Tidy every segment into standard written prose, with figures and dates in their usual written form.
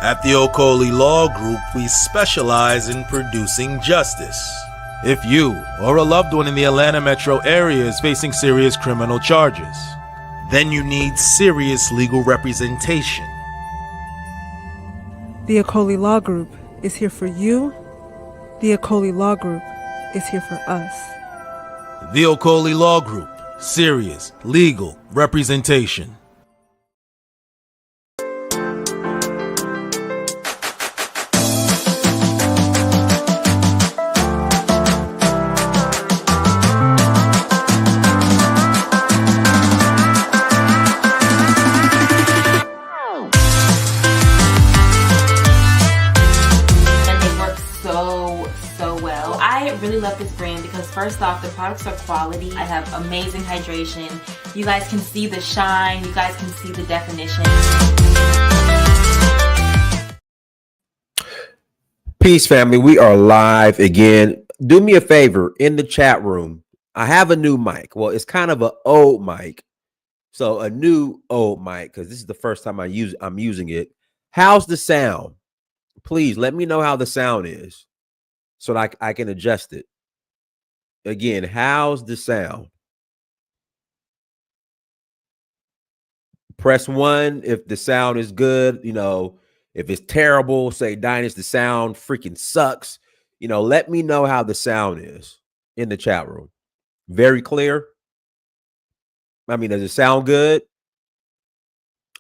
At the Okoli Law Group, we specialize in producing justice. If you or a loved one in the Atlanta metro area is facing serious criminal charges, then you need serious legal representation. The Okoli Law Group is here for you. The Okoli Law Group is here for us. The Okoli Law Group, serious legal representation. Really love this brand because first off, the products are quality. I have amazing hydration. You guys can see the shine. You guys can see the definition. Peace, family. We are live again. Do me a favor in the chat room. I have a new mic. Well, it's kind of an old mic. So a new old mic because this is the first time I'm using it. How's the sound? Please let me know how the sound is, so that I can adjust it. Again, how's the sound? Press 1 if the sound is good. You know, if it's terrible, say, Dynas, the sound freaking sucks. You know, let me know how the sound is in the chat room. Very clear. I mean, does it sound good?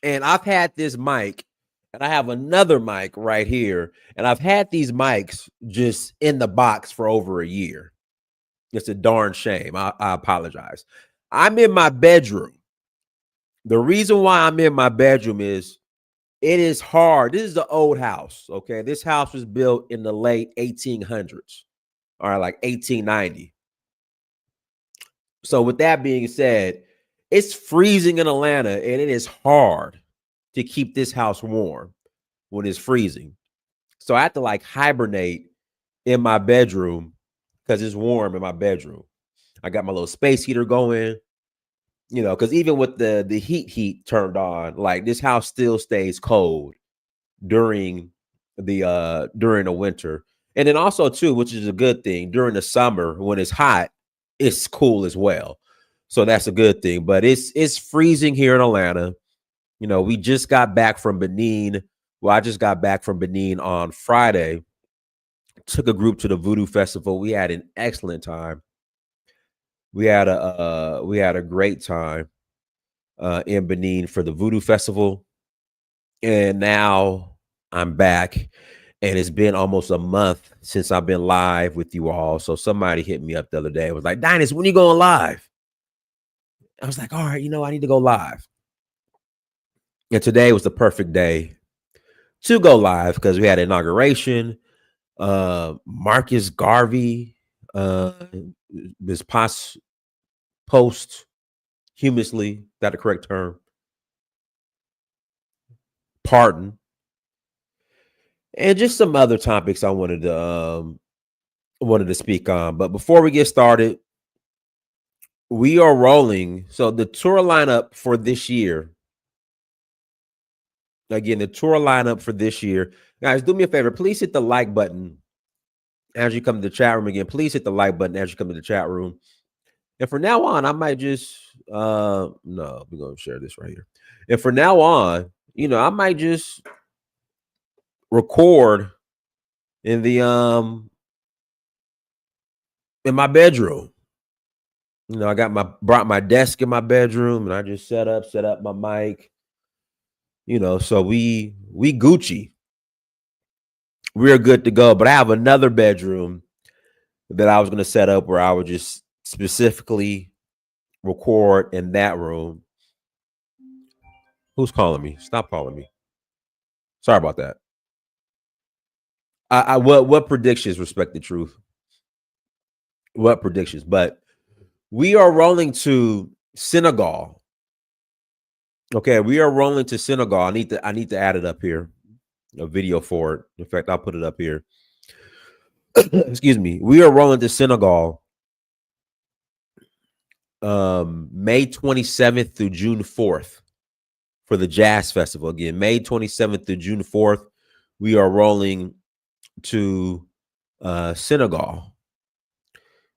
And I've had this mic, and I have another mic right here. And I've had these mics just in the box for over a year. It's a darn shame. I apologize. I'm in my bedroom. The reason why I'm in my bedroom is it is hard. This is the old house, okay? This house was built in the late 1800s, all right, like 1890. So with that being said, it's freezing in Atlanta, and it is hard to keep this house warm when it's freezing. So I have to like hibernate in my bedroom because it's warm in my bedroom. I got my little space heater going, you know, because even with the heat turned on, like this house still stays cold during the winter. And then also too, which is a good thing, during the summer when it's hot, it's cool as well. So that's a good thing. But it's freezing here in Atlanta. You know, we just got back from Benin. Well, I just got back from Benin on Friday. Took a group to the Voodoo Festival. We had an excellent time. We had a great time in Benin for the Voodoo Festival. And now I'm back. And it's been almost a month since I've been live with you all. So somebody hit me up the other day. It was like, Dynas, when are you going live? I was like, all right, you know, I need to go live. And today was the perfect day to go live because we had inauguration. Marcus Garvey was posthumously, that the correct term? Pardon. And just some other topics I wanted to speak on. But before we get started, we are rolling. So the tour lineup for this year. Again, the tour lineup for this year. Guys, do me a favor. Please hit the like button as you come to the chat room. Again, please hit the like button as you come to the chat room. And from now on, I might just, no, we're going to share this right here. And from now on, you know, I might just record in the, in my bedroom. You know, I brought my desk in my bedroom and I just set up my mic. You know, so we Gucci. We're good to go. But I have another bedroom that I was going to set up where I would just specifically record in that room. Who's calling me? Stop calling me. Sorry about that. What predictions, respect the truth? What predictions? But we are rolling to Senegal. Okay, we are rolling to Senegal. I need to add it up here, a video for it. In fact, I'll put it up here. Excuse me. We are rolling to Senegal May 27th through June 4th for the Jazz Festival. Again, May 27th through June 4th we are rolling to Senegal.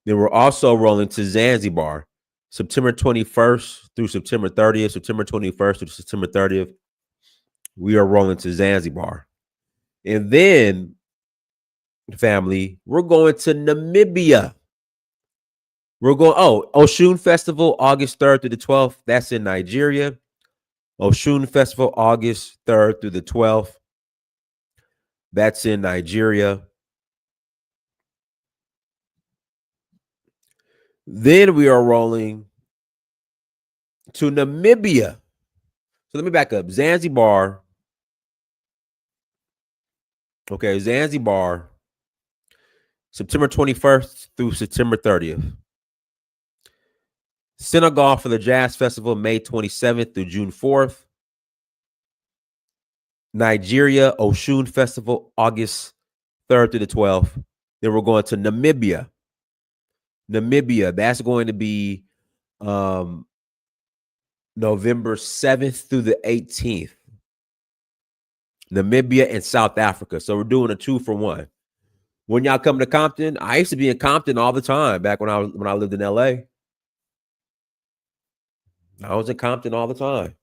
Then we're also rolling to Zanzibar, September 21st through September 30th. September 21st through September 30th, we are rolling to Zanzibar. And then, family, we're going to Namibia. We're going, Oshun Festival, August 3rd through the 12th. That's in Nigeria. Oshun Festival, August 3rd through the 12th. That's in Nigeria. Then we are rolling to Namibia. So let me back up. Zanzibar. Okay, Zanzibar, September 21st through September 30th. Senegal for the Jazz Festival, May 27th through June 4th. Nigeria, Oshun Festival, August 3rd through the 12th. Then we're going to Namibia. Namibia, that's going to be November 7th through the 18th. Namibia and South Africa. So we're doing a 2-for-1. When y'all come to Compton, I used to be in Compton all the time back when I lived in LA. I was in Compton all the time.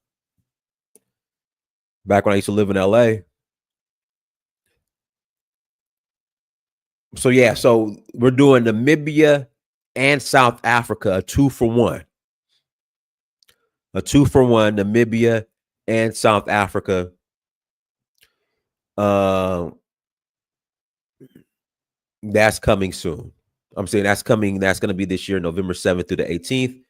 Back when I used to live in LA. So yeah, so we're doing Namibia and South Africa, a 2-for-1. A 2-for-1, Namibia and South Africa. That's coming soon. I'm saying that's coming. That's going to be this year, November 7th through the 18th.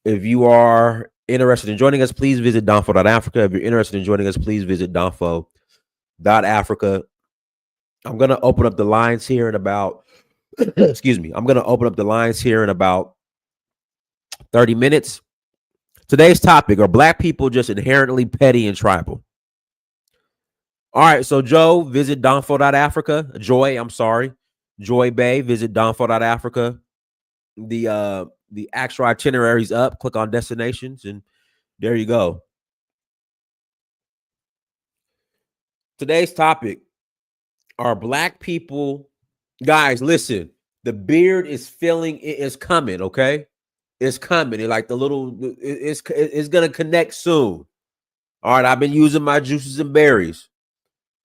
If you are interested in joining us, please visit donfo.africa. If you're interested in joining us, please visit donfo.africa. I'm going to open up the lines here in about, excuse me. I'm going to open up the lines here in about 30 minutes. Today's topic: are Black people just inherently petty and tribal? All right, so Joe, visit donfo.africa. Joy Bay, visit donfo.africa. The actual itinerary's up. Click on destinations, and there you go. Today's topic: are Black people, guys, listen, the beard is filling, it is coming, okay? It's coming. It's gonna connect soon. All right, I've been using my juices and berries.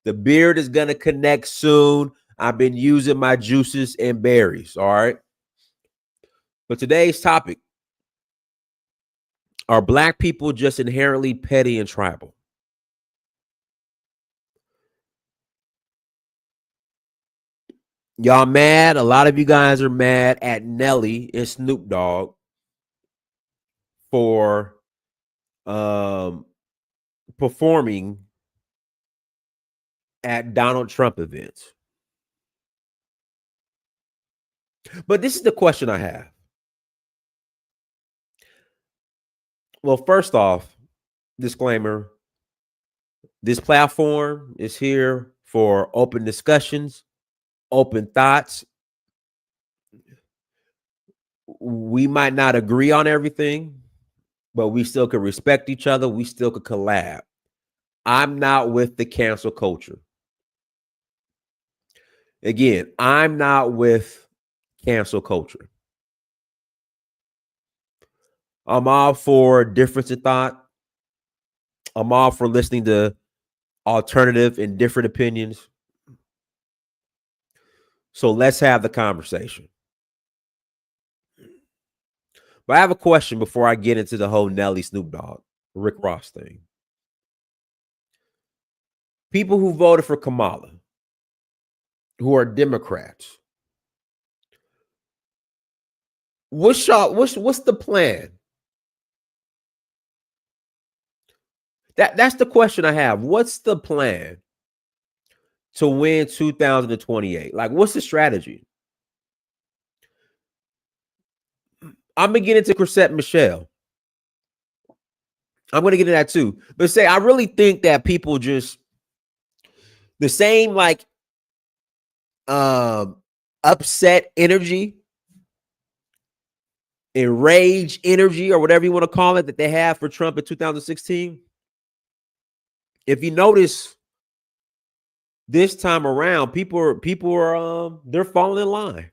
The beard is going to connect soon. I've been using my juices and berries. All right. But today's topic: are Black people just inherently petty and tribal? Y'all mad? A lot of you guys are mad at Nelly and Snoop Dogg for performing at Donald Trump events. But this is the question I have. Well, first off, disclaimer: this platform is here for open discussions, open thoughts. We might not agree on everything, but we still could respect each other. We still could collab. I'm not with the cancel culture. Again, I'm not with cancel culture. I'm all for difference in thought. I'm all for listening to alternative and different opinions. So let's have the conversation. But I have a question before I get into the whole Nelly, Snoop Dogg, Rick Ross thing. People who voted for Kamala, who are Democrats, what's the plan? That's the question I have. What's the plan to win 2028? Like, what's the strategy? I'm gonna get into Chrisette Michele. I'm gonna get into that too. But say, I really think that people just the same upset energy, enraged energy, or whatever you want to call it, that they have for Trump in 2016. If you notice, this time around, people are they're falling in line.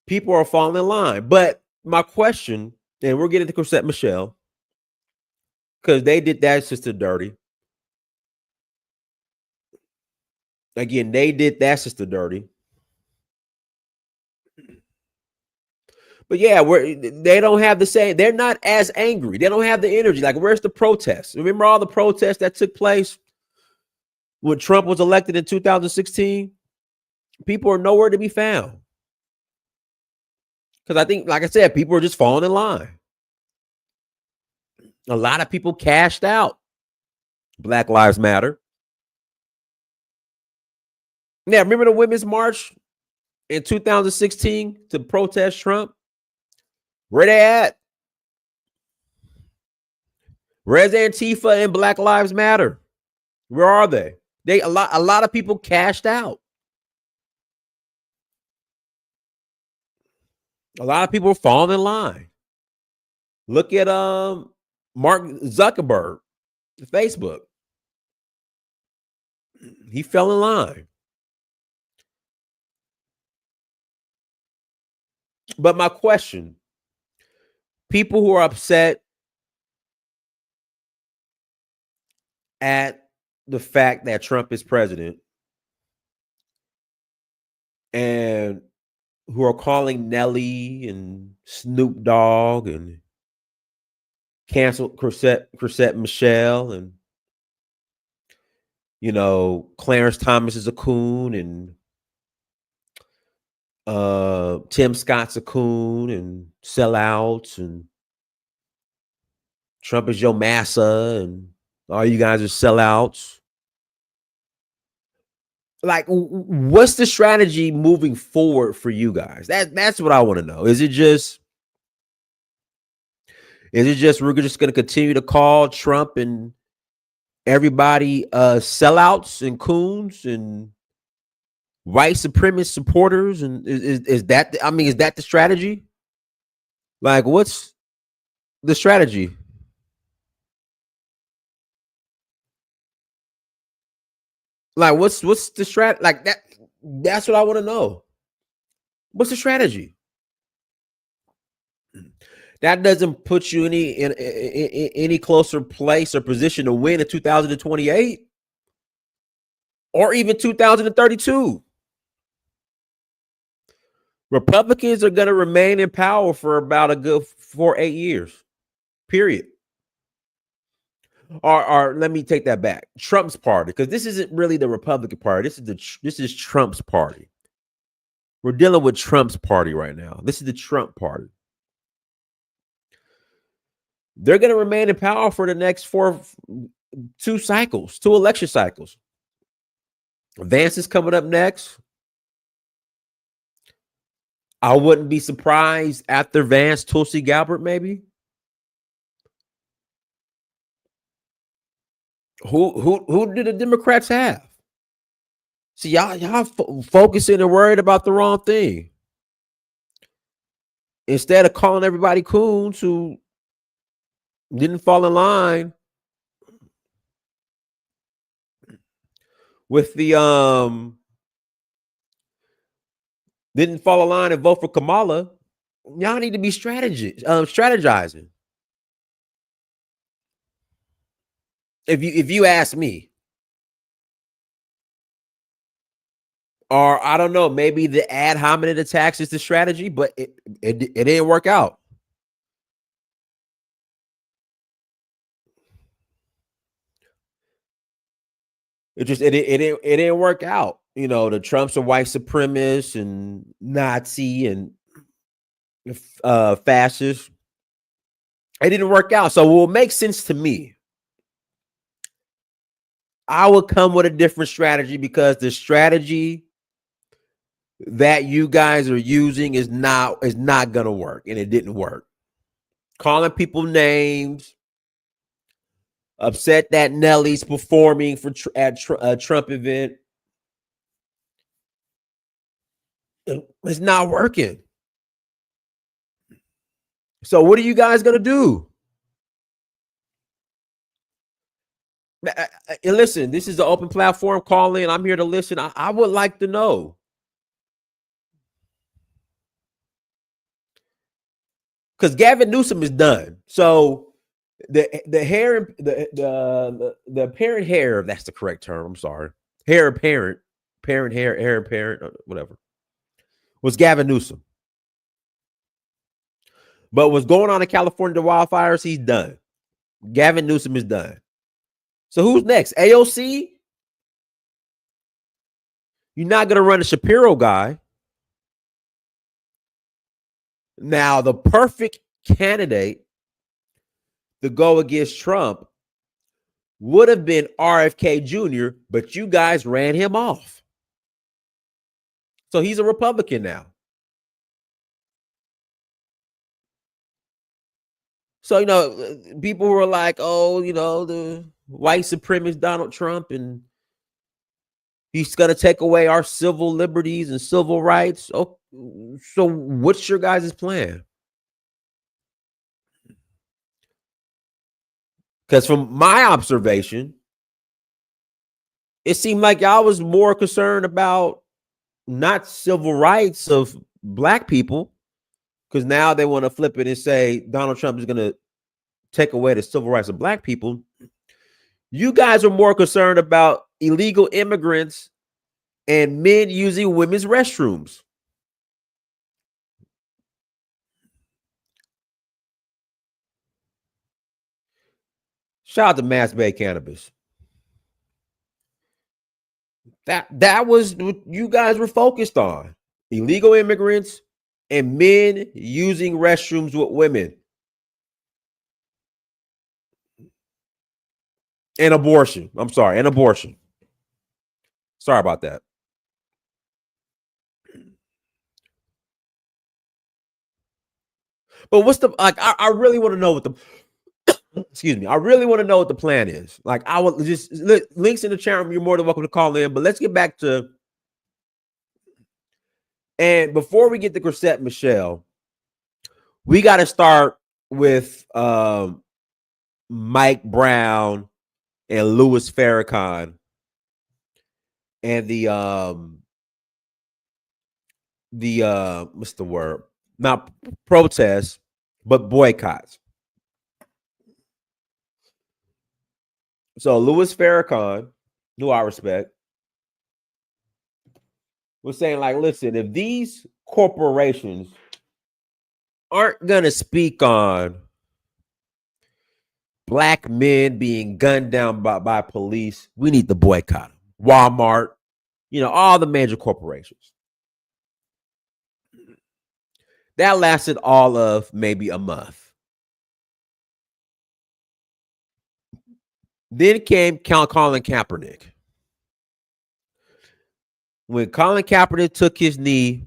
People are falling in line. But my question, and we're getting to Chrisette Michele, because they did that sister dirty. Again, they did that sister dirty. But yeah, they don't have the same. They're not as angry. They don't have the energy. Like, where's the protests? Remember all the protests that took place when Trump was elected in 2016? People are nowhere to be found. Because I think, like I said, people are just falling in line. A lot of people cashed out. Black Lives Matter. Yeah, remember the Women's March in 2016 to protest Trump? Where they at? Where's Antifa and Black Lives Matter? Where are they? A lot of people cashed out. A lot of people are falling in line. Look at Mark Zuckerberg, Facebook. He fell in line. But my question, people who are upset at the fact that Trump is president and who are calling Nelly and Snoop Dogg and cancel Chrisette Michele and, you know, Clarence Thomas is a coon and Tim Scott's a coon and sellouts and Trump is your massa and all you guys are sellouts. Like, what's the strategy moving forward for you guys? That's what I want to know. Is it just we're just going to continue to call Trump and everybody sellouts and coons and white supremacist supporters? And is that the strategy? Like, what's the strategy? Like, what's the strat? Like that. That's what I want to know. What's the strategy? That doesn't put you in any closer place or position to win in 2028 or even 2032. Republicans are going to remain in power for about a good 4-8 years, period. Or let me take that back. Trump's party, because this isn't really the Republican Party. This is Trump's party. We're dealing with Trump's party right now. This is the Trump party. They're going to remain in power for the next two election cycles. Vance is coming up next. I wouldn't be surprised after Vance, Tulsi Gabbard, maybe. Who did the Democrats have? See, y'all focusing and worried about the wrong thing. Instead of calling everybody coons who didn't fall in line with the didn't fall in line and vote for Kamala, y'all need to be strategizing. If you ask me, or I don't know, maybe the ad hominem attacks is the strategy, but it didn't work out. It didn't work out. You know, the Trump's a white supremacist and Nazi and fascist. It didn't work out. So it will make sense to me. I would come with a different strategy, because the strategy that you guys are using is not gonna work, and it didn't work. Calling people names, upset that Nelly's performing at a Trump event. It's not working. So what are you guys gonna do? And listen, this is the open platform. Call in. I'm here to listen. I would like to know. Because Gavin Newsom is done. So the hair, the apparent hair, if that's the correct term. I'm sorry. Hair apparent, hair apparent, whatever. Was Gavin Newsom. But what's going on in California, the wildfires, he's done. Gavin Newsom is done. So who's next? AOC? You're not going to run a Shapiro guy. Now, the perfect candidate to go against Trump would have been RFK Jr., but you guys ran him off. So he's a Republican now. So, you know, people were like, oh, you know, the white supremacist Donald Trump, and he's going to take away our civil liberties and civil rights. Oh, so what's your guys' plan? Because from my observation, it seemed like y'all was more concerned about not civil rights of black people, because now they want to flip it and say Donald Trump is going to take away the civil rights of black people. You guys are more concerned about illegal immigrants and men using women's restrooms. Shout out to Mass Bay Cannabis. That was what you guys were focused on. Illegal immigrants and men using restrooms with women. And abortion. I'm sorry, and abortion. Sorry about that. But what's the, like, I really want to know what the, excuse me, I really want to know what the plan is. Like, I will just, links in the chat room, you're more than welcome to call in, but let's get back to, and before we get to Chrisette Michele, we got to start with Mike Brown and Louis Farrakhan and the what's the word? Not protests, but boycotts. So Louis Farrakhan, who I respect, was saying, like, listen, if these corporations aren't gonna speak on black men being gunned down by police, we need to boycott them. Walmart, you know, all the major corporations. That lasted all of maybe a month. Then came Colin Kaepernick. When Colin Kaepernick took his knee,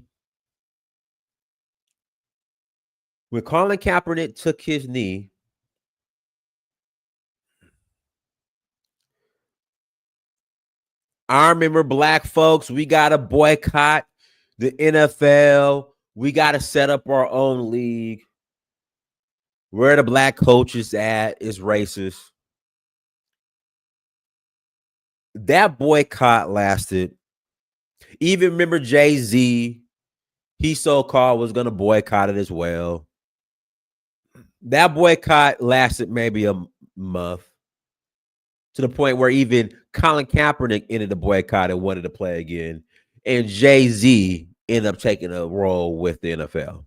I remember black folks, we got to boycott the NFL. We got to set up our own league. Where the black coaches at is racist. That boycott lasted. Even remember Jay-Z, he so-called was going to boycott it as well. That boycott lasted maybe a month, to the point where even Colin Kaepernick ended the boycott and wanted to play again. And Jay-Z ended up taking a role with the NFL.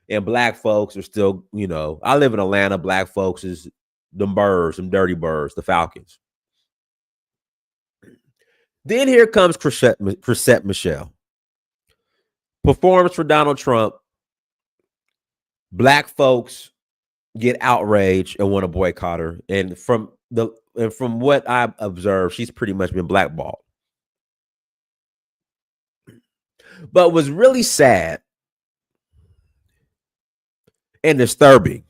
And black folks are still, you know, I live in Atlanta. Black folks is them birds, them dirty birds, the Falcons. Then here comes Chrisette Michele. Performs for Donald Trump. Black folks get outraged and want to boycott her. And from what I've observed, she's pretty much been blackballed. But what's really sad and disturbing,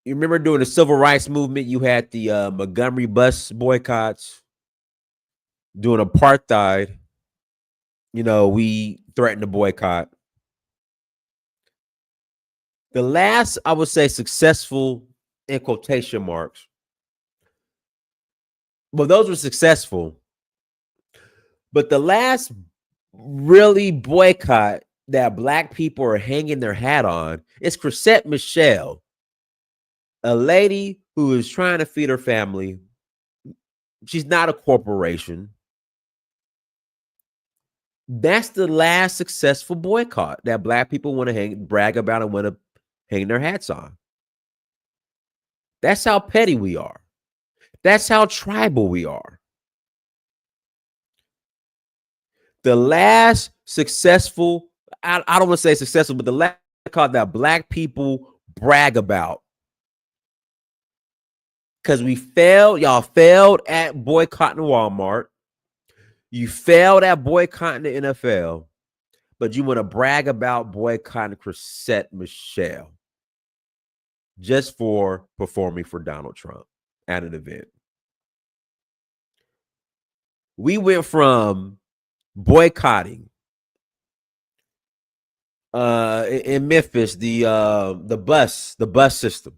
you remember during the civil rights movement, you had the Montgomery bus boycotts. During apartheid, you know, we threatened to boycott. The last, I would say, successful in quotation marks. Well, those were successful. But the last really boycott that Black people are hanging their hat on is Chrisette Michele, a lady who is trying to feed her family. She's not a corporation. That's the last successful boycott that Black people want to brag about and want to hang their hats on. That's how petty we are. That's how tribal we are. The last successful, I don't want to say successful, but the last boycott that Black people brag about. Because we failed, y'all failed at boycotting Walmart. You failed at boycotting the NFL, but you want to brag about boycotting Chrisette Michele just for performing for Donald Trump at an event. We went from boycotting in Memphis the bus system,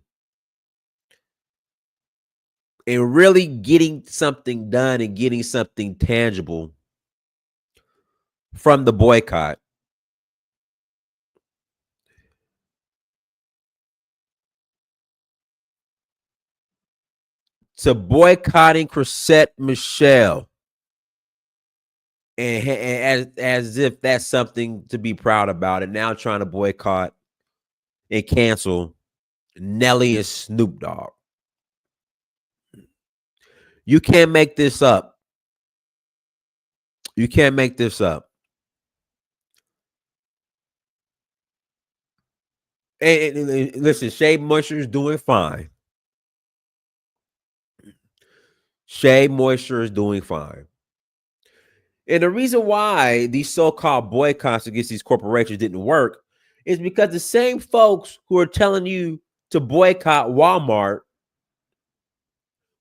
and really getting something done and getting something tangible from the boycott, to boycotting Chrisette Michele, and as if that's something to be proud about, and now trying to boycott and cancel Nelly and Snoop Dogg. You can't make this up. You can't make this up. And listen, Shea Moisture is doing fine. Shea Moisture is doing fine. And the reason why these so-called boycotts against these corporations didn't work is because the same folks who are telling you to boycott Walmart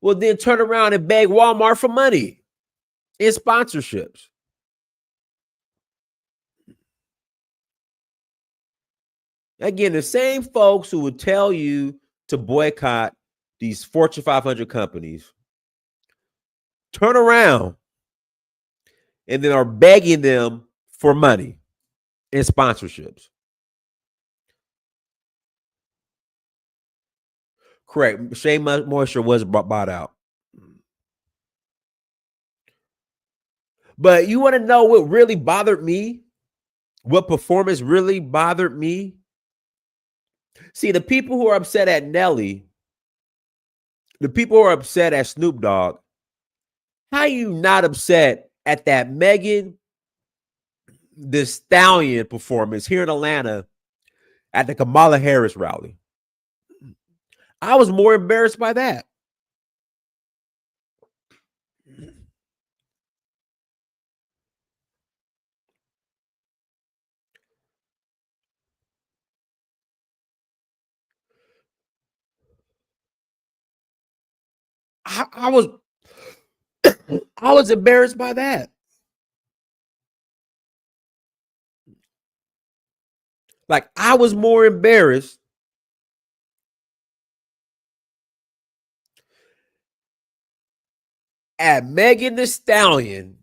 will then turn around and beg Walmart for money in sponsorships. Again, the same folks who would tell you to boycott these Fortune 500 companies turn around and then are begging them for money in sponsorships. Correct. Shea Moisture was bought out. But you want to know what really bothered me? What performance really bothered me? See, the people who are upset at Nelly, the people who are upset at Snoop Dogg, how are you not upset at that Megan Thee Stallion performance here in Atlanta at the Kamala Harris rally? I was more embarrassed by that. I was embarrassed by that. Like, I was more embarrassed at Megan Thee Stallion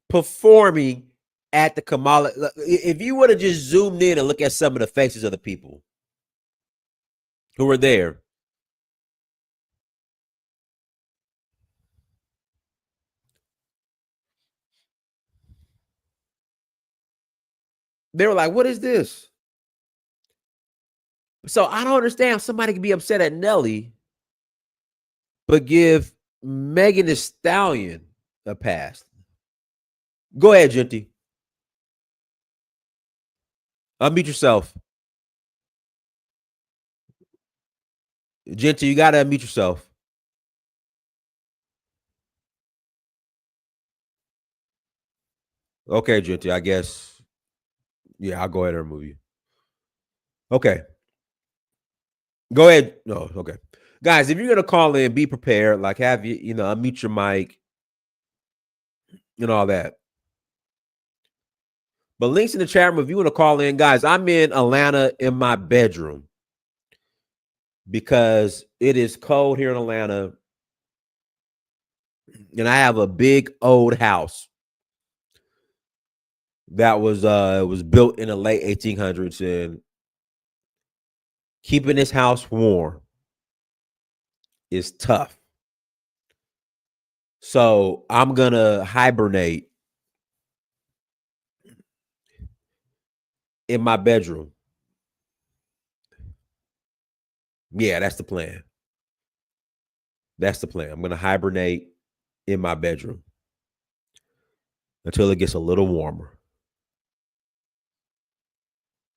performing at the Kamala. If you would have just zoomed in and look at some of the faces of the people who were there, they were like, what is this? So I don't understand how somebody can be upset at Nelly, but give Megan Thee Stallion a pass. Go ahead, Genty. Unmute yourself. Genty, you got to unmute yourself. Okay, Genty, I guess. Yeah, I'll go ahead and remove you. Okay. Go ahead. No, okay. Guys, if you're going to call in, be prepared. Like, have you, unmute your mic and all that. But links in the chat room if you want to call in, guys. I'm in Atlanta in my bedroom because it is cold here in Atlanta. And I have a big old house that was built in the late 1800s, and keeping this house warm is tough. So I'm gonna hibernate in my bedroom. Yeah, that's the plan. That's the plan. I'm gonna hibernate in my bedroom until it gets a little warmer.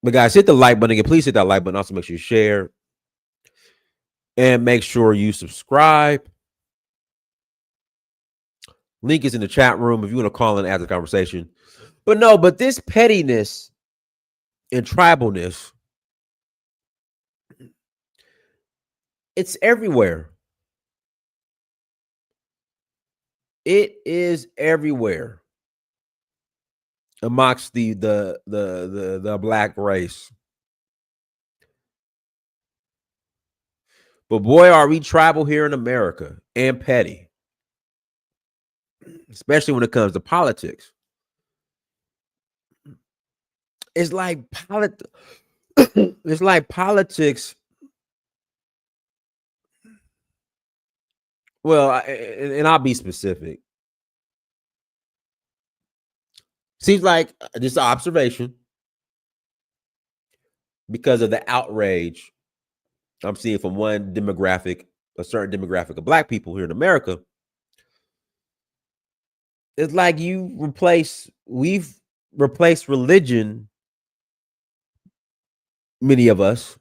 But guys, hit the like button again. Please hit that like button. Also, make sure you share and make sure you subscribe. Link is in the chat room if you want to call in after the conversation. But this pettiness and tribalness, it's everywhere. It is everywhere amongst the black race. But boy, are we tribal here in America and petty, especially when it comes to politics. It's like it's like politics. Well, and I'll be specific. Seems like this observation because of the outrage I'm seeing from one demographic, a certain demographic of black people here in America. It's like we've replaced religion, many of us,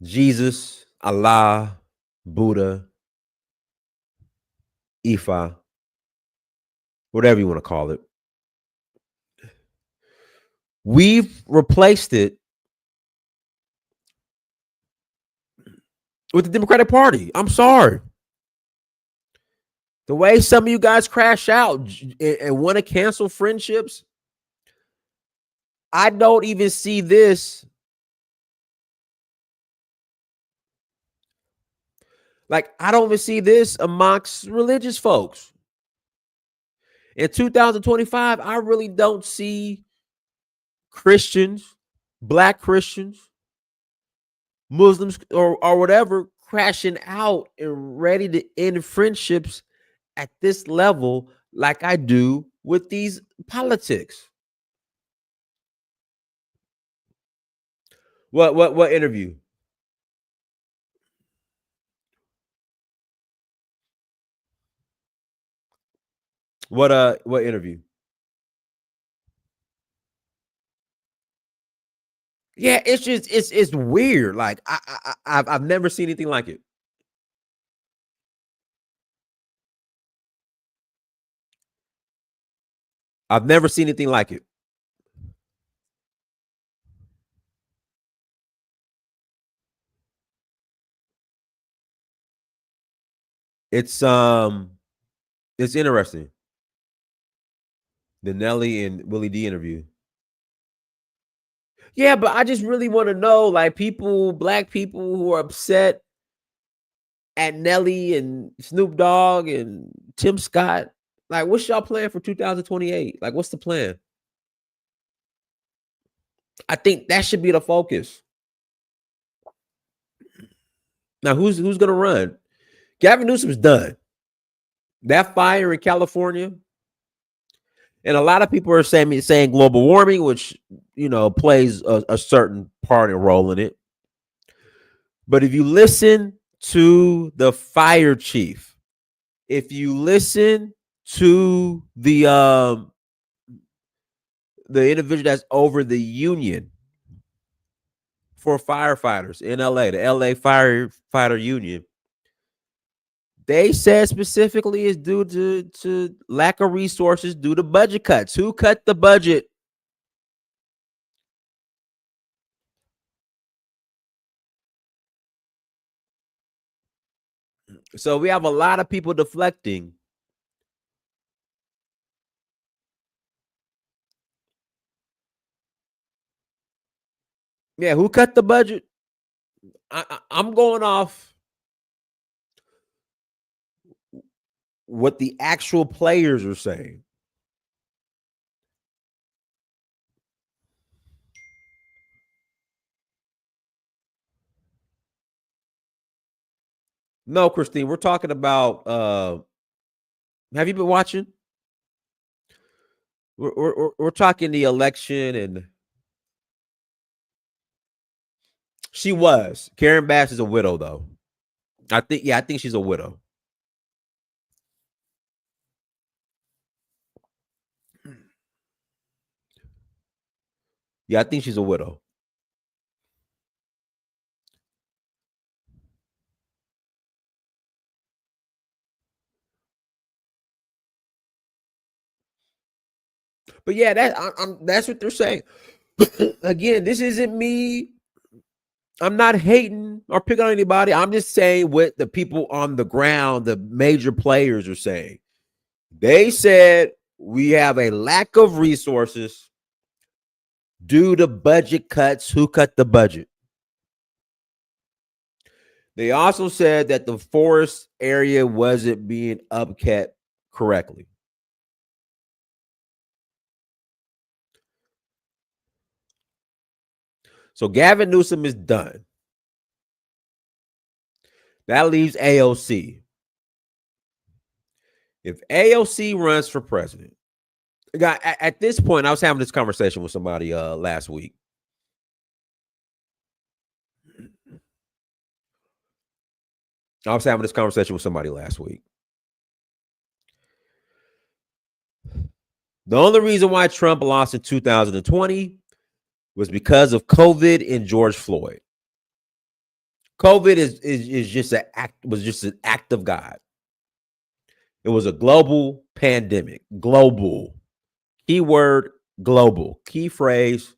Jesus, Allah, Buddha, Ifa, whatever you want to call it. We've replaced it with the Democratic Party. I'm sorry. The way some of you guys crash out and want to cancel friendships, I don't even see this. Like, I don't even see this amongst religious folks. In 2025, I really don't see Christians, black Christians, Muslims, or whatever, crashing out and ready to end friendships at this level like I do with these politics. What interview? What interview? Yeah, it's just it's weird. Like I've never seen anything like it. I've never seen anything like it. It's interesting. The Nelly and Willie D interview. Yeah, but I just really want to know, like, black people who are upset at Nelly and Snoop Dogg and Tim Scott. Like, what's y'all plan for 2028? Like, what's the plan? I think that should be the focus. Now, who's gonna run? Gavin Newsom's done. That fire in California, and a lot of people are saying global warming, which plays a certain part and role in it. But if you listen to the fire chief, if you listen to the individual that's over the union for firefighters in LA, the LA Firefighter Union, they said specifically is due to lack of resources due to budget cuts. Who cut the budget? So we have a lot of people deflecting Yeah, who cut the budget? I'm going off what the actual players are saying. No, Christine, we're talking about. Have you been watching? We're talking the election, and she was. Karen Bass is a widow, though. I think she's a widow. Yeah, I think she's a widow. But yeah, that's what they're saying. Again, this isn't me. I'm not hating or picking on anybody. I'm just saying what the people on the ground, the major players, are saying. They said we have a lack of resources due to budget cuts. Who cut the budget? They also said that the forest area wasn't being upkept correctly. So Gavin Newsom is done. That leaves AOC. If AOC runs for president, at this point, I was having this conversation with somebody last week. The only reason why Trump lost in 2020 was because of COVID and George Floyd. COVID is just an act of God. It was a global pandemic. Global. Keyword global. Key phrase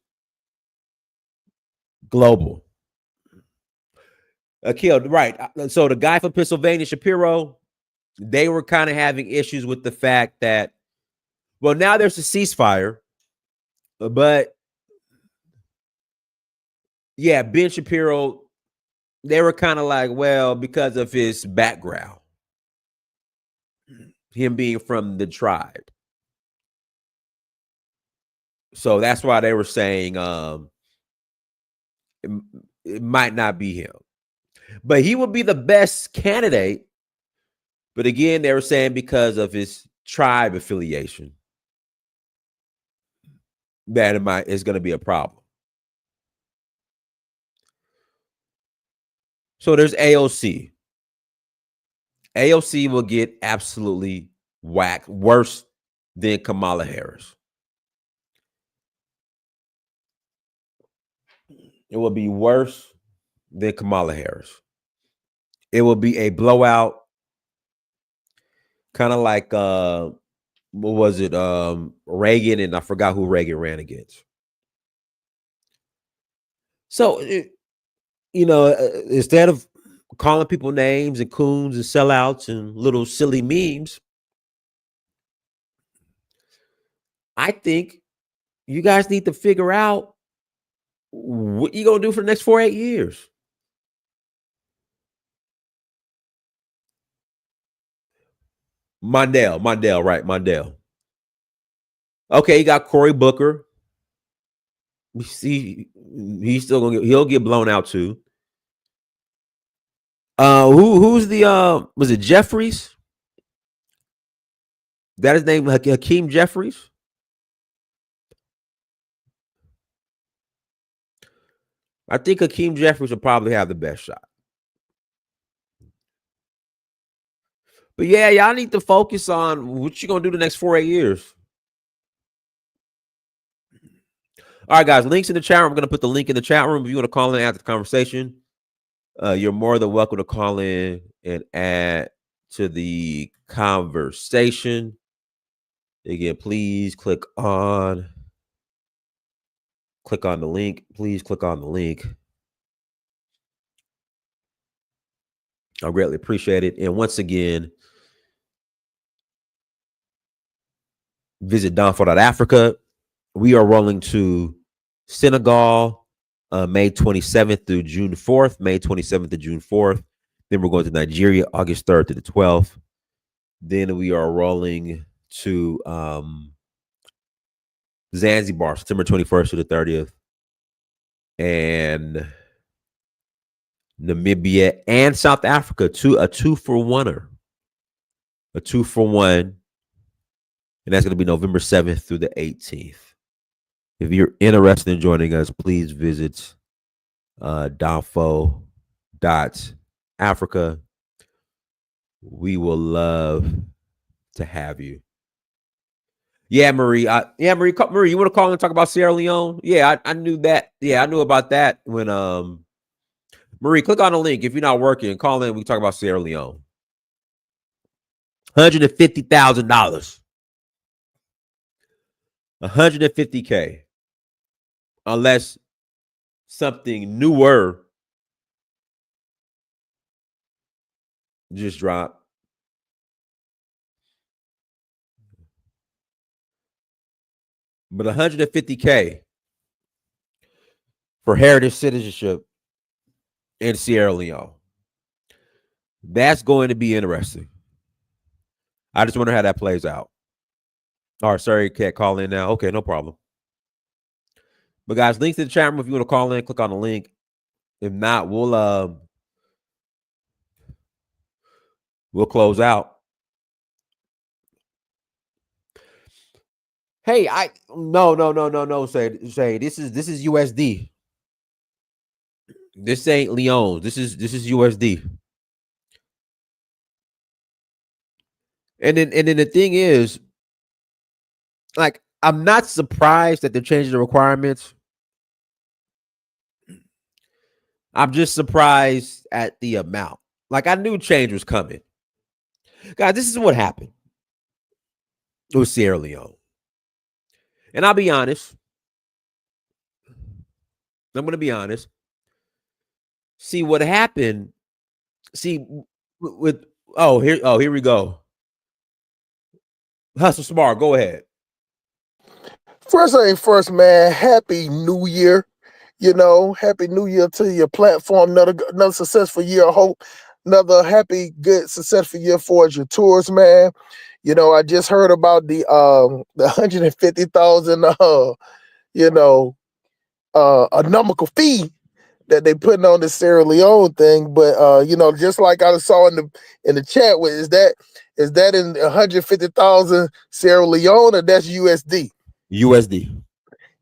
global. Killed, right. So the guy from Pennsylvania, Shapiro, they were kind of having issues with the fact that, well, now there's a ceasefire, but yeah, Ben Shapiro, they were kind of like, well, because of his background, him being from the tribe. So that's why they were saying it might not be him. But he would be the best candidate. But again, they were saying because of his tribe affiliation, that is going to be a problem. So there's AOC. AOC will get absolutely whacked, worse than Kamala Harris. It will be worse than Kamala Harris. It will be a blowout, kind of like what was it? Reagan, and I forgot who Reagan ran against. So, instead of calling people names and coons and sellouts and little silly memes, I think you guys need to figure out what you're going to do for the next 4-8 years. Mondale, right? Mondale. Okay, you got Cory Booker. We see he's still he'll get blown out too. Who's the was it Jeffries? That his name, Hakeem Jeffries? I think Hakeem Jeffries will probably have the best shot. But yeah, y'all need to focus on what you're gonna do the next 4-8 years. All right, guys. Links in the chat room. I'm gonna put the link in the chat room. If you want to call in after the conversation, you're more than welcome to call in and add to the conversation. Again, please click on the link. Please click on the link. I greatly appreciate it. And once again, visit Donfor.Africa. We are rolling to Senegal May 27th through June 4th. May 27th to June 4th. Then we're going to Nigeria, August 3rd to the 12th. Then we are rolling to Zanzibar, September 21st to the 30th. And Namibia and South Africa, a 2-for-1er. A 2-for-1. And that's going to be November 7th through the 18th. If you're interested in joining us, please visit donfo.africa. We will love to have you. Yeah, Marie. Marie, you want to call and talk about Sierra Leone? Yeah, I knew that. Yeah, I knew about that when Marie, click on the link. If you're not working, call in. We can talk about Sierra Leone. $150,000. $150K. Unless something newer just dropped. But $150K for heritage citizenship in Sierra Leone. That's going to be interesting. I just wonder how that plays out. All right, sorry, can't call in now. Okay, no problem. But guys, links to the chat room if you want to call in, click on the link. If not, we'll close out. Hey, no. Say this is USD. This ain't Leon. This is USD. And then the thing is, like, I'm not surprised that they're changing the requirements. I'm just surprised at the amount. Like, I knew change was coming. Guys, this is what happened with Sierra Leone. And I'll be honest. I'm going to be honest. See what happened. See with here we go. Hustle Smart, go ahead. First thing first, man, Happy New Year. You know, Happy New Year to your platform. Another successful year of hope. Another happy, good, successful year for your tours, man. You know, I just heard about the 150,000 economical fee that they putting on the Sierra Leone thing. But just like I saw in the chat, is that in 150,000 Sierra Leone or that's USD? USD.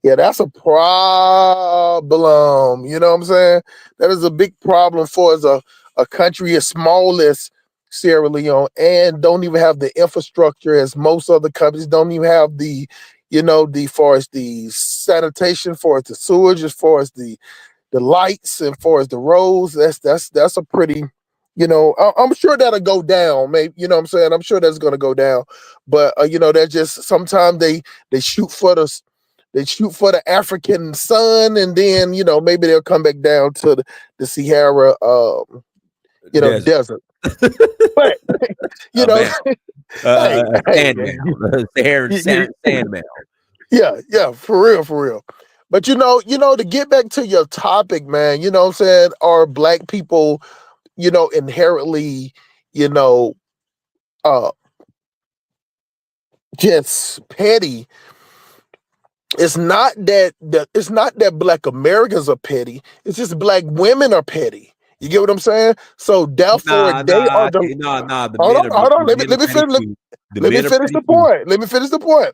Yeah, that's a problem. You know what I'm saying? That is a big problem for us, a country as small as Sierra Leone, and don't even have the infrastructure as most other countries. Don't even have the far as the sanitation, for as the sewage, as far as the lights, and far as the roads. That's a pretty, I'm sure that'll go down. Maybe, you know what I'm saying? I'm sure that's going to go down. But that's just sometimes they shoot for the African sun, and then maybe they'll come back down to the Sahara desert. But Sandman. Yeah, for real. But to get back to your topic, man, you know what I'm saying, are black people, inherently, just petty? It's not that black Americans are petty. It's just black women are petty. You get what I'm saying? So therefore, Hold on. Let me finish the point. Let me finish the point.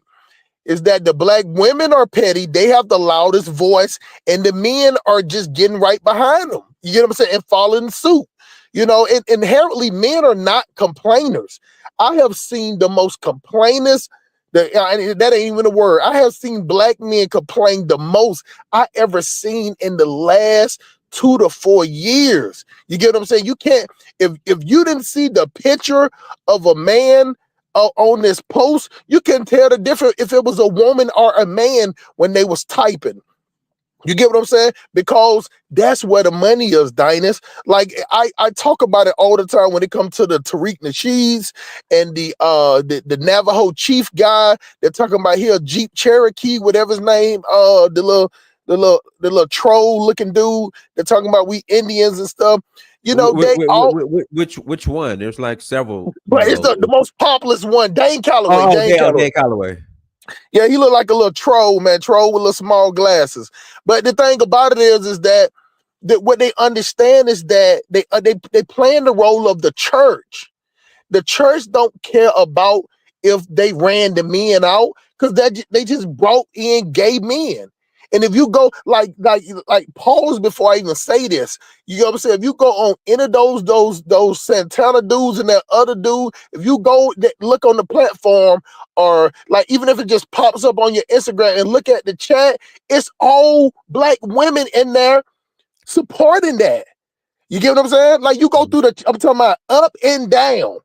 Is that the black women are petty? They have the loudest voice, and the men are just getting right behind them. You get what I'm saying? And following suit. Inherently, men are not complainers. I have seen the most complainers. That ain't even a word. I have seen black men complain the most I ever seen in the last 2 to 4 years. You get what I'm saying? You can't, if you didn't see the picture of a man on this post, you can tell the difference if it was a woman or a man when they was typing. You get what I'm saying? Because that's where the money is, Dynas. Like I talk about it all the time when it comes to the Tariq Nasheeds and the Navajo chief guy. They're talking about here, Jeep Cherokee, whatever his name, the little troll looking dude. They're talking about we Indians and stuff. You know, which one? There's like several. But it's the most populous one, Dane Calloway. Oh, Dane Calloway. Yeah, he looked like a little troll, man. Troll with little small glasses. But the thing about it is that what they understand is that they playing the role of the church. The church don't care about if they ran the men out, because they just brought in gay men. And if you go like pause before I even say this, you know what I'm saying? If you go on any of those Santana dudes and that other dude, if you go look on the platform, or like even if it just pops up on your Instagram and look at the chat, it's all black women in there supporting that. You get what I'm saying? Like you go through I'm talking about up and down.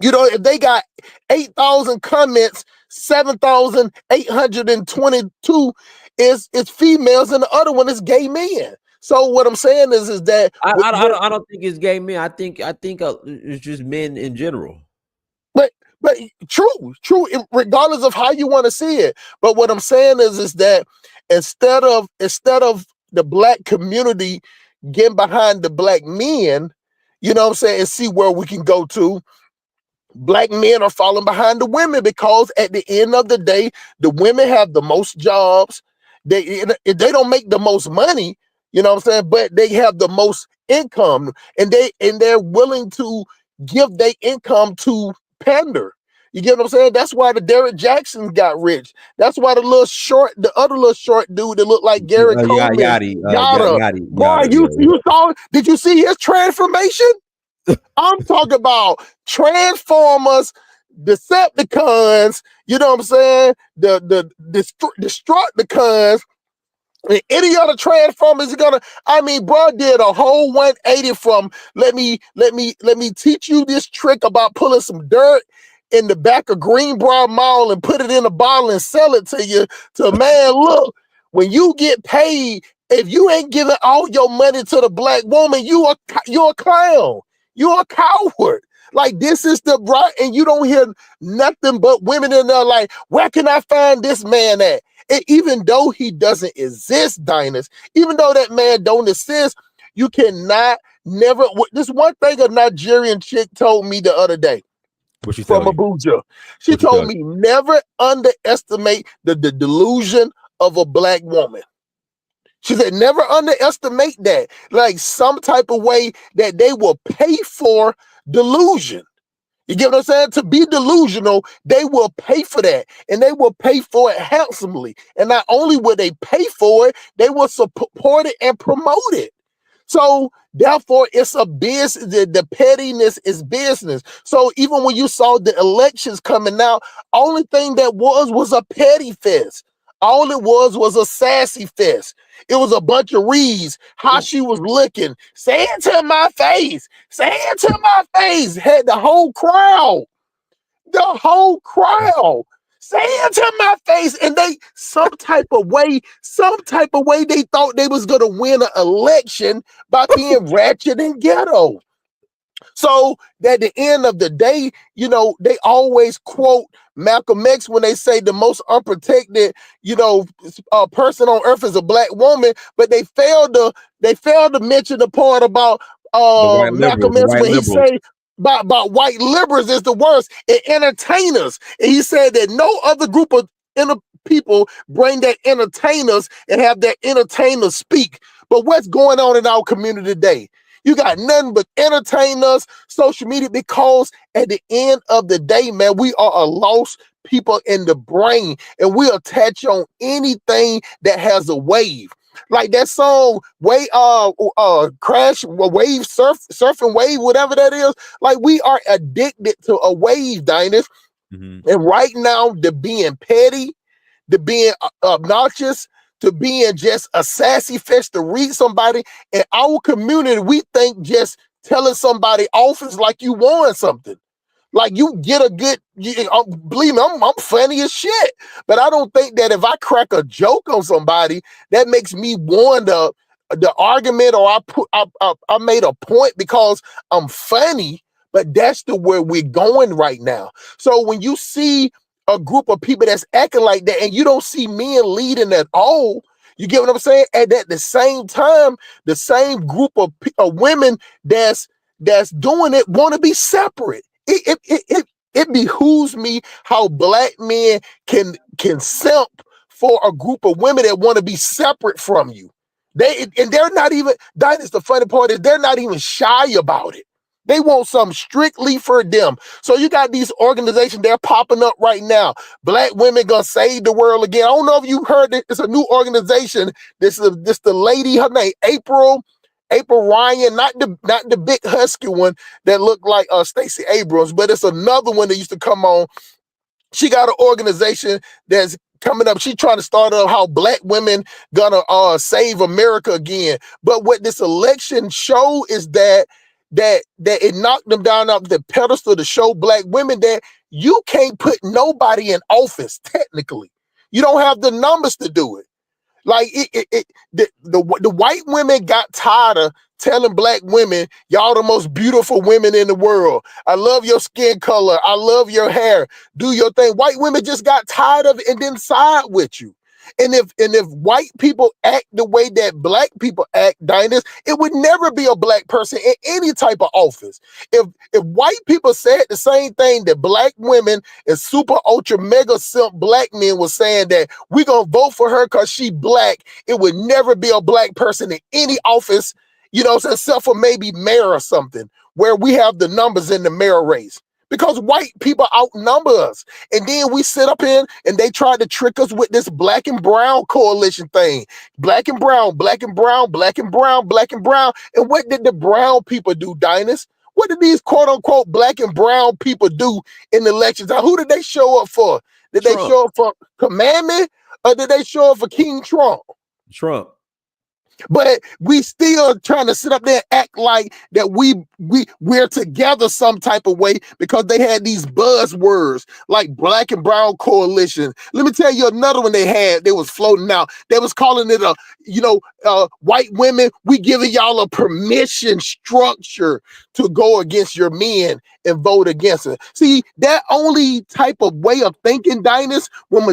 You know, if they got 8,000 comments, 7,822 is females, and the other one is gay men. So what I'm saying is that I don't think it's gay men. I think it's just men in general. But true, regardless of how you want to see it. But what I'm saying is that instead of the black community getting behind the black men, you know what I'm saying, and see where we can go to, black men are falling behind the women, because at the end of the day, the women have the most jobs. They don't make the most money, you know what I'm saying, but they have the most income, and they're willing to give their income to pander. You get what I'm saying? That's why the Derrick Jacksons got rich. That's why the other little short dude that looked like Gary Coleman, Yada. Boy, you saw? Did you see his transformation? I'm talking about Transformers, Decepticons, you know what I'm saying? The Destructicons, and any other Transformers are gonna. I mean, bro did a whole 180 from let me teach you this trick about pulling some dirt in the back of Greenbrier Mall and put it in a bottle and sell it to you. To man, look, when you get paid, if you ain't giving all your money to the black woman, you're a clown. You're a coward. Like, this is the right, and you don't hear nothing but women in there like, where can I find this man at? And even though he doesn't exist, Dinus, even though that man don't exist, you cannot never. This one thing a Nigerian chick told me the other day from Abuja. She told me never underestimate the delusion of a black woman. She said, never underestimate that. Like some type of way that they will pay for delusion. You get what I'm saying? To be delusional, they will pay for that. And they will pay for it handsomely. And not only will they pay for it, they will support it and promote it. So therefore, it's a business. The pettiness is business. So even when you saw the elections coming out, only thing that was a petty fest. All it was a sassy fest. It was a bunch of reads, how she was looking, say it to my face, say it to my face. Had the whole crowd say it to my face. And they, some type of way, they thought they was gonna win an election by being ratchet and ghetto. So at the end of the day, you know, they always quote Malcolm X when they say the most unprotected, you know, person on earth is a black woman, but they failed to mention the part about Malcolm X when he say about white liberals is the worst and entertainers. And he said that no other group of people bring their entertainers and have their entertainers speak. But what's going on in our community today? You got nothing but entertainers, social media, because at the end of the day, man, we are a lost people in the brain, and we attach on anything that has a wave. Like that song, Crash, Wave, Surfing Wave, whatever that is. Like, we are addicted to a wave, Dinus. Mm-hmm. And right now, to being petty, to being obnoxious, to being just a sassy fest to read somebody in our community, we think just telling somebody off is like you won something. Like you get a good, believe me, I'm funny as shit. But I don't think that if I crack a joke on somebody, that makes me won the argument, or I made a point because I'm funny. But that's the where we're going right now. So when you see a group of people that's acting like that, and you don't see men leading at all, You get what I'm saying? And at the same time, the same group of women that's doing it want to be separate. It behooves me how black men can simp for a group of women that want to be separate from you. They're not even, that is the funny part, is they're not even shy about it. They want something strictly for them. So you got these organizations, they're popping up right now. Black women gonna save the world again. I don't know if you heard it. It's a new organization. This the lady, her name April Ryan, not the big husky one that looked like Stacey Abrams, but it's another one that used to come on. She got an organization that's coming up. She's trying to start up how black women gonna save America again. But what this election show is that it knocked them down off the pedestal to show black women that you can't put nobody in office technically. You don't have the numbers to do it. Like the white women got tired of telling black women, y'all the most beautiful women in the world. I love your skin color. I love your hair. Do your thing. White women just got tired of it and didn't side with you. And if white people act the way that black people act, Dinus, it would never be a black person in any type of office. If white people said the same thing that black women and super ultra mega simp black men were saying, that we're gonna vote for her because she black, it would never be a black person in any office, except for maybe mayor or something, where we have the numbers in the mayor race. Because white people outnumber us. And then we sit up in and they try to trick us with this black and brown coalition thing. Black and brown, black and brown, black and brown, black and brown. And what did the brown people do, Dinus? What did these quote unquote black and brown people do in the elections? Now, who did they show up for? Did Trump. They show up for Commandment, or did they show up for King Trump? Trump. But we still trying to sit up there and act like that we're together some type of way, because they had these buzzwords like black and brown coalition. Let me tell you another one they was floating out. They was calling it white women, we giving y'all a permission structure to go against your men and vote against it. See, that only type of way of thinking, Dinus, when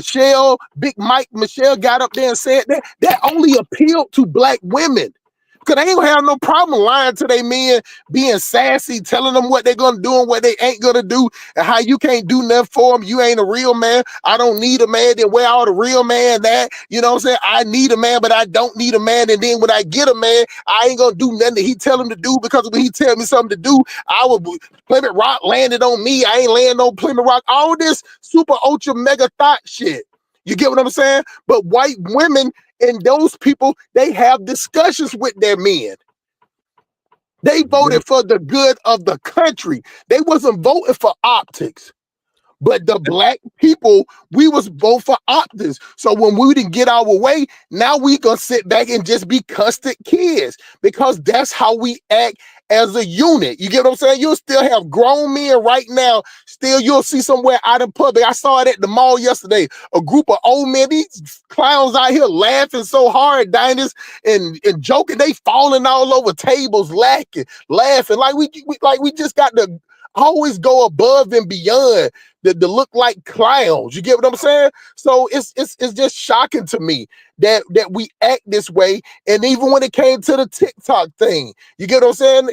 Big Mike Michelle got up there and said that only appealed to black women. Because they ain't have no problem lying to their men, being sassy, telling them what they're going to do and what they ain't going to do, and how you can't do nothing for them. You ain't a real man. I don't need a man. Then where all the real man that? You know what I'm saying? I need a man, but I don't need a man. And then when I get a man, I ain't going to do nothing that he tell him to do, because when he tell me something to do, I would Plymouth Rock landed on me. I ain't laying on Plymouth Rock. All this super ultra mega thought shit. You get what I'm saying? But white women and those people, they have discussions with their men. They voted for the good of the country. They wasn't voting for optics. But the black people, we was voting for optics. So when we didn't get our way, now we gonna sit back and just be custard kids, because that's how we act as a unit. You get what I'm saying? You'll still have grown men right now. Still, you'll see somewhere out in public. I saw it at the mall yesterday. A group of old men, these clowns out here laughing so hard, Diners, and joking. They falling all over tables, laughing. Like we just got to always go above and beyond to look like clowns. You get what I'm saying? So it's just shocking to me that we act this way. And even when it came to the TikTok thing, you get what I'm saying?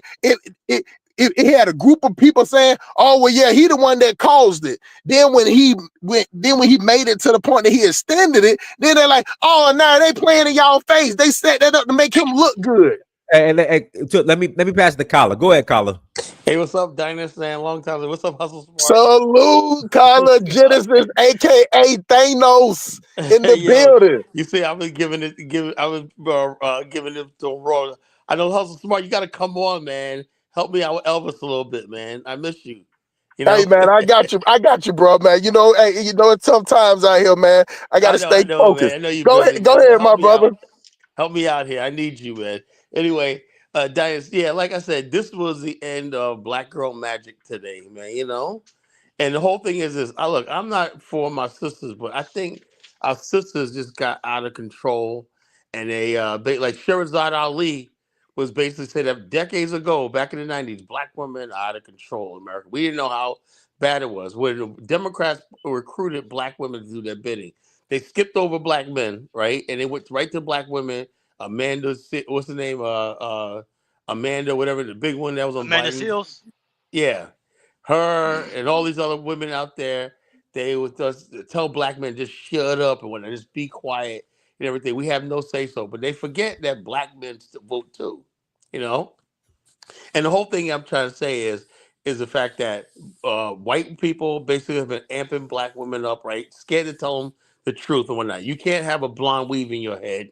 It had a group of people saying, "Oh well, yeah, he the one that caused it." Then when he made it to the point that he extended it, then they're like, "Oh, now they playing in y'all face. They set that up to make him look good." Hey, let me pass the collar. Go ahead, collar. Hey, what's up, Dinus, man? Long time. What's up, Hustle Smart? Salute, Collar Genesis, aka Thanos, in the building. You see, I was giving it to Raw. I know Hustle Smart. You got to come on, man. Help me out with Elvis a little bit, man. I miss you. You know? Hey, man, I got you, bro, man. You know, it's tough times out here, man. I got to stay focused. Man. I know you go ahead, my brother. Help me out here. I need you, man. Anyway, Dias, like I said, this was the end of Black Girl Magic today, man, And the whole thing is this. I'm not for my sisters, but I think our sisters just got out of control. And they like Sherazade Ali was basically said that decades ago, back in the 90s, black women are out of control in America. We didn't know how bad it was. When the Democrats recruited black women to do their bidding, They skipped over black men, right? And they went right to black women. Amanda, what's the name? Amanda, whatever, the big one that was on Amanda Biden. Seals. Yeah, her and all these other women out there. They would just tell black men just shut up and whatnot, just be quiet and everything. We have no say so, but they forget that black men vote too. You know, and the whole thing I'm trying to say is the fact that white people basically have been amping black women up, right? Scared to tell them the truth and whatnot. You can't have a blonde weave in your head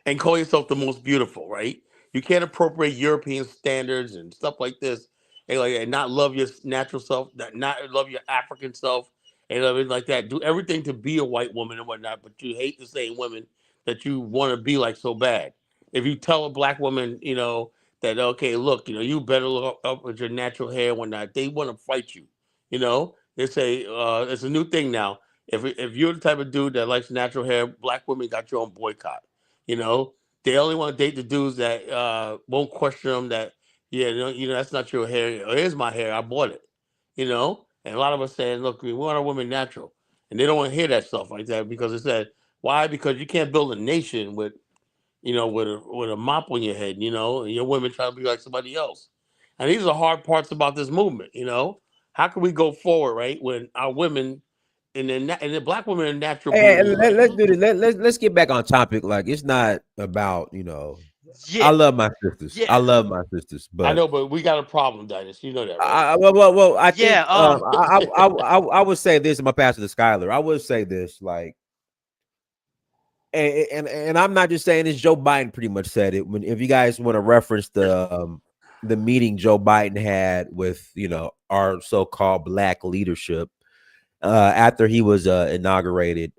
and call yourself the most beautiful, right? You can't appropriate European standards and stuff like this, and not love your natural self, not love your African self, and everything like that. Do everything to be a white woman and whatnot, but you hate the same women that you want to be like so bad. If you tell a black woman, that okay, look, you better look up with your natural hair and whatnot, they want to fight you. They say it's a new thing now. If you're the type of dude that likes natural hair, black women got your own boycott. You know, they only want to date the dudes that won't question them. That yeah, that's not your hair. Here's my hair. I bought it. And a lot of us saying, look, we want our women natural, and they don't want to hear that stuff like that because it said why? Because you can't build a nation with with a mop on your head. And your women trying to be like somebody else. And these are the hard parts about this movement. How can we go forward, right, when our women and the black women are natural Hey, beauty. let's do this. Let's get back on topic. Like, it's not about Yeah, I love my sisters. yeah, I love my sisters, I but know, but we got a problem, Dennis. You know that, right? well, I think yeah. I would say this, and my pastor to Skylar. I would say this, like, and I'm not just saying this. Joe Biden pretty much said it. If you guys want to reference the meeting Joe Biden had with our so-called black leadership after he was inaugurated.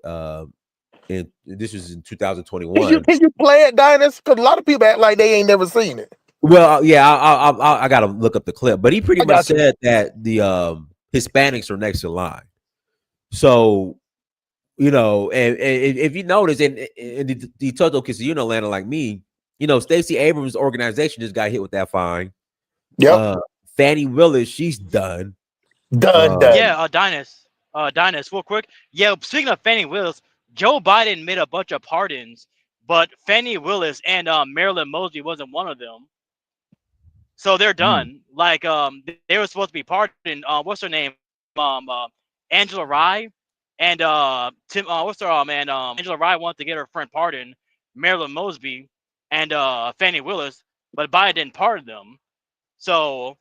And this was in 2021. Can you play it, Dinus? Because a lot of people act like they ain't never seen it. Well, yeah, I gotta look up the clip, but he pretty I much got you. said that the Hispanics are next in line. So, and if you notice, and the Toto Casino Atlanta, like me, Stacey Abrams' organization just got hit with that fine. Yep. Fannie Willis, she's done. Done. Yeah, Dinus, real quick. Yeah, speaking of Fannie Willis, Joe Biden made a bunch of pardons, but Fannie Willis and Marilyn Mosby wasn't one of them. So they're done. Like they were supposed to be pardoned. What's her name? Angela Rye, and what's her man? Angela Rye wanted to get her friend pardoned, Marilyn Mosby, and Fannie Willis, but Biden didn't pardon them. So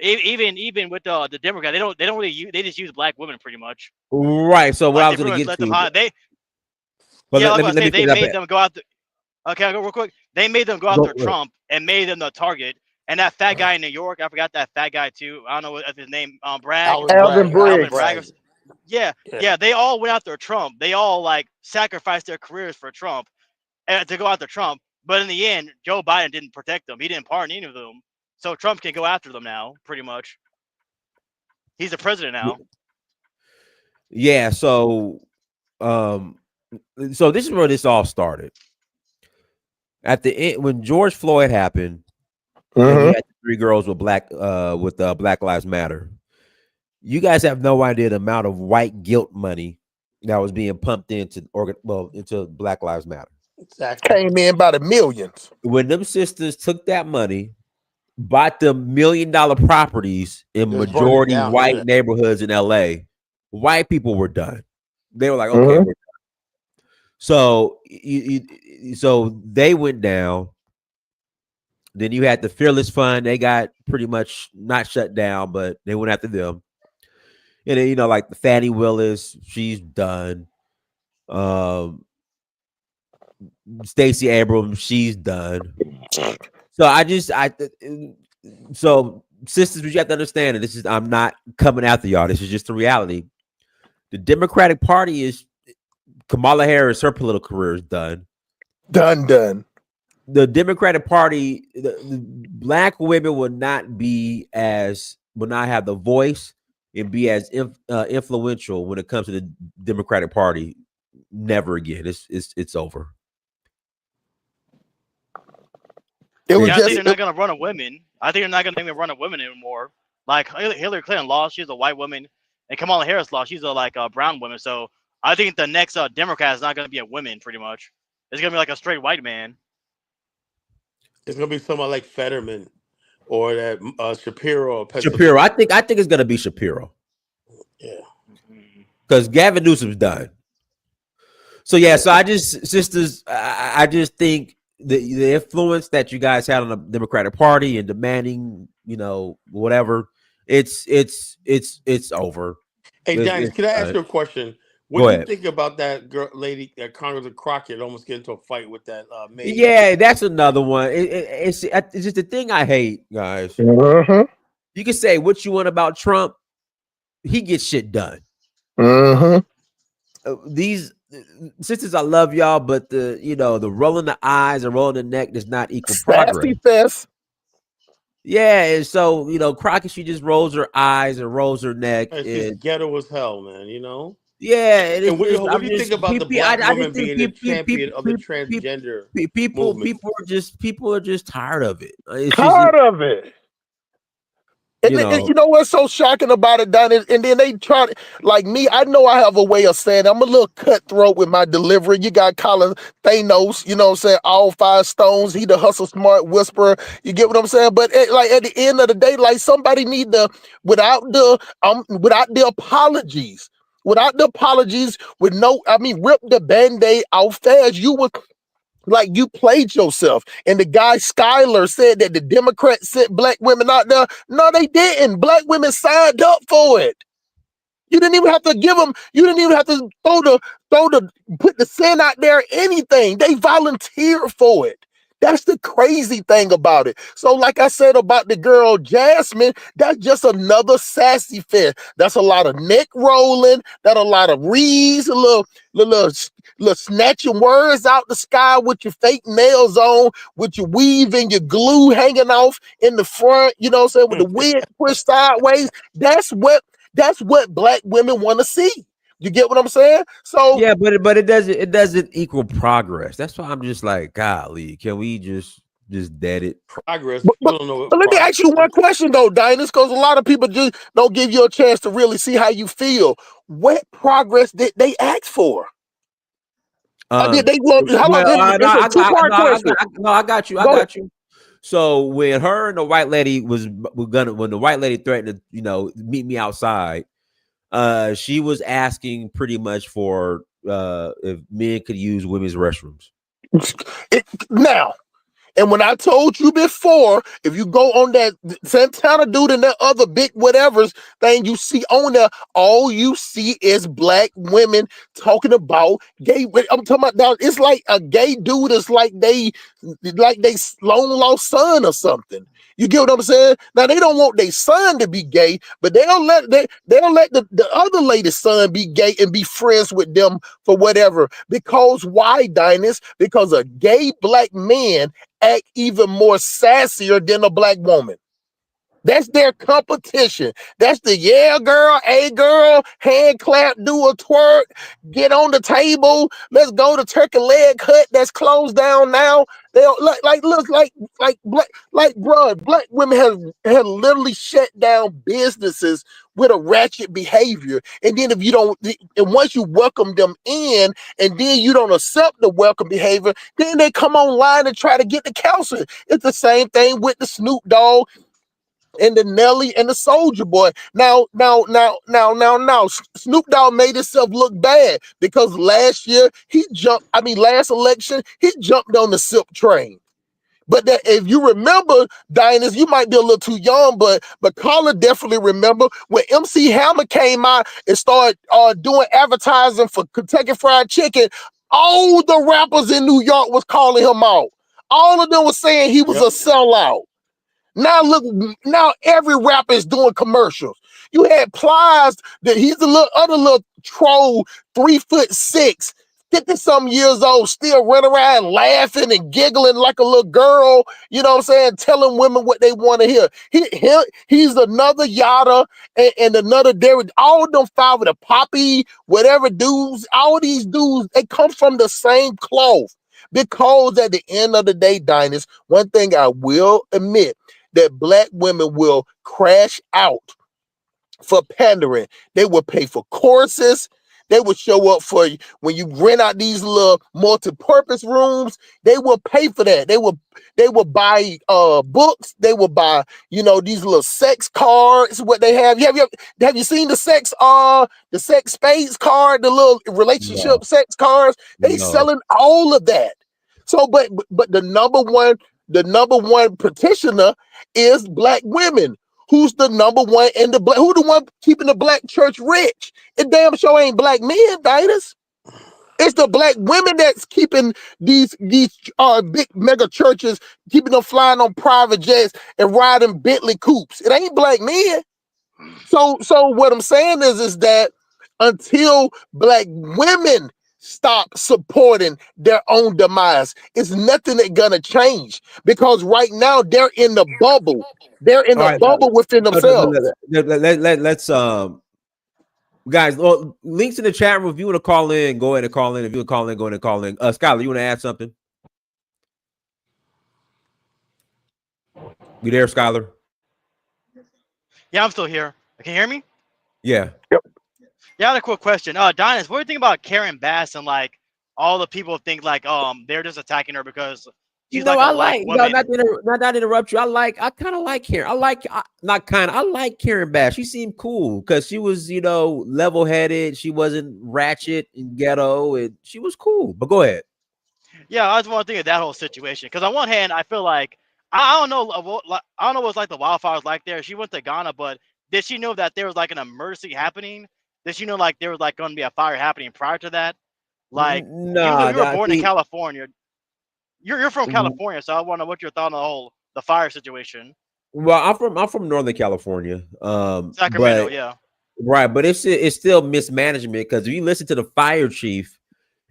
even with the Democrats, they don't really use, they just use black women pretty much. Right. So what I was They going pretty to much get let to, them but yeah, let me they finish up made that. them go out. Okay, I'll go real quick. They made them go after Trump and made them the target. And that fat guy in New York, I forgot that fat guy too. I don't know what his name. Bragg. Alvin Bragg. Bragg. Yeah, they all went after Trump. They all like sacrificed their careers for Trump to go after Trump. But in the end, Joe Biden didn't protect them. He didn't pardon any of them. So Trump can go after them now, pretty much. He's the president now. Yeah. So this is where this all started. At the end, when George Floyd happened, and we had 3 girls with Black Lives Matter. You guys have no idea the amount of white guilt money that was being pumped into Black Lives Matter. Exactly. Came in by the millions. When them sisters took that money, bought the $1 million properties in majority white neighborhoods in LA, white people were done. They were like, okay, we're done. So so they went down. Then you had the Fearless Fund. They got pretty much not shut down, but they went after them. And then, like the Fannie Willis, she's done. Stacey Abrams, she's done. So sisters, but you have to understand that I'm not coming after y'all. This is just the reality. The Democratic Party is Kamala Harris, her political career is done. Done. The Democratic Party, the black women will not have the voice and be as influential when it comes to the Democratic Party. Never again. It's over. I think they're not going to run a women. I think they're not going to even run a women anymore. Like Hillary Clinton lost, she's a white woman, and Kamala Harris lost, she's a brown woman. So I think the next Democrat is not going to be a woman, pretty much. It's going to be like a straight white man. It's gonna be someone like Fetterman or that Shapiro. Or Shapiro. I think it's gonna be Shapiro. Yeah. Because Gavin Newsom's done. So yeah, so I just think the influence that you guys had on the Democratic Party and demanding, whatever, it's over. Hey, Dennis, can I ask you a question? What do you think about that girl, lady, that Congressman Crockett almost get into a fight with that maid? Yeah, that's another one. It's just the thing I hate, guys. Uh-huh. You can say what you want about Trump, he gets shit done. Uh-huh. These sisters, I love y'all, but the rolling the eyes and rolling the neck does not equal progress. Fest. Yeah, and so Crockett, she just rolls her eyes and rolls her neck. It's ghetto as hell, man. Yeah, and what do you think about the black woman being a champion of the transgender people are just tired of it. Tired of it. And you know what's so shocking about it, Donnie? And then they try to, like me, I know I have a way of saying it. I'm a little cutthroat with my delivery. You got Colin Thanos, you know what I'm saying? All 5 stones. He the hustle smart whisperer. You get what I'm saying? But at the end of the day, like somebody need to, without the apologies, rip the Band-Aid off fast. You played yourself. And the guy Skyler said that the Democrats sent black women out there. No, they didn't. Black women signed up for it. You didn't even have to give them, you didn't even have to put the sin out there or anything. They volunteered for it. That's the crazy thing about it. So like I said about the girl Jasmine, that's just another sassy fest. That's a lot of neck rolling, that's a lot of reads, a little snatching words out the sky with your fake nails on, with your weave and your glue hanging off in the front, you know what I'm saying, with the wig pushed sideways. That's what black women want to see. You get what I'm saying? So yeah, but it doesn't equal progress. That's why I'm just like, golly, can we just dead it? Progress. But let me ask you one question though, Dinus, because a lot of people just don't give you a chance to really see how you feel. What progress did they ask for? Did they want? It's a two-part question. I got you. So when her and the white lady when the white lady threatened to meet me outside. She was asking pretty much for if men could use women's restrooms. Now, and when I told you before, if you go on that Santana dude and that other big whatever's thing you see on there, all you see is black women talking about gay. I'm talking about now. It's like a gay dude is like they long lost son or something. You get what I'm saying? Now they don't want their son to be gay, but they'll let the other lady's son be gay and be friends with them for whatever. Because why, Dinus? Because a gay black man act even more sassier than a black woman. That's their competition. That's the yeah girl, a girl, hand clap, do a twerk, get on the table. Let's go to Turkey Leg Hut that's closed down now. They'll black women have literally shut down businesses with a ratchet behavior. And then and once you welcome them in, and then you don't accept the welcome behavior, then they come online and try to get the counseling. It's the same thing with the Snoop Dogg and the Nelly and the Soulja Boy. Now, Snoop Dogg made himself look bad because last election, he jumped on the SIP train. But that, if you remember, Dinus, you might be a little too young, but Carla definitely remember when MC Hammer came out and started doing advertising for Kentucky Fried Chicken. All the rappers in New York was calling him out. All of them was saying he was a sellout. Now look, now every rapper is doing commercials. You had Plies, that he's a little troll, 3'6", 50-some years old, still running around laughing and giggling like a little girl, you know what I'm saying, telling women what they want to hear. He's another Yada and another Derek. All of them five with a Poppy, whatever dudes, all these dudes, they come from the same cloth. Because at the end of the day, Dinus, one thing I will admit, that black women will crash out for pandering. They will pay for courses. They would show up for you when you rent out these little multi-purpose rooms. They will pay for that. They will buy books. They will buy, you know, these little sex cards. What they have. Have you seen the sex spades card, the little relationship No, sex cards? They no. selling all of that. So, but the number one petitioner is black women. Who's the number one in the black? Who the one keeping the black church rich? It damn sure ain't black men, Dinas. It's the black women that's keeping these big mega churches, keeping them flying on private jets and riding Bentley coupes. It ain't black men. So what I'm saying is that until black women stop supporting their own demise, it's nothing that's gonna change, because right now they're in the bubble. They're in All the right, bubble within themselves. let's guys, well, links in the chat room. If you want to call in, go ahead and call in. If you want to call in, go ahead and call in. Skylar, you want to add something? You there, Skylar? Yeah, I'm still here. Can you hear me? Yeah. Yeah, I had a quick question. Dinas, what do you think about Karen Bass and like all the people think like they're just attacking her because she's like a black woman? not to interrupt you. I kind of like Karen. I like Karen Bass. She seemed cool because she was, you know, level-headed. She wasn't ratchet and ghetto, and she was cool. But go ahead. Yeah, I just want to think of that whole situation because on one hand, I feel like I don't know what's like the wildfires like there. She went to Ghana, but did she know that there was like an emergency happening? Did she know like there was like going to be a fire happening prior to that? Like you were born in California. You're from California, so I want to know what your thought on the fire situation. Well, I'm from Northern California. Sacramento, but, yeah. Right, but it's still mismanagement, because if you listen to the fire chief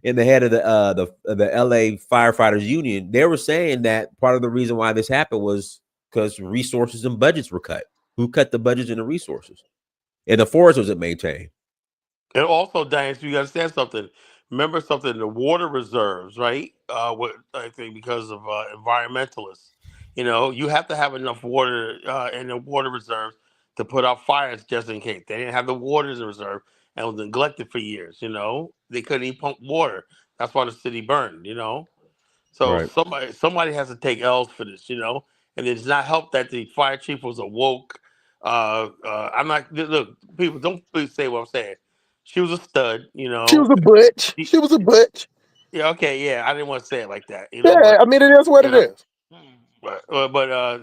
and the head of the LA Firefighters Union, they were saying that part of the reason why this happened was because resources and budgets were cut. Who cut the budgets and the resources? And the forest wasn't maintained. And also, Diane, you understand something. Remember something, the water reserves, right? What I think because of environmentalists, you know, you have to have enough water in the water reserves to put out fires just in case. They didn't have the water in reserve and was neglected for years, you know. They couldn't even pump water. That's why the city burned, you know. So Right. somebody has to take L's for this, you know. And it does not help that the fire chief was a woke. I'm not, look, people don't please say what I'm saying. She was a stud, you know. She was a butch. She was a butch. Yeah, okay, yeah. I didn't want to say it like that, you know. Yeah, But, I mean, it is what you it know, is.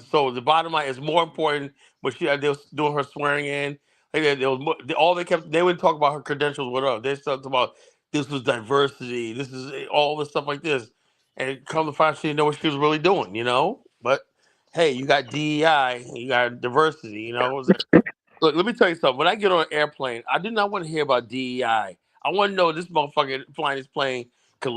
so the bottom line is more important. When they was doing her swearing in, like they wouldn't talk about her credentials, whatever. They talked about this was diversity, this is all this stuff like this, and come to find she didn't know what she was really doing, you know. But hey, you got DEI, you got diversity, you know. Look, let me tell you something. When I get on an airplane, I do not want to hear about DEI. I want to know this motherfucker flying this plane could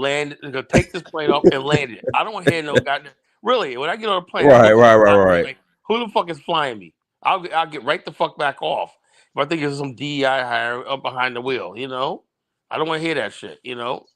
take this plane off and land it. I don't want to hear no goddamn. Really, when I get on a plane, I look at Right. like, who the fuck is flying me? I'll get right the fuck back off. If I think it's some DEI hire up behind the wheel, you know, I don't want to hear that shit, you know.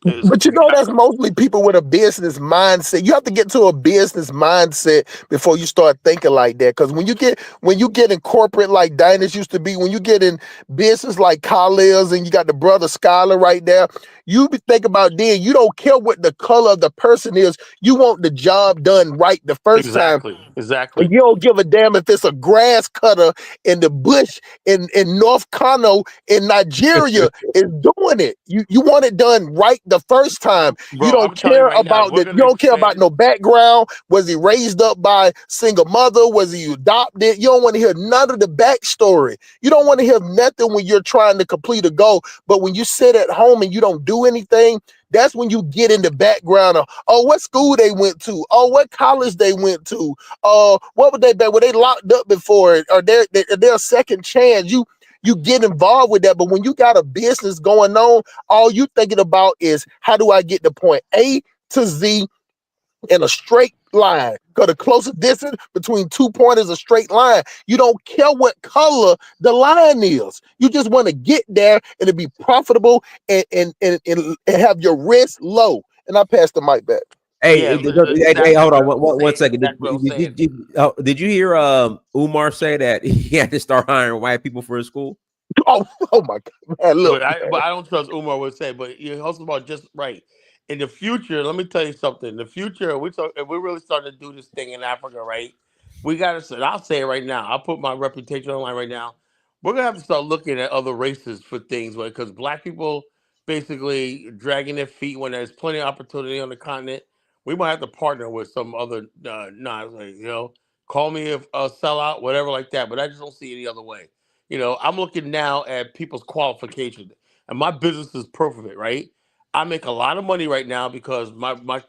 But you know, that's mostly people with a business mindset. You have to get to a business mindset before you start thinking like that. Because when you get in corporate like Dinas used to be, when you get in business like Khalil's and you got the brother Skylar right there, you be think about then. You don't care what the color of the person is. You want the job done right the first time. Exactly. You don't give a damn if it's a grass cutter in the bush in North Kano in Nigeria is doing it. You want it done right the first time. Bro, you don't care about you don't care about no background. Was he raised up by single mother? Was he adopted? You don't want to hear none of the backstory. You don't want to hear nothing when you're trying to complete a goal. But when you sit at home and you don't do anything, that's when you get in the background of, oh, what school they went to, oh, what college they went to, what would they be? Were they locked up before? Or they're a second chance? You get involved with that, but when you got a business going on, all you thinking about is how do I get to point A to Z in a straight line? Because the closest distance between 2 points is a straight line. You don't care what color the line is. You just want to get there and to be profitable and have your risk low. And I pass the mic back. Hey, hold on one second. Did you hear Umar say that he had to start hiring white people for his school? Oh my God, man! Look, But I don't trust Umar would say. But you're also about just right. In the future, let me tell you something. In the future, if we're really starting to do this thing in Africa, right? We got to. I'll say it right now. I'll put my reputation online right now. We're gonna have to start looking at other races for things, because black people basically dragging their feet when there's plenty of opportunity on the continent. We might have to partner with some other call me a sellout, whatever like that. But I just don't see any other way. I'm looking now at people's qualifications, and my business is proof of it, right? I make a lot of money right now because my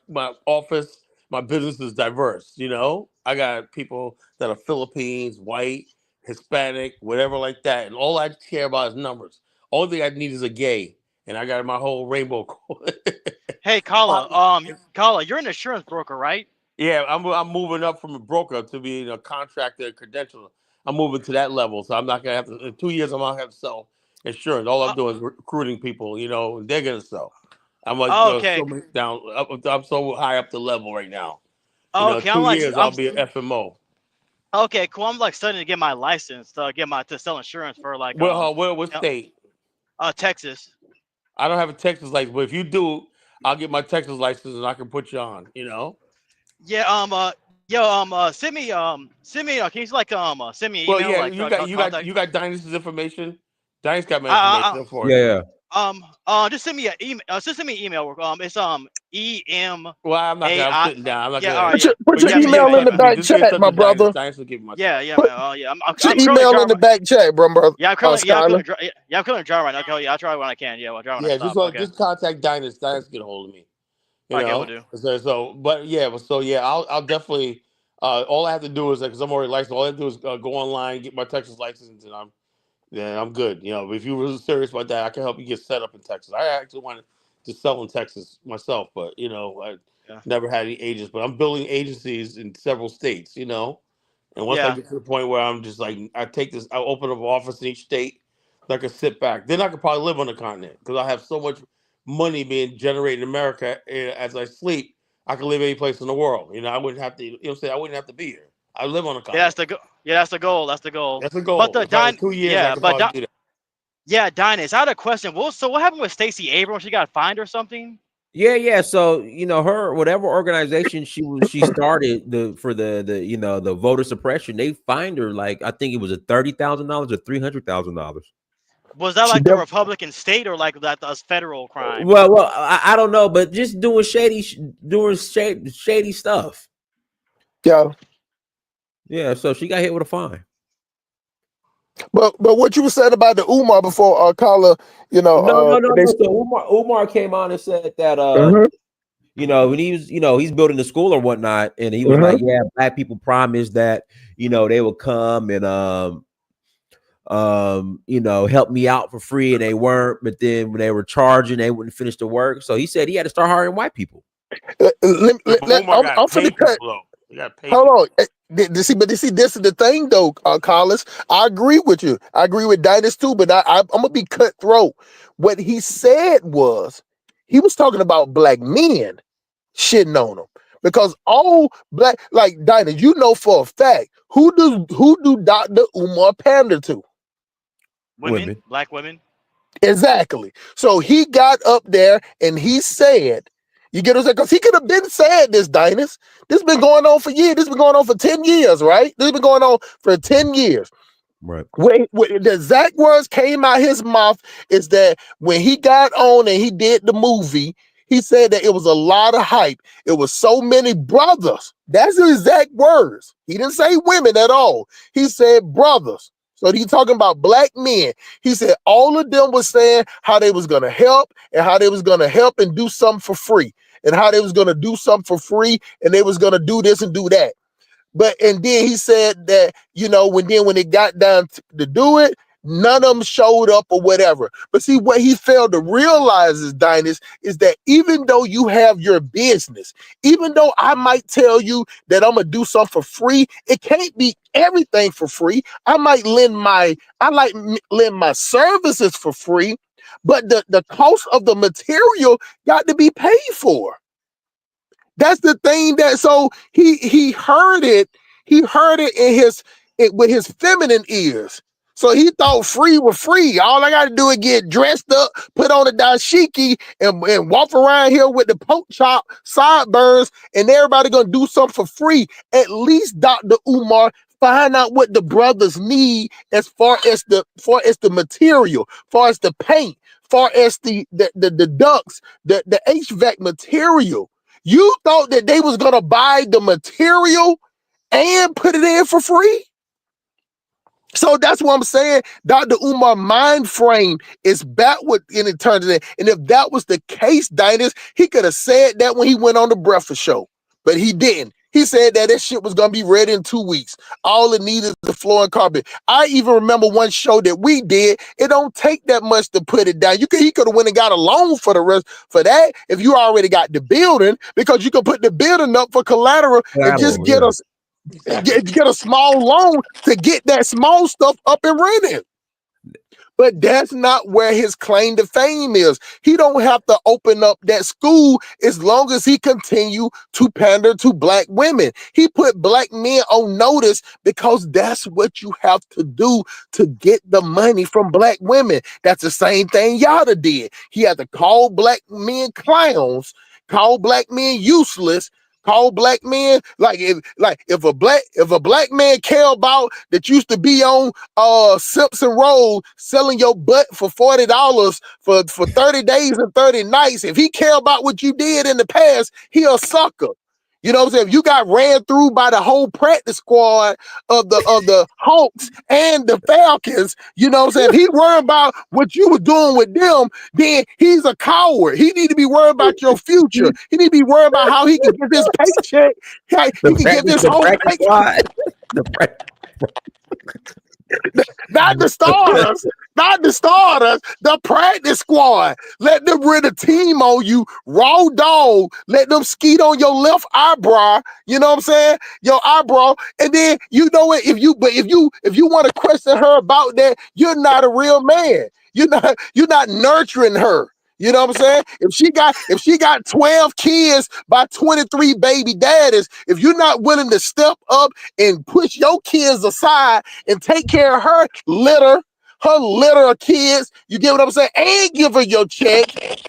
office, my business is diverse. I got people that are Philippines, white, Hispanic, whatever like that, and all I care about is numbers. Only thing I need is a gay, and I got my whole rainbow. Hey, Kala, you're an insurance broker, right? Yeah, I'm moving up from a broker to being a contractor, credentialer. I'm moving to that level, so I'm not gonna have to. In 2 years, I'm not gonna have to sell insurance. All I'm doing is recruiting people. And they're gonna sell. I'm like Okay. so much down. I'm so high up the level right now. Okay, 2 years I'll be an FMO. Okay, cool. I'm like studying to get my license to sell insurance for like What state? Texas. I don't have a Texas license, but if you do, I'll get my Texas license and I can put you on. Yeah. Send me. Can you like send me an Well, email? yeah, Like you got Dynasty's information. Dynasty's got my information for you. Yeah. Just send me an email. Just send me an email. It's EM. Well, I'm not gonna. I'm sitting down. I'm not Yeah, gonna. all right, put your email in the back chat, my brother. Dynasty will give my Yeah, stuff. man. Yeah, I'm Put your currently email in the back chat, brother. Yeah, I'm currently Skyler. driving right now. Okay, yeah, I'll try when I can. Yeah, I'll try when I stop. Just contact Dynasty. Dynasty get a hold of me. Okay, we'll do. I'll definitely. All I have to do is, because I'm already licensed, all I have to do is go online, get my Texas license, and I'm good. If you're really serious about that, I can help you get set up in Texas. I actually wanted to sell in Texas myself, but I never had any agents. But I'm building agencies in several states. And once I get to the point where I'm just like, I open up an office in each state, so I can sit back. Then I could probably live on the continent because I have so much money being generated in America as I sleep. I can live any place in the world. I wouldn't have to. I wouldn't have to be here. I live on the continent. Yeah, that's the goal. That's the goal. That's the goal. But the 2 years, I can probably do that. Yeah, Dynas, I had a question. So what happened with Stacey Abrams? She got fined or something? Yeah. So her whatever organization she started for the voter suppression, they fined her like I think it was $30,000 or $300,000. Was that like the Republican state or like that as federal crime? Well, I don't know, but just doing shady stuff. Yeah. So she got hit with a fine. But what you said about the Umar before, Kala, no. So Umar came on and said that when he was he's building the school or whatnot, and he was like, yeah, black people promised that they would come and help me out for free, and they weren't. But then when they were charging, they wouldn't finish the work. So he said he had to start hiring white people. I'm finna cut. Hold on. This is the thing though, Collins. I agree with you. I agree with Dynas too, but I'm gonna be cutthroat. What he said was he was talking about black men shitting on them because all black, like Dynas, for a fact who do Dr. Umar pander to? Women, black women. Exactly. So he got up there and he said. You get what I'm saying? Because he could have been saying this, Dynas. This has been going on for years. This has been going on for 10 years, right? This has been going on for 10 years. Right. When the exact words came out his mouth is that when he got on and he did the movie, he said that it was a lot of hype. It was so many brothers. That's the exact words. He didn't say women at all. He said brothers. So he's talking about black men. He said all of them was saying how they was going to help and how they was going to help and do something for free and how they was going to do something for free and they was going to do this and do that. And then he said that, when it got down to do it, none of them showed up or whatever. But see, what he failed to realize is, Dynas, is that even though you have your business, even though I might tell you that I'm going to do something for free, it can't be everything for free. I might lend my services for free, but the cost of the material got to be paid for. That's the thing so he heard it. He heard it with his feminine ears. So he thought free was free. All I got to do is get dressed up, put on a dashiki, and walk around here with the pork chop sideburns, and everybody gonna do something for free. At least Dr. Umar find out what the brothers need as far as the material, far as the paint, far as the ducts, the HVAC material. You thought that they was gonna buy the material and put it in for free? So that's what I'm saying. Dr. Umar mind frame is backward in eternity. And if that was the case, Dinus, he could have said that when he went on the Breakfast Show, but he didn't. He said that shit was gonna be ready in 2 weeks. All it needed is the floor and carpet. I even remember one show that we did. It don't take that much to put it down. He could have went and got a loan for the rest for that if you already got the building, because you could put the building up for collateral and just get us. Get a small loan to get that small stuff up and running. But that's not where his claim to fame is. He don't have to open up that school as long as he continue to pander to black women. He put black men on notice because that's what you have to do to get the money from black women. That's the same thing Yada did. He had to call black men clowns, call black men useless, call black men if a black man care about that used to be on Simpson Road selling your butt for $40 for 30 days and 30 nights. If he care about what you did in the past, he a sucker. You know what I'm saying? If you got ran through by the whole practice squad of the Hawks and the Falcons, you know what I'm saying? If he worried about what you were doing with them, then he's a coward. He need to be worried about your future. He need to be worried about how he can get his paycheck. He can get this whole paycheck. Not the starters, the practice squad. Let them run a team on you, raw dog. Let them skeet on your left eyebrow. You know what I'm saying? Your eyebrow, and then you know what? If you want to question her about that, you're not a real man. You're not nurturing her. You know what I'm saying? If she got 12 kids by 23 baby daddies, if you're not willing to step up and push your kids aside and take care of her litter of kids, you get what I'm saying? And give her your check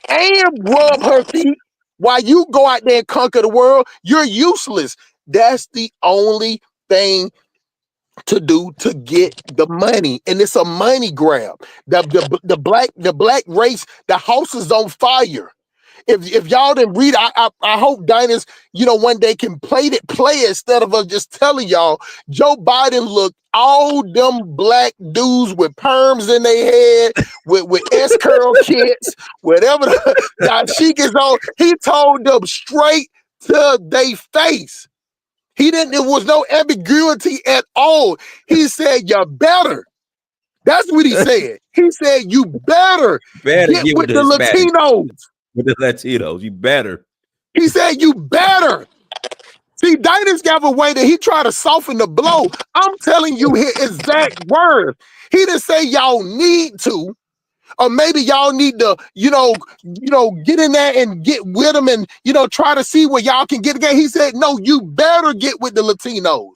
and rub her feet while you go out there and conquer the world, you're useless. That's the only thing to do to get the money, and it's a money grab. The black race, the house is on fire. If y'all didn't read, I hope Diners, one day can play it instead of us just telling y'all. Joe Biden looked all them black dudes with perms in their head, with S curl kits, whatever the chic is on. He told them straight to their face. There was no ambiguity at all. He said, you better. That's what he said. He said, you better get with the Latinos. With the Latinos, you better. He said, you better. See, Diners got a way that he tried to soften the blow. I'm telling you his exact words. He didn't say y'all need to. Or maybe y'all need to, get in there and get with them and, try to see where y'all can get again. He said, no, you better get with the Latinos.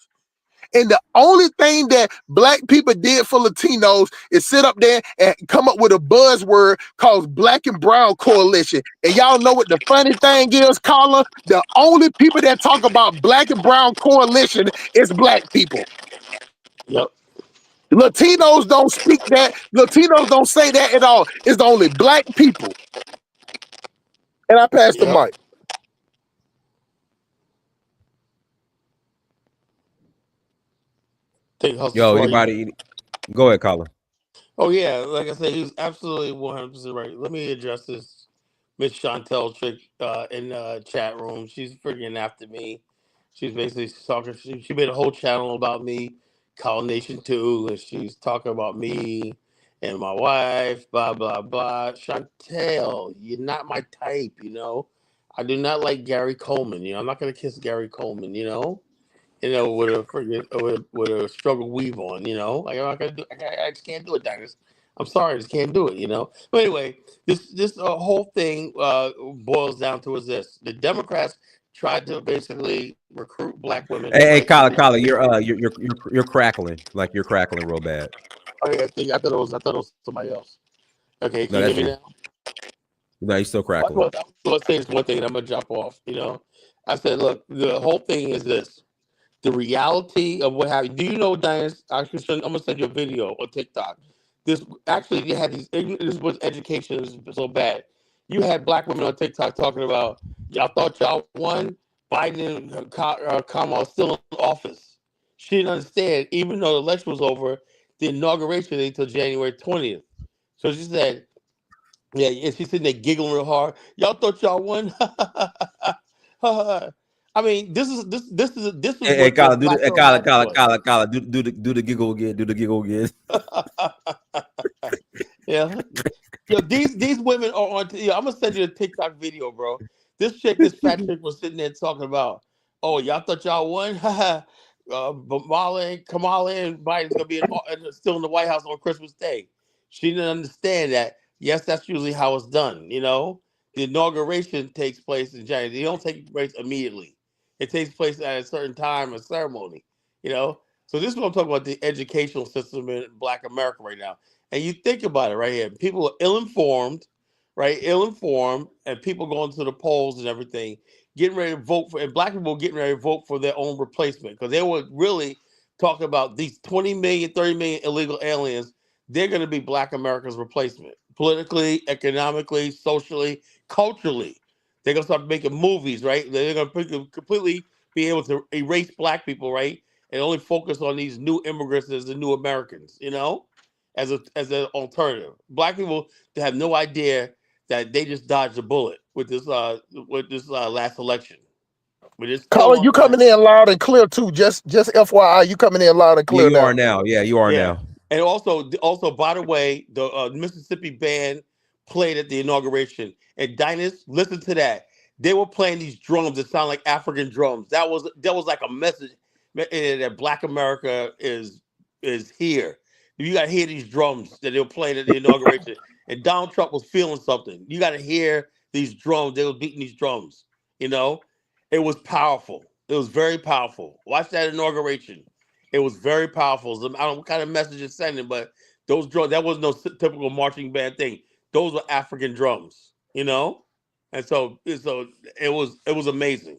And the only thing that black people did for Latinos is sit up there and come up with a buzzword called Black and Brown Coalition. And y'all know what the funny thing is, Carla? The only people that talk about Black and Brown Coalition is black people. Yep. Latinos don't speak that. Latinos don't say that at all. It's only black people. And I pass the mic. Yo, anybody? Go ahead, Colin. Oh yeah, like I said, he was absolutely 100% right. Let me address this Miss Chantel Trick in the chat room. She's freaking after me. She's basically talking. She made a whole channel about me, Call Nation 2, and she's talking about me and my wife, blah blah blah. Chantel, you're not my type, I do not like Gary Coleman. I'm not gonna kiss Gary Coleman. With a struggle weave on. Like I'm not gonna do. I just can't do it, Diners. I'm sorry, I just can't do it. But anyway, this whole thing boils down to is this: the Democrats tried to basically recruit black women. Hey, Colin, you're crackling, like you're crackling real bad. Okay, I thought it was somebody else. Okay, can No, you that's hear me you. now? No, he's still I crackling. was going to say this one thing, and I'm gonna drop off. I said, look, the whole thing is this: the reality of what happened. Do you know, Diane? I'm gonna send you a video on TikTok. This actually, they had these. This was education is so bad. You had black women on TikTok talking about y'all thought y'all won. Biden and Kamala still in office. She didn't understand, even though the election was over, the inauguration until January 20th. So she said, yeah, and she's sitting there giggling real hard. Y'all thought y'all won. I mean, this is Hey, what the Kyle, do the Black Girl Kyle, Magic Kyle, was. Kyle, Kyle, do the giggle again. Do the giggle again. Yeah, these women are on. I'm gonna send you a TikTok video, bro. This fat chick was sitting there talking about, oh, y'all thought y'all won. But Kamala and Biden's gonna be still in the White House on Christmas Day. She didn't understand that. Yes, that's usually how it's done. The inauguration takes place in January. It don't take place immediately. It takes place at a certain time, a ceremony. So this is what I'm talking about: the educational system in Black America right now. And you think about it right here. People are ill-informed, right? Ill-informed, and people going to the polls and everything, getting ready to vote for, and black people getting ready to vote for their own replacement because they were really talking about these 20 million, 30 million illegal aliens. They're going to be Black America's replacement, politically, economically, socially, culturally. They're going to start making movies, right? They're going to completely be able to erase black people, right? And only focus on these new immigrants as the new Americans, as an alternative. Black people have no idea that they just dodged a bullet with this last election. But it's still Colin, on you the line. coming in loud and clear too. Just FYI, you coming in loud and Yeah, clear you are now. now. Yeah, you are Yeah. now. And also, by the way, the Mississippi band played at the inauguration. And Dinus, listen to that. They were playing these drums that sound like African drums. That was like a message that Black America is here. You got to hear these drums that they were playing at the inauguration. And Donald Trump was feeling something. You got to hear these drums. They were beating these drums. It was powerful. It was very powerful. Watch that inauguration. It was very powerful. I don't know what kind of message it's sending, but those drums, that was no typical marching band thing. Those were African drums, and so it was amazing,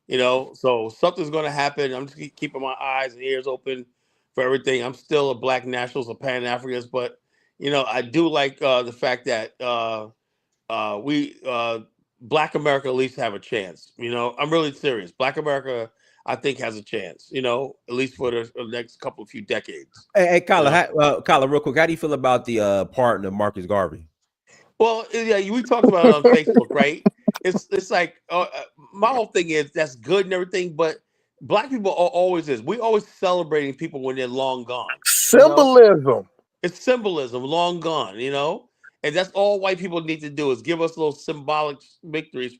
So something's going to happen. I'm just keeping my eyes and ears open for everything. I'm still a Black nationalist, a Pan Africanist, but I do like the fact that we Black America at least have a chance. I'm really serious. Black America, I think, has a chance. At least for the next couple of few decades. Hey, Kyla, Kyla, real quick, how do you feel about the pardon of Marcus Garvey? Well, yeah, we talked about it on Facebook, right? It's like my whole thing is that's good and everything, but Black people are always this. We always celebrating people when they're long gone. Symbolism. It's symbolism, long gone, and that's all white people need to do is give us little symbolic victories,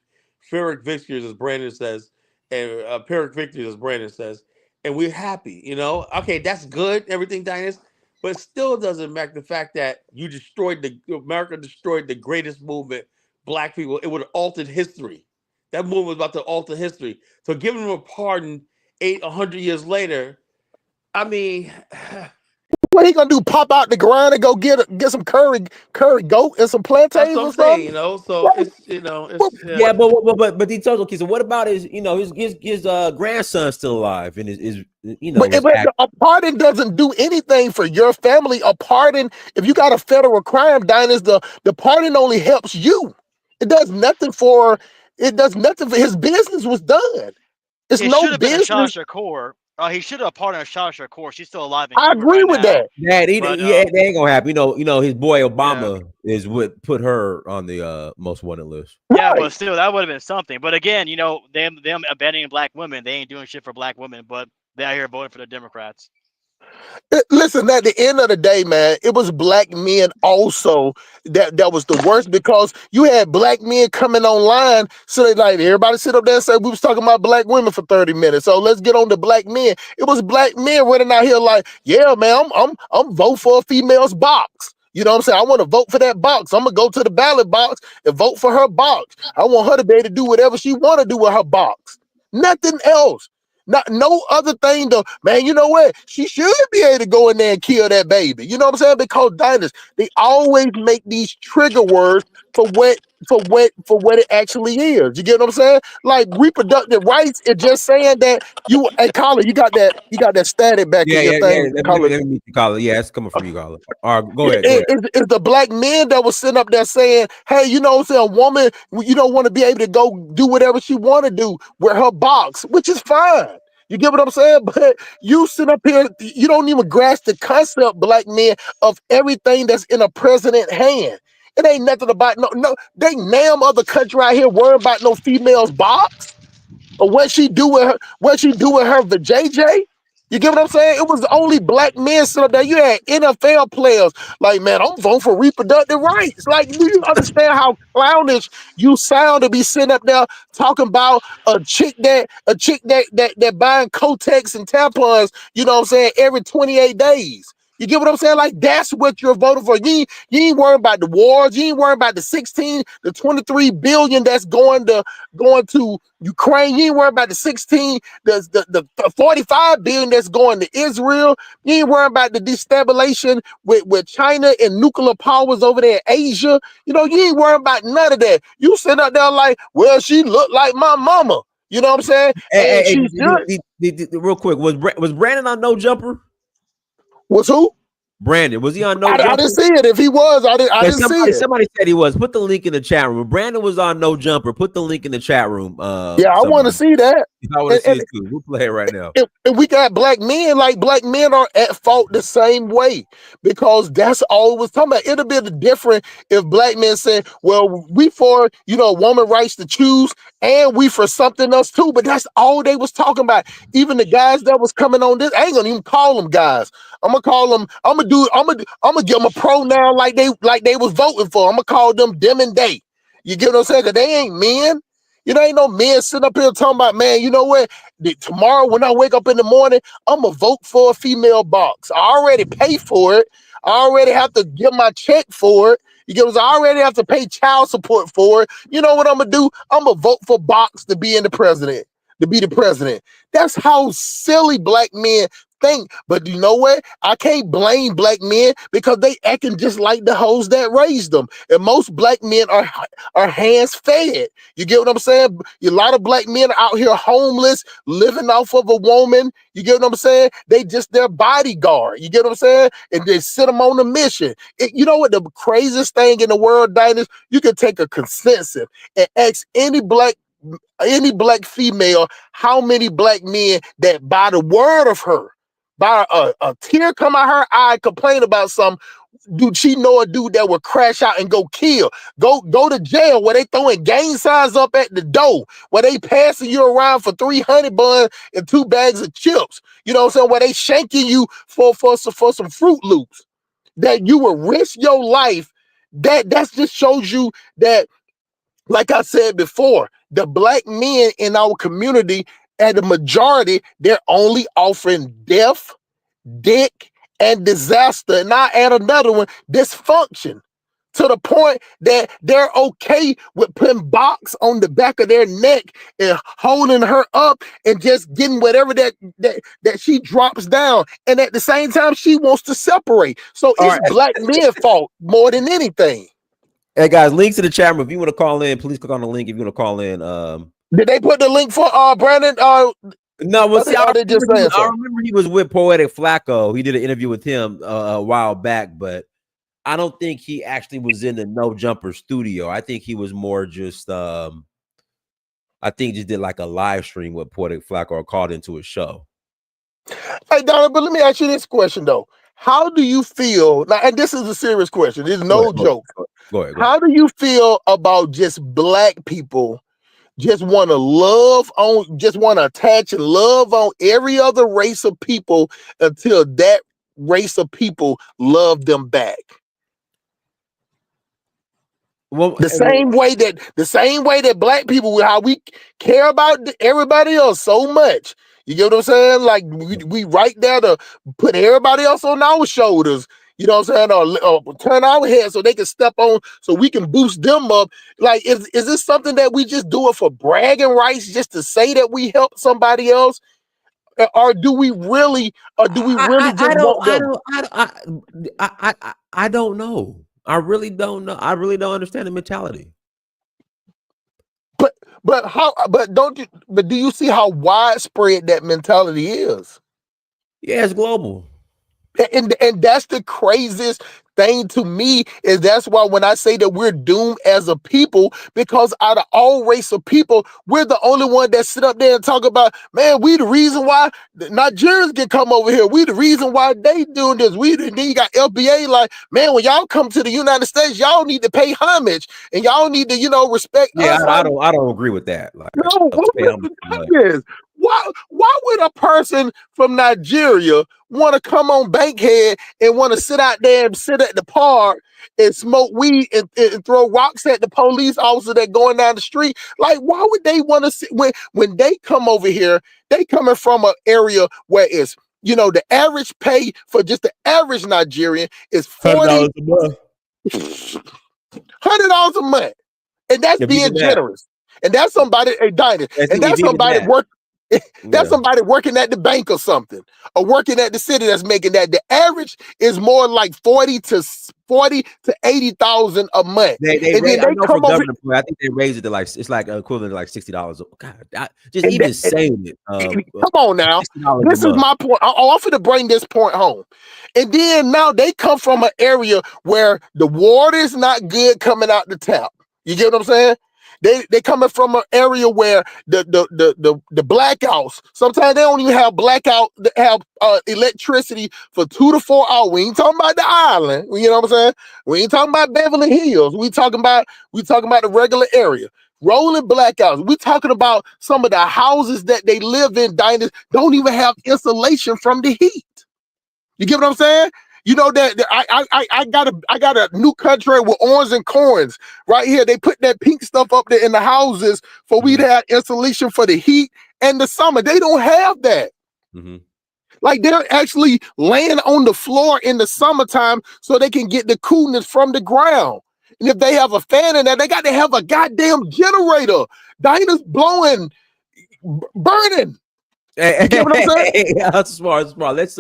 Pyrrhic victories, as Brandon says, and Pyrrhic victories, as Brandon says, and we're happy, Okay, that's good, everything, Dinus, but it still doesn't make the fact that America destroyed the greatest movement, Black people. It would have altered history. That movement was about to alter history. So giving them a pardon 100 years later, I mean. What he gonna do? Pop out the ground and go get some curry goat and some plantains or something? So it's Yeah, but he told okay. So what about his grandson still alive and But a pardon doesn't do anything for your family. A pardon, if you got a federal crime, Dinus, the pardon only helps you. It does nothing for his business was done. It's It no should have been a business. Shah Shakur. He should have pardoned Shah Shakur. She's still alive in I Cuba agree right with now. that. That But, ain't gonna happen. His boy Obama is what put her on the most wanted list. Yeah, Right. but still, that would have been something. But again, them abandoning Black women, they ain't doing shit for Black women, but they out here voting for the Democrats. Listen, at the end of the day, man, it was Black men also that was the worst because you had Black men coming online. So they like everybody sit up there and say we was talking about Black women for 30 minutes. So let's get on to Black men. It was Black men running out here like, yeah, man, I'm vote for a female's box. You know what I'm saying? I want to vote for that box. I'm gonna go to the ballot box and vote for her box. I want her to be able to do whatever she want to do with her box. Nothing else. Not no other thing though, man. You know what? She should be able to go in there and kill that baby. You know what I'm saying? Because diners, they always make these trigger words for what it actually is. You get what I'm saying? Like reproductive rights is just saying that you and Colin, you got that static back in your thing. Let Colin. me meet you, Colin. Yeah, it's coming from you, Colin. All right, go ahead. It's the black men that was sitting up there saying, hey, you know what I'm saying, a woman, you don't want to be able to go do whatever she want to do with her box, which is fine. You get what I'm saying? But you sit up here, you don't even grasp the concept, black men, of everything that's in a president's hand. It ain't nothing about no. They damn other country right here worrying about no female's box or what she do with her vajayjay. You get what I'm saying? It was only black men sitting up there. You had NFL players like, man, I'm voting for reproductive rights. Like, do you understand how clownish you sound to be sitting up there talking about a chick that buying Kotex and tampons, you know what I'm saying, every 28 days? You get what I'm saying? Like, that's what you're voting for. You ain't worrying about the wars. You ain't worrying about the 23 billion that's going to Ukraine. You ain't worrying about the 45 billion that's going to Israel. You ain't worrying about the destabilization with China and nuclear powers over there in Asia. You know, you ain't worrying about none of that. You sit up there like, well, she looked like my mama. You know what I'm saying? Real quick, was Brandon on No Jumper? Was who? Brandon, was he on No Jumper? I didn't see it. If he was, I didn't see it. Somebody said he was. Put the link in the chat room. Brandon was on No Jumper. Put the link in the chat room. Yeah, I want to see that. I want to see it too. We'll play it right now. And we got black men, like black men are at fault the same way, because that's all we're talking about. It'll be different if black men say, well, we for, woman rights to choose, and we for something else too. But that's all they was talking about. Even the guys that was coming on this, I ain't gonna even call them guys. I'm gonna call them, I'm gonna give them a pronoun like they was voting for. I'm gonna call them and they. You get what I'm saying? Because they ain't men. Ain't no men sitting up here talking about, man, you know what? Tomorrow when I wake up in the morning, I'm going to vote for a female box. I already pay for it. I already have to give my check for it. You get what I'm saying? I already have to pay child support for it. You know what I'm going to do? I'm going to vote for box to be the president. That's how silly black men think. But you know what? I can't blame black men because they acting just like the hoes that raised them. And most black men are hands fed. You get what I'm saying? A lot of black men are out here homeless, living off of a woman. You get what I'm saying? They just their bodyguard. You get what I'm saying? And they sit them on a mission. You know what the craziest thing in the world, Diners? You can take a consensus and ask any black female how many black men that by the word of her, by a tear come out her eye, complain about something, do she know a dude that will crash out and go kill, go to jail, where they throwing gang signs up at the door, where they passing you around for 300 buns and 2 bags of chips, you know what I'm saying, where they shanking you for some Fruit Loops, that you will risk your life. That just shows you that, like I said before, the black men in our community, at the majority, they're only offering death, dick, and disaster. And I add another one, dysfunction, to the point that they're okay with putting box on the back of their neck and holding her up and just getting whatever that she drops down. And at the same time, she wants to separate. So it's black men's fault more than anything. Hey guys, links to the chat room. If you want to call in, please click on the link. If you want to call in, did they put the link for Brandon? No, well, see, I remember he was with Poetic Flacco. He did an interview with him a while back, but I don't think he actually was in the No Jumper studio. I think he was more just I think just did like a live stream with Poetic Flacco or called into a show. Hey Donna, but let me ask you this question though. How do you feel now? And this is a serious question. It's no joke. Go ahead. How do you feel about just black people just want to attach and love on every other race of people until that race of people love them back? Well, the same way that black people, how we care about everybody else so much. You get what I'm saying? Like we right there to put everybody else on our shoulders. You know what I'm saying? Or turn our heads so they can step on, so we can boost them up. Like, is this something that we just do it for bragging rights, just to say that we help somebody else? or do we really just want them? I don't know. I really don't know. I really don't understand the mentality. But do you see how widespread that mentality is? Yeah, it's global. And that's the craziest thing to me, is that's why when I say that we're doomed as a people, because out of all race of people, we're the only one that sit up there and talk about, man, we the reason why the Nigerians can come over here. We the reason why they doing this. Then you got LBA like, man, when y'all come to the United States, y'all need to pay homage and y'all need to, respect us. I don't agree with that. Like, no, why would a person from Nigeria want to come on Bankhead and want to sit out there and sit at the park and smoke weed and throw rocks at the police officer that going down the street? Like, why would they want to sit when they come over here? They coming from an area where it's, the average pay for just the average Nigerian is $40 a month. $100 a month. And that's being generous. And that's somebody, and that's somebody working. That's somebody working at the bank or something, or working at the city that's making that. The average is more like 40 to 80,000 a month. I think they raised it to like, it's like equivalent to like $60. God, saying it. Come on now. This is my point. I offer to bring this point home. And then now they come from an area where the water is not good coming out the tap. You get what I'm saying? They coming from an area where the blackouts, sometimes they don't even have electricity for 2 to 4 hours. We ain't talking about the island. You know what I'm saying? We ain't talking about Beverly Hills. We talking about the regular area. Rolling blackouts. We talking about some of the houses that they live in, diners, don't even have insulation from the heat. You get what I'm saying? That I got a new country with orange and corns right here. They put that pink stuff up there in the houses for we to have insulation for the heat and the summer. They don't have that. Mm-hmm. Like, they're actually laying on the floor in the summertime so they can get the coolness from the ground. And if they have a fan in there, they got to have a goddamn generator. Diners blowing, burning. You get what I'm saying? That's smart. Let's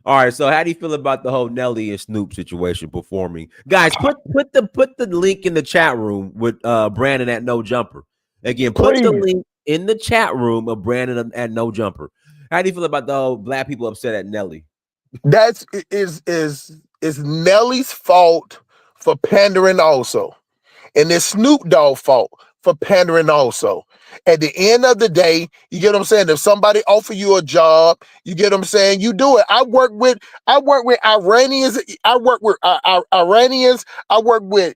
all right, so how do you feel about the whole Nelly and Snoop situation performing? Guys, put the link in the chat room with Brandon at No Jumper. Again, put the link in the chat room of Brandon at No Jumper. How do you feel about the whole black people upset at Nelly? That's is Nelly's fault for pandering also. And it's Snoop Dogg fault for pandering also. At the end of the day, you get what I'm saying? If somebody offer you a job, you get what I'm saying? You do it. I work with Iranians. I work with Iranians. I work with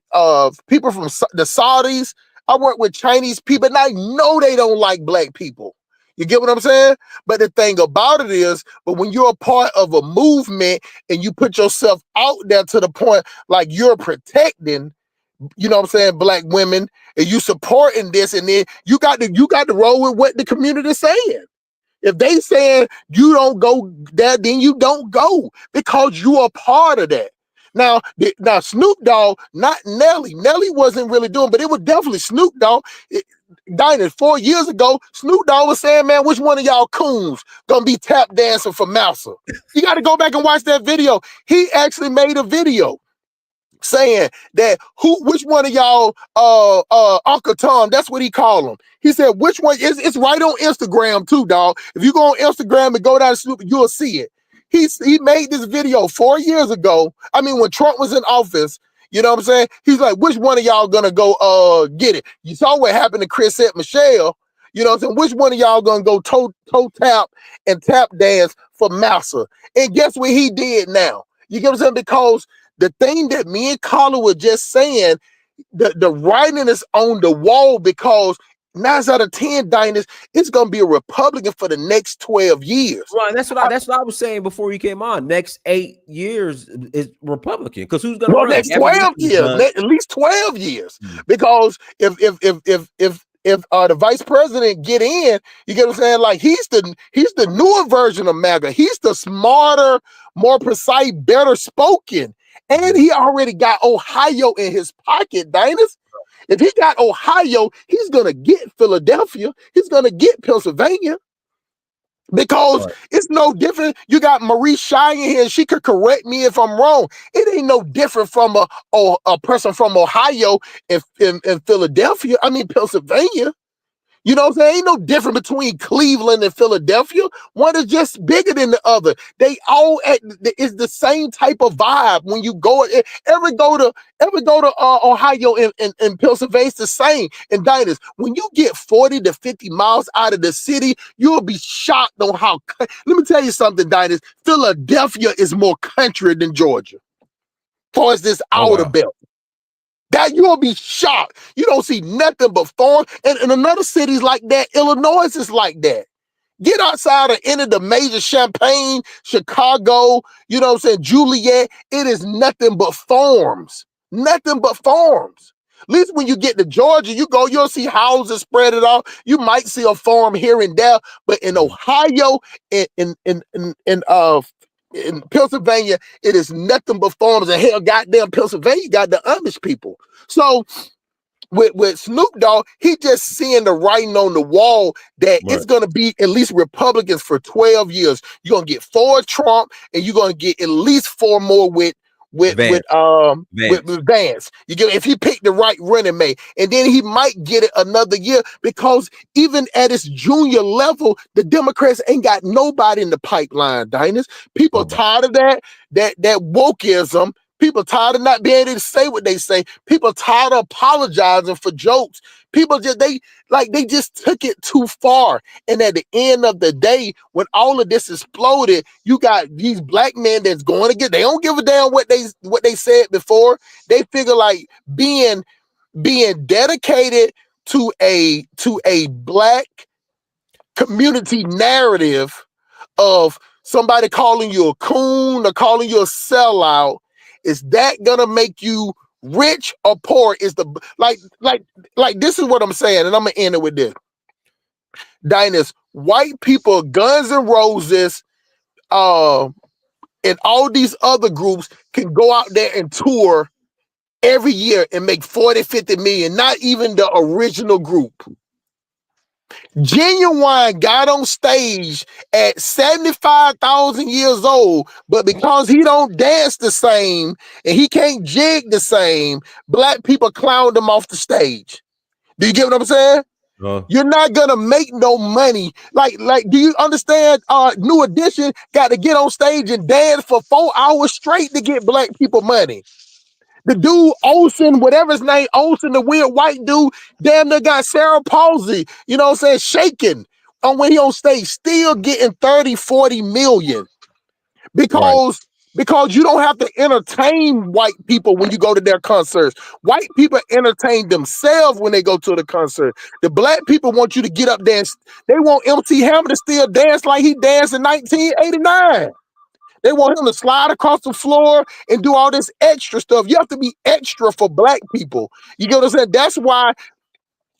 people from the Saudis. I work with Chinese people, and I know they don't like black people. You get what I'm saying? But the thing about it is, but when you're a part of a movement and you put yourself out there to the point like you're protecting, you know what I'm saying, black women, and you supporting this, and then you got to roll with what the community is saying. If they saying you don't go there, then you don't go because you are part of that. Now Snoop Dogg, not Nelly. Nelly wasn't really doing, but it was definitely Snoop Dogg. Dinah, 4 years ago, Snoop Dogg was saying, man, which one of y'all coons gonna be tap dancing for Massa? You got to go back and watch that video. He actually made a video saying that which one of y'all Uncle Tom, that's what he called him. He said, which one it's right on Instagram too, dog. If you go on Instagram and go down to Snoop, you'll see it. He made this video 4 years ago. I mean, when Trump was in office, you know what I'm saying? He's like, which one of y'all gonna go get it? You saw what happened to Chrisette Michelle. You know what I'm saying? Which one of y'all gonna go toe tap and tap dance for Massa? And guess what he did now? You get what I'm saying? Because the thing that me and Carla were just saying, the writing is on the wall, because 9 out of 10 diners, it's gonna be a Republican for the next 12 years. Right, that's what I was saying before you came on. Next 8 years is Republican, because who's gonna run? Next 12 years, at least 12 years. Because if the vice president get in, you get what I'm saying? Like, he's the newer version of MAGA. He's the smarter, more precise, better spoken. And he already got Ohio in his pocket, Diners. If he got Ohio, he's going to get Philadelphia. He's going to get Pennsylvania. Because Right. it's no different. You got Marie Cheyenne here, and she could correct me if I'm wrong. It ain't no different from a person from Ohio in Philadelphia. I mean Pennsylvania. You know what I'm saying? Ain't no different between Cleveland and Philadelphia. One is just bigger than the other. They all it's the same type of vibe when you go go to Ohio and Pennsylvania. It's the same. And Diners, when you get 40 to 50 miles out of the city, you'll be shocked on how. Let me tell you something, Diners. Philadelphia is more country than Georgia, as far as this Oh outer wow. belt. That you'll be shocked. You don't see nothing but farm. And in another cities like that, Illinois is like that. Get outside of any of the major Champaign, Chicago, you know what I'm saying, Juliet. It is nothing but farms. Nothing but farms. At least when you get to Georgia, you'll see houses spread it out. You might see a farm here and there, but in Ohio, in Pennsylvania, it is nothing but farms. And hell, goddamn Pennsylvania got the Amish people. So with Snoop Dogg, he just seeing the writing on the wall that Right. it's gonna be at least Republicans for 12 years. You're gonna get 4 Trump, and you're gonna get at least 4 more with Vance. Vance. You get if he picked the right running mate, and then he might get it another year because even at its junior level, the Democrats ain't got nobody in the pipeline. Diners, people Nobody. tired of that wokeism. People tired of not being able to say what they say. People tired of apologizing for jokes. People they just took it too far. And at the end of the day, when all of this exploded, you got these black men that's going to get. They don't give a damn what they said before. They figure like being dedicated to a black community narrative of somebody calling you a coon or calling you a sellout. Is that gonna make you rich or poor? Is the like this is what I'm saying, and I'm gonna end it with this. Diners, white people, Guns N' Roses, and all these other groups can go out there and tour every year and make 40, 50 million, not even the original group. Genuine got on stage at 75,000 years old, but because he don't dance the same and he can't jig the same, black people clowned him off the stage. Do you get what I'm saying? You're not gonna make no money. Like, do you understand? New Edition got to get on stage and dance for 4 hours straight to get black people money. The dude Olsen, whatever his name, Olsen, the weird white dude, damn near got cerebral palsy, you know what I'm saying, shaking on when he on stage, still getting 30, 40 million. Because you don't have to entertain white people when you go to their concerts. White people entertain themselves when they go to the concert. The black people want you to get up there. They want MC Hammer to still dance like he danced in 1989. They want him to slide across the floor and do all this extra stuff. You have to be extra for black people. You get what I'm saying? That's why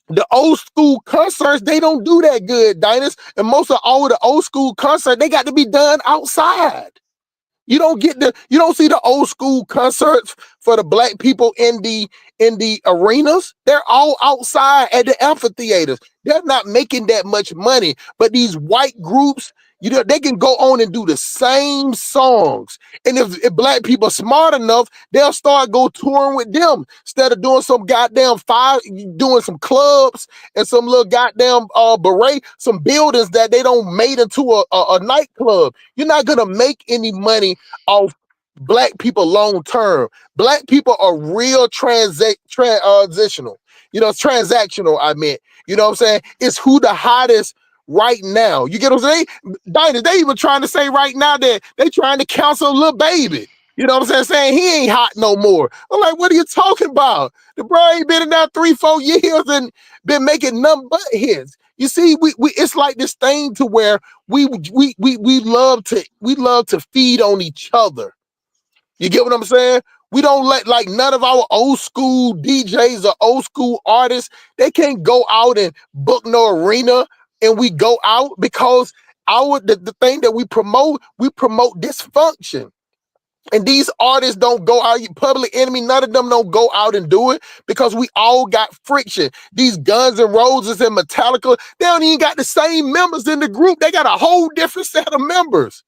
the old school concerts, they don't do that good, Diners. And most of all the old school concerts, they got to be done outside. You don't see the old school concerts for the black people in the arenas. They're all outside at the amphitheaters. They're not making that much money. But these white groups, they can go on and do the same songs. And if black people are smart enough, they'll start go touring with them instead of doing some goddamn doing some clubs and some little goddamn beret, some buildings that they don't made into a nightclub. You're not gonna make any money off black people long term. Black people are real transitional. Transactional, I meant. You know what I'm saying? It's who the hottest right now. You get what I'm saying? Dinah, they even trying to say right now that they trying to counsel Lil Baby. You know what I'm saying? He ain't hot no more. I'm like, what are you talking about? The bro ain't been in there 3-4 years and been making nothing but hits. You see, we it's like this thing to where we love to feed on each other. You get what I'm saying? We don't let like none of our old school DJs or old school artists, they can't go out and book no arena and we go out because the thing that we promote dysfunction. And these artists don't go out, Public Enemy, none of them don't go out and do it because we all got friction. These Guns N' Roses and Metallica, they don't even got the same members in the group. They got a whole different set of members.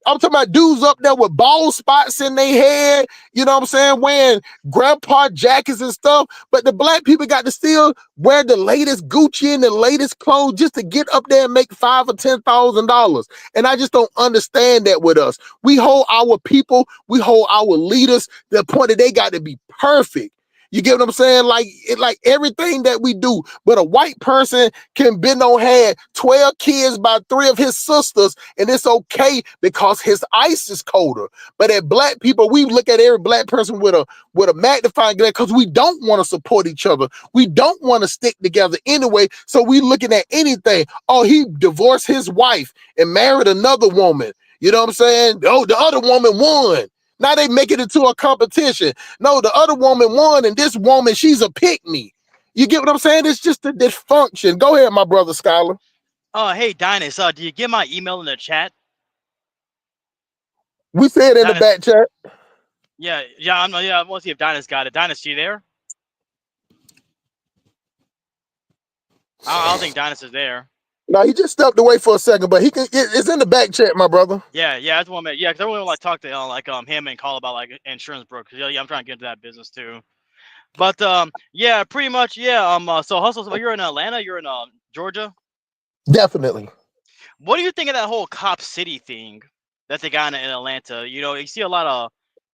I'm talking about dudes up there with bald spots in their head, you know what I'm saying, wearing grandpa jackets and stuff. But the black people got to still wear the latest Gucci and the latest clothes just to get up there and make $5,000 or $10,000. And I just don't understand that with us. We hold our people, we hold our leaders to the point that they got to be perfect. You get what I'm saying? Like everything that we do, but a white person can bend on had 12 kids by 3 of his sisters, and it's okay because his ice is colder. But at black people, we look at every black person with a magnifying glass because we don't want to support each other. We don't want to stick together anyway. So we looking at anything. Oh, he divorced his wife and married another woman. You know what I'm saying? Oh, the other woman won. Now they make it into a competition. No, the other woman won, and this woman, she's a pick-me. You get what I'm saying? It's just a dysfunction. Go ahead, my brother Scholar. Hey, Dynus, do you get my email in the chat? We said in the back chat. Yeah, I want to see if Dynus got it. Dynus, you there? I don't think Dynus is there. No, he just stepped away for a second, but it's in the back chat, my brother. Yeah, that's one. Yeah, because I really want to talk to him and call about like insurance brokers. Yeah, I'm trying to get into that business too. But yeah, pretty much, yeah. So Hustle, so you're in Atlanta, you're in Georgia. Definitely. What do you think of that whole Cop City thing that they got in Atlanta? You know, you see a lot of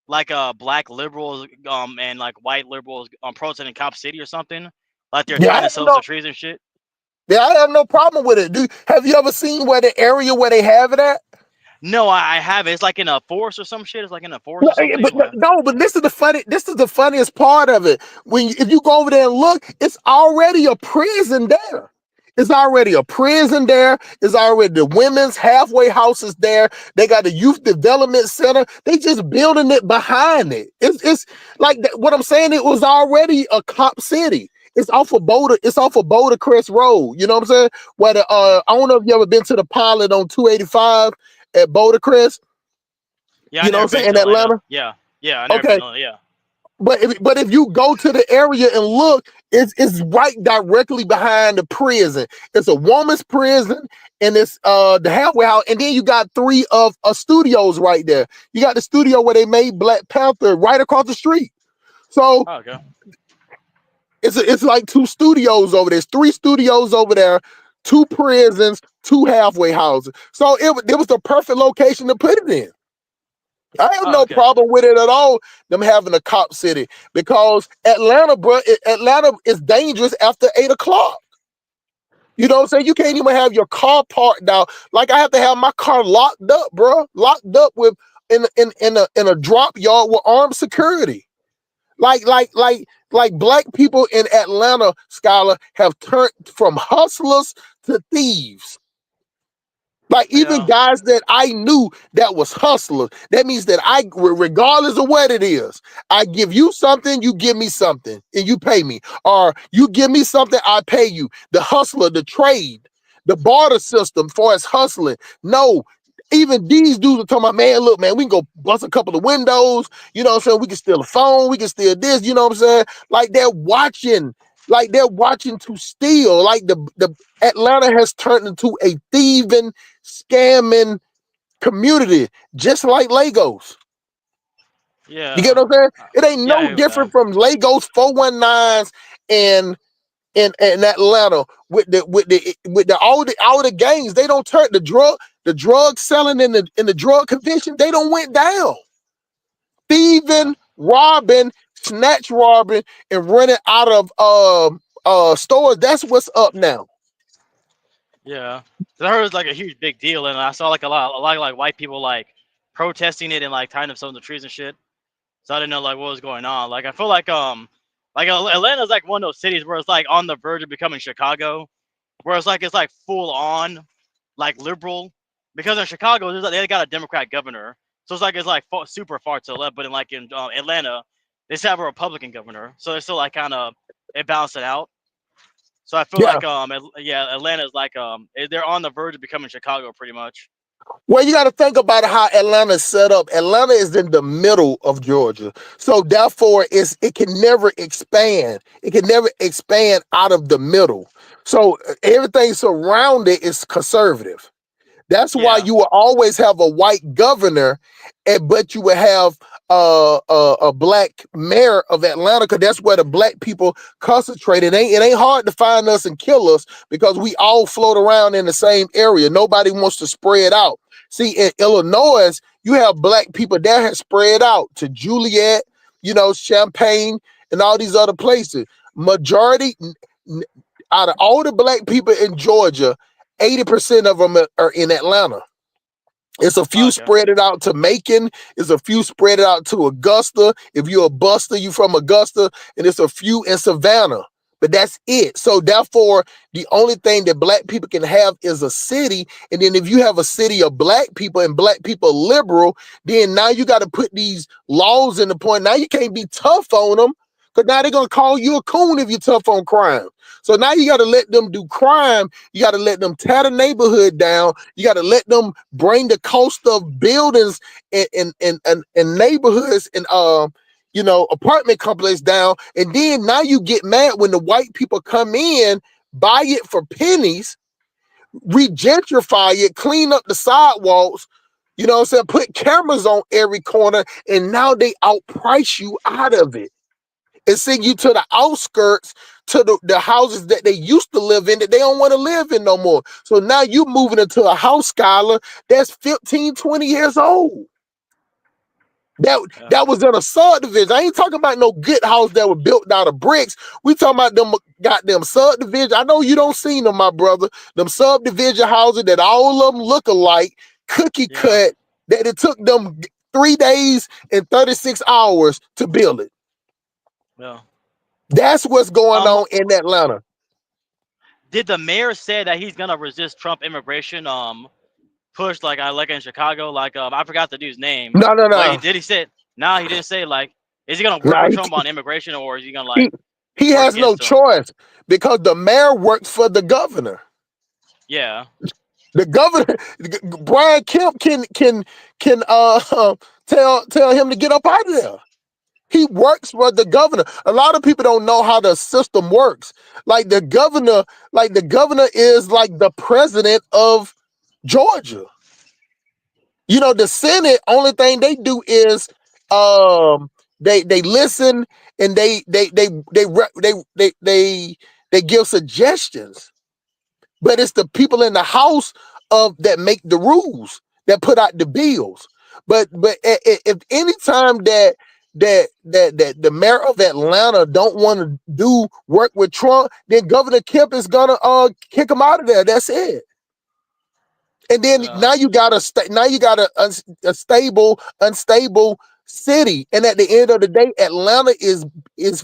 like black liberals and like white liberals protesting Cop City or something, like they're trying to sell the trees and shit. Yeah, I have no problem with it. Have you ever seen where the area where they have it at? No, I haven't. It's like in a forest or some shit. It's like in a forest or something. But this is the funniest part of it. If you go over there and look, it's already a prison there. It's already a prison there. It's already the women's halfway houses there. They got the youth development center. They just building it behind it. It's like what I'm saying. It was already a Cop City. It's off of Boulder Crest Road. You know what I'm saying? Where I don't know if you ever been to the pilot on 285 at Boulder Crest. Yeah, you know what I'm saying, in Atlanta. Yeah, I never been to, yeah. But if you go to the area and look, it's right directly behind the prison. It's a woman's prison, and it's the halfway house, and then you got 3 of studios right there. You got the studio where they made Black Panther right across the street. So okay. It's like 2 studios over there. There's 3 studios over there, 2 prisons, 2 halfway houses. So it was the perfect location to put it in. I have no problem with it at all, them having a Cop City, because Atlanta is dangerous after 8 o'clock. You know what I'm saying? You can't even have your car parked out. Like I have to have my car locked up, bro. Locked up with in a drop yard with armed security. Like black people in Atlanta, Scholar, have turned from hustlers to thieves. Like even guys that I knew that was hustlers. That means that regardless of what it is, I give you something, you give me something, and you pay me. Or you give me something, I pay you. The hustler, the trade, the barter system for us hustling. No, even these dudes are talking about, man, look, man, we can go bust a couple of windows. You know what I'm saying? We can steal a phone. We can steal this. You know what I'm saying? Like they're watching to steal. Like the Atlanta has turned into a thieving, scamming community, just like Lagos. Yeah. You get what I'm saying? It ain't no different from Lagos 419s and in Atlanta with all the gangs. They don't turn the drug selling and the drug conviction, they don't went down. Thieving, robbing, snatch robbing, and running out of stores. That's what's up now. Yeah, I heard it was like a huge big deal, and I saw like a lot of like white people like protesting it and like tying up some of the trees and shit. So I didn't know like what was going on. Like I feel like Atlanta's like one of those cities where it's like on the verge of becoming Chicago, where it's like full on like liberal, because in Chicago they got a Democrat governor, so it's like super far to the left. But in Atlanta, they still have a Republican governor, so they're still like kind of it balanced it out. So I feel like Atlanta is like they're on the verge of becoming Chicago pretty much. Well, you got to think about how Atlanta is set up. Atlanta is in the middle of Georgia. So therefore, it can never expand. It can never expand out of the middle. So everything surrounded is conservative. That's why Yeah. you will always have a white governor, but you will have a black mayor of Atlanta, because that's where the black people concentrate. It ain't hard to find us and kill us because we all float around in the same area. Nobody wants to spread out. See, in Illinois, you have black people that have spread out to Juliet, Champaign, and all these other places. Majority out of all the black people in Georgia, 80% of them are in Atlanta. It's a few spread it out to Macon. It's a few spread it out to Augusta. If you're a Buster, you from Augusta, and it's a few in Savannah. But that's it. So therefore, the only thing that black people can have is a city. And then if you have a city of black people and black people liberal, then now you got to put these laws in the point. Now you can't be tough on them, because now they're going to call you a coon if you're tough on crime. So now you got to let them do crime. You got to let them tear the neighborhood down. You got to let them bring the cost of buildings and neighborhoods and apartment complex down. And then now you get mad when the white people come in, buy it for pennies, regentrify it, clean up the sidewalks, put cameras on every corner, and now they outprice you out of it and send you to the outskirts, to the houses that they used to live in that they don't want to live in no more. So now you moving into a house, Skylar, that's 15, 20 years old. That was in a subdivision. I ain't talking about no good house that was built out of bricks. We talking about them goddamn subdivision. I know you don't see them, my brother. Them subdivision houses that all of them look alike, cookie cut, that it took them 3 days and 36 hours to build it. Yeah. That's what's going on in Atlanta. Did the mayor say that he's gonna resist Trump immigration push like in Chicago? I forgot the dude's name. No. But he said he didn't say is he gonna work with Trump on immigration, or is he gonna he has no choice, because the mayor works for the governor. Yeah. The governor, Brian Kemp, can tell him to get up out of there. He works for the governor. A lot of people don't know how the system works. The governor is like the president of Georgia. The Senate, only thing they do is they listen and they give suggestions. But it's the people in the House that make the rules, that put out the bills. But if any time that the mayor of Atlanta don't want to do work with Trump, then Governor Kemp is gonna kick him out of there. That's it. And then now you got a stable, unstable city. And at the end of the day, Atlanta is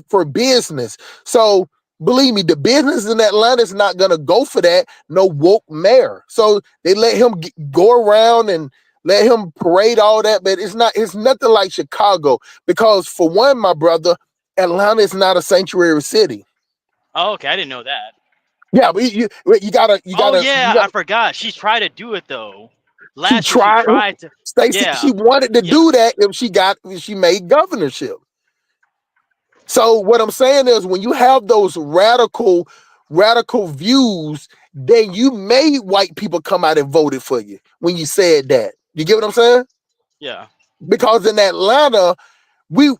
for business. So believe me, the business in Atlanta is not gonna go for that. No woke mayor. So they let him go around and let him parade all that, but it's nothing like Chicago, because for one, my brother, Atlanta is not a sanctuary city. Oh, okay, I didn't know that. Yeah, but you gotta. I forgot. She tried to do it though. She tried to. Stacey, she wanted to do that if she made governorship. So what I'm saying is, when you have those radical views, then you made white people come out and voted for you when you said that. You get what I'm saying? Yeah. Because in Atlanta, we're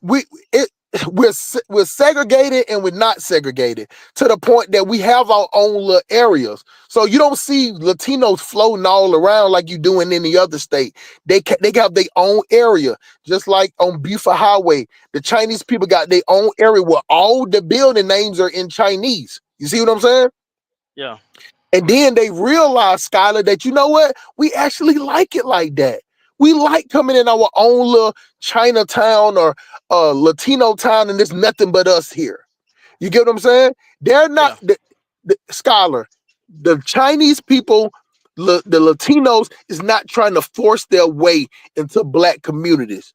segregated and we're not segregated, to the point that we have our own little areas. So you don't see Latinos floating all around like you do in any other state. They have their own area, just like on Buford Highway. The Chinese people got their own area where all the building names are in Chinese. You see what I'm saying? Yeah. And then they realize, Skylar, that you know what? We actually like it like that. We like coming in our own little Chinatown or Latino town, and there's nothing but us here. You get what I'm saying? They're not the Skylar. The Chinese people, the Latinos, is not trying to force their way into black communities.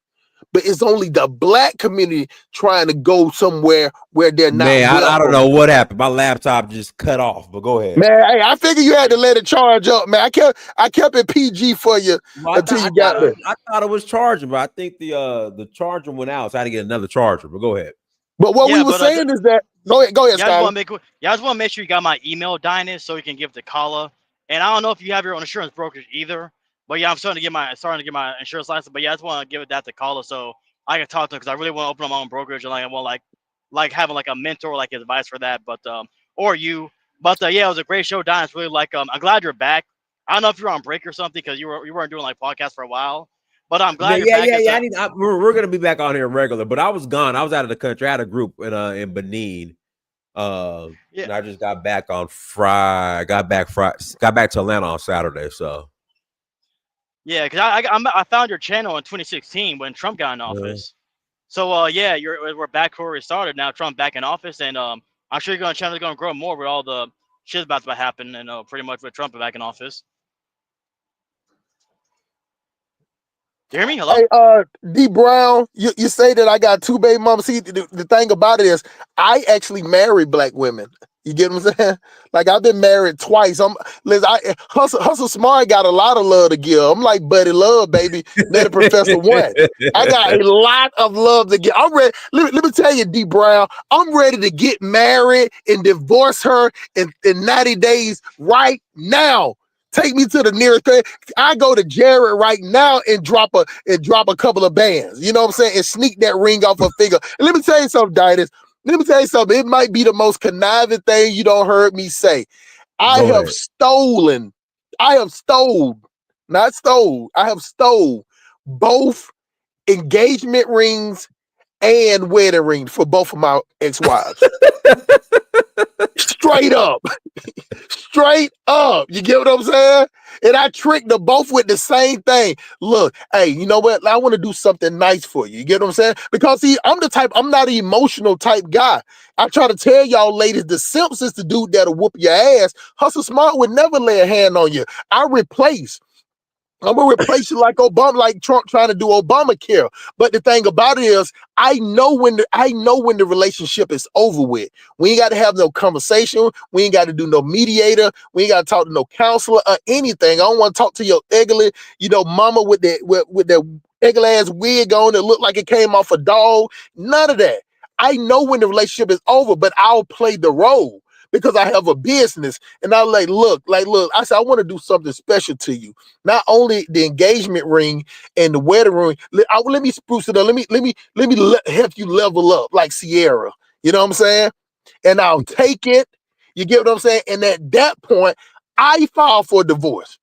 but it's only the black community trying to go somewhere where they're not. Man, I don't welcome. know what happened. My laptop just cut off, but go ahead. Man, hey, I figured you had to let it charge up, man. I kept it PG for you until you got there. I thought it was charging, but I think the charger went out, so I had to get another charger. But go ahead. But what we were saying is that go ahead, I just Scott. want to make sure you got my email, Dynas, so you can give the caller. And I don't know if you have your own insurance brokerage either. But yeah, I'm starting to get my insurance license. But yeah, I just want to give that to caller so I can talk to him because I really want to open up my own brokerage and I want like having like a mentor, like advice for that. But or you. But yeah, it was a great show, Dynas. Really I'm glad you're back. I don't know if you're on break or something because you weren't doing like podcasts for a while. But I'm glad you're back. Yeah. We're gonna be back on here regular. But I was gone. I was out of the country. I had a group in Benin. And I just got back on Friday. Got back to Atlanta on Saturday. So yeah, because I found your channel in 2016 when Trump got in office. So yeah, we're back where we started now. Trump back in office, and I'm sure your channel is gonna grow more with all the shit about to happen, and pretty much with Trump back in office. Do you hear me? Hello? Hey, D Brown, you say that I got 2 baby mamas. See, the thing about it is, I actually marry black women. You get what I'm saying? Like I've been married twice. Hustle Smart got a lot of love to give. I'm like Buddy Love, baby. They're the Professor One. I got a lot of love to give. I'm ready. Let me tell you, D Brown, I'm ready to get married and divorce her in 90 days right now. Take me to the nearest thing. I go to Jared right now and drop a couple of bands. You know what I'm saying? And sneak that ring off her finger. And let me tell you something, Dynas. Let me tell you something. It might be the most conniving thing you don't heard me say. I have stole both engagement rings and wedding rings for both of my ex-wives. Straight up. Straight up. You get what I'm saying? And I tricked them both with the same thing. Look, hey, you know what? I want to do something nice for you. You get what I'm saying? Because see, I'm not an emotional type guy. I try to tell y'all ladies, the simps is the dude that'll whoop your ass. Hustle Smart would never lay a hand on you. I'm gonna replace you like Obama, like Trump trying to do Obamacare. But the thing about it is, I know when the relationship is over with. We ain't got to have no conversation. We ain't got to do no mediator. We ain't got to talk to no counselor or anything. I don't want to talk to your ugly, mama with that ugly ass wig on that look like it came off a dog. None of that. I know when the relationship is over, but I'll play the role. Because I have a business, and I'm like, look. I said, I want to do something special to you. Not only the engagement ring and the wedding ring. Let me spruce it up. Let me help you level up like Sierra. You know what I'm saying? And I'll take it. You get what I'm saying? And at that point, I file for divorce.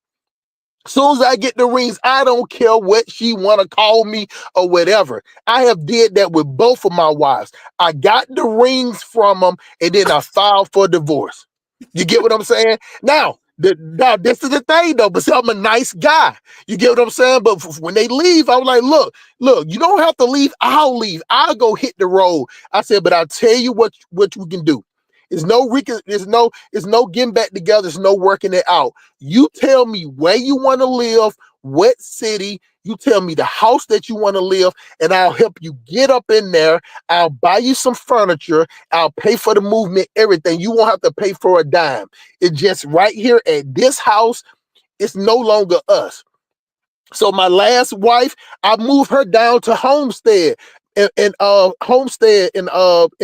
Soon as I get the rings, I don't care what she want to call me or whatever. I have did that with both of my wives. I got the rings from them, and then I filed for divorce. You get what I'm saying? Now this is the thing, though, but see, I'm a nice guy. You get what I'm saying? But when they leave, I'm like, look, you don't have to leave. I'll leave. I'll go hit the road. I said, but I'll tell you what we can do. There's no getting back together. There's no working it out. You tell me where you want to live, what city. You tell me the house that you want to live, and I'll help you get up in there. I'll buy you some furniture. I'll pay for the movement, everything. You won't have to pay for a dime. It's just right here at this house. It's no longer us. So my last wife, I moved her down to Homestead in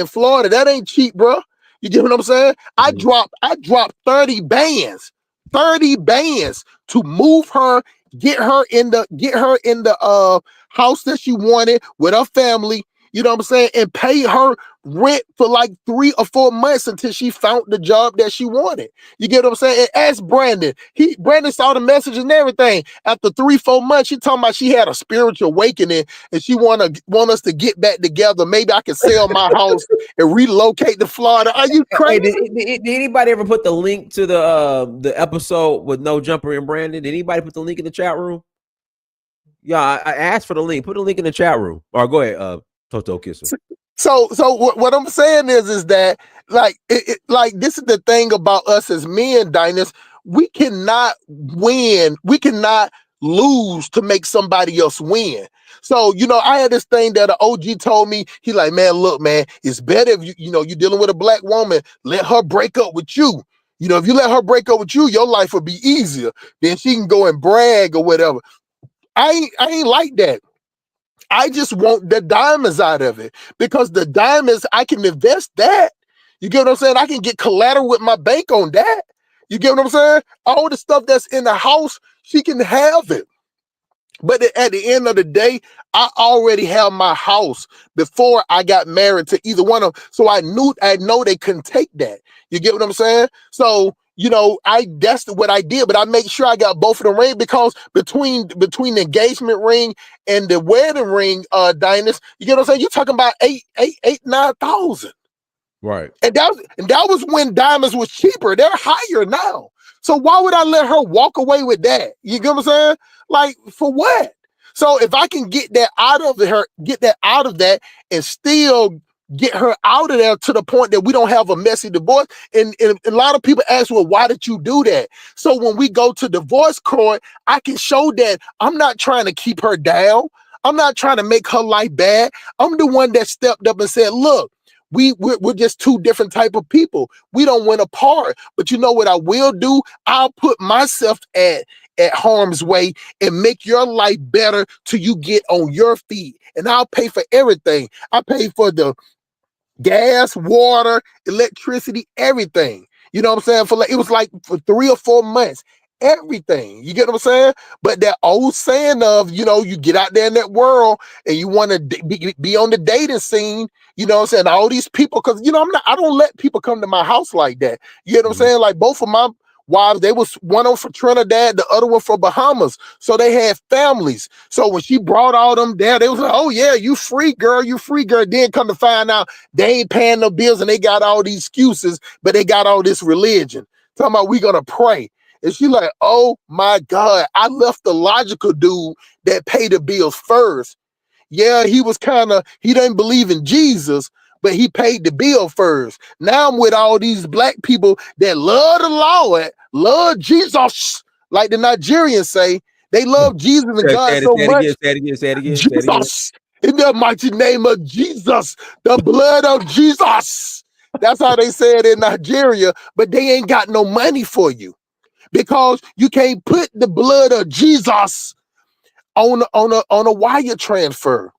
Florida. That ain't cheap, bro. You get what I'm saying? I dropped 30 bands to move her, get her in the house that she wanted with her family. You know what I'm saying? And pay her rent for like 3 or 4 months until she found the job that she wanted. You get what I'm saying? And ask Brandon. Brandon saw the message and everything. After 3-4 months, she talking about she had a spiritual awakening and she want us to get back together. Maybe I can sell my house and relocate to Florida. Are you crazy? Hey, did anybody ever put the link to the episode with No Jumper and Brandon? Did anybody put the link in the chat room? Yeah, I asked for the link. Put the link in the chat room. Or go ahead, Toto Kisser. So what I'm saying is that like this is the thing about us as men, Dynas. We cannot win. We cannot lose to make somebody else win. So, I had this thing that an OG told me. He like, man, look, man, it's better if you're dealing with a black woman, let her break up with you. If you let her break up with you, your life will be easier. Then she can go and brag or whatever. I ain't like that. I just want the diamonds out of it, because the diamonds, I can invest that. You get what I'm saying? I can get collateral with my bank on that. You get what I'm saying? All the stuff that's in the house, she can have it. But at the end of the day, I already have my house before I got married to either one of them. So I know they couldn't take that. You get what I'm saying? So, that's what I did, but I make sure I got both of the rings, because between the engagement ring and the wedding ring, Dynas, you get what I'm saying? You're talking about 9,000. Right. And that was when diamonds was cheaper. They're higher now. So why would I let her walk away with that? You get what I'm saying? Like, for what? So if I can get that out of that, and still get her out of there to the point that we don't have a messy divorce. And a lot of people ask, well, why did you do that? So when we go to divorce court, I can show that I'm not trying to keep her down. I'm not trying to make her life bad. I'm the one that stepped up and said, look, we're just two different type of people. We don't went apart. But you know what I will do? I'll put myself at harm's way and make your life better till you get on your feet. And I'll pay for everything. I pay for the gas, water, electricity, everything. You know what I'm saying? It was like for 3 or 4 months. Everything. You get what I'm saying? But that old saying of, you get out there in that world and you want to be on the dating scene, you know what I'm saying? All these people, because, I don't let people come to my house like that. You get what I'm saying? Like, both of my wives, they was one for Trinidad, the other one for Bahamas. So they had families. So when she brought all them there, they was like, oh yeah, you free girl. Then come to find out they ain't paying no bills and they got all these excuses, but they got all this religion. Talking about we gonna pray. And she like, oh my God, I left the logical dude that paid the bills first. Yeah, he didn't believe in Jesus, but he paid the bill first. Now I'm with all these black people that love the Lord, love Jesus, like the Nigerians say. They love Jesus and God so much. Say it again. Jesus, in the mighty name of Jesus, the blood of Jesus. That's how they say it in Nigeria, but they ain't got no money for you, because you can't put the blood of Jesus on a wire transfer.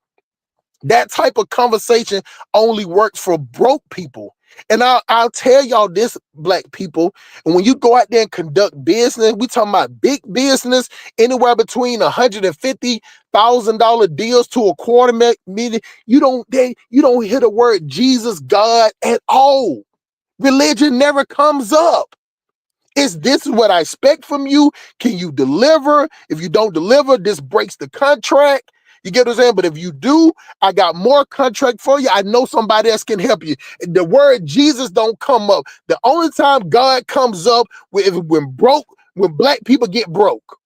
That type of conversation only works for broke people. And I'll tell y'all this, black people, and when you go out there and conduct business, we talking about big business, anywhere between $150,000 deals to $250,000. You don't hear the word Jesus, God at all. Religion never comes up. This is what I expect from you. Can you deliver? If you don't deliver, this breaks the contract. You get what I'm saying? But if you do, I got more contract for you. I know somebody else can help you. The word Jesus don't come up. The only time God comes up when black people get broke.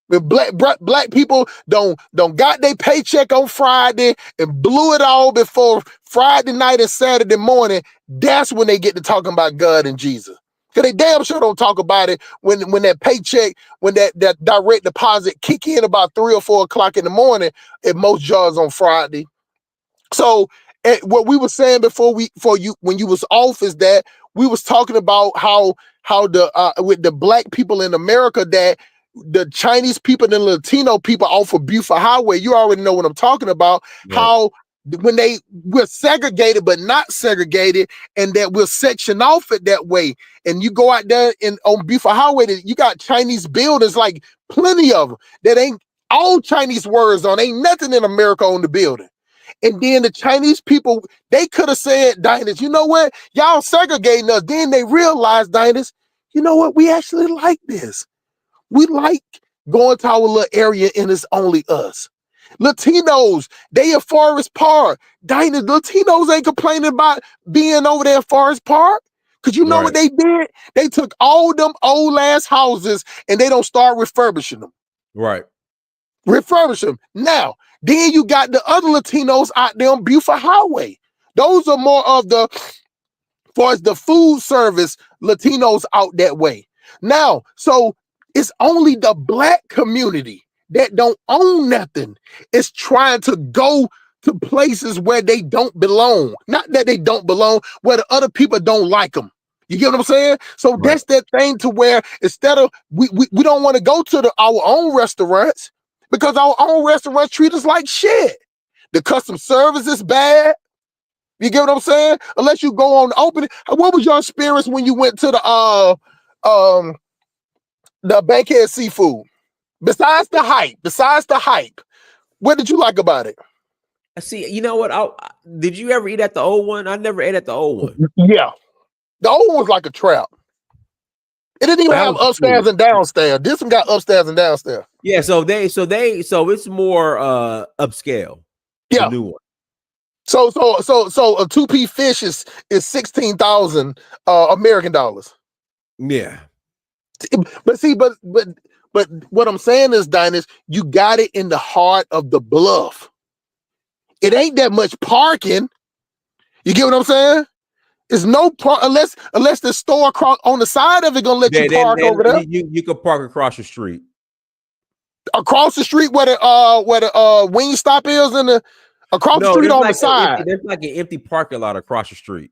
When black people don't got their paycheck on Friday and blew it all before Friday night and Saturday morning, that's when they get to talking about God and Jesus. Because they damn sure don't talk about it when that paycheck, when that direct deposit kick in about 3 or 4 o'clock in the morning at most jobs on Friday. So what we were saying when you was off is that we was talking about how with the black people in America, that the Chinese people and the Latino people off of Buford Highway, you already know what I'm talking about, right. How when we're segregated but not segregated, and that we'll section off it that way. And you go out there on Buford Highway, you got Chinese buildings, like plenty of them, that ain't all Chinese words on, ain't nothing in America on the building. And then the Chinese people, they could have said, Dynas, you know what? Y'all segregating us. Then they realized, Dynas, you know what? We actually like this. We like going to our little area and it's only us. Latinos, they at Forest Park. Dynas, Latinos ain't complaining about being over there at Forest Park. Because you know right. What they did? They took all them old ass houses and they don't start refurbishing them. Right. Refurbish them. Now, then you got the other Latinos out there on Buford Highway. Those are more of the, far as the food service Latinos out that way. Now, so it's only the black community that don't own nothing is trying to go to places where they don't belong. Not that they don't belong, where the other people don't like them. You get what I'm saying? So Right. that's that thing to where instead of we don't want to go to our own restaurants because our own restaurants treat us like shit. The customer service is bad. You get what I'm saying? Unless you go on the opening. What was your experience when you went to the Bankhead Seafood? Besides the hype, what did you like about it? See, you know what? Did you ever eat at the old one? I never ate at the old one. Yeah. The old one was like a trap. It didn't even That have was upstairs cool. and downstairs. This one got upstairs and downstairs. Yeah, so it's more upscale. Yeah. The new one. So a 2P fish is 16,000 American dollars. Yeah. But see, but what I'm saying is, Dinus, you got it in the heart of the bluff. It ain't that much parking. You get what I'm saying? It's no park unless the store across on the side of it gonna let you park over there. You could park across the street. Across the street where the Wingstop is in the across the street on the side. There's like an empty parking lot across the street.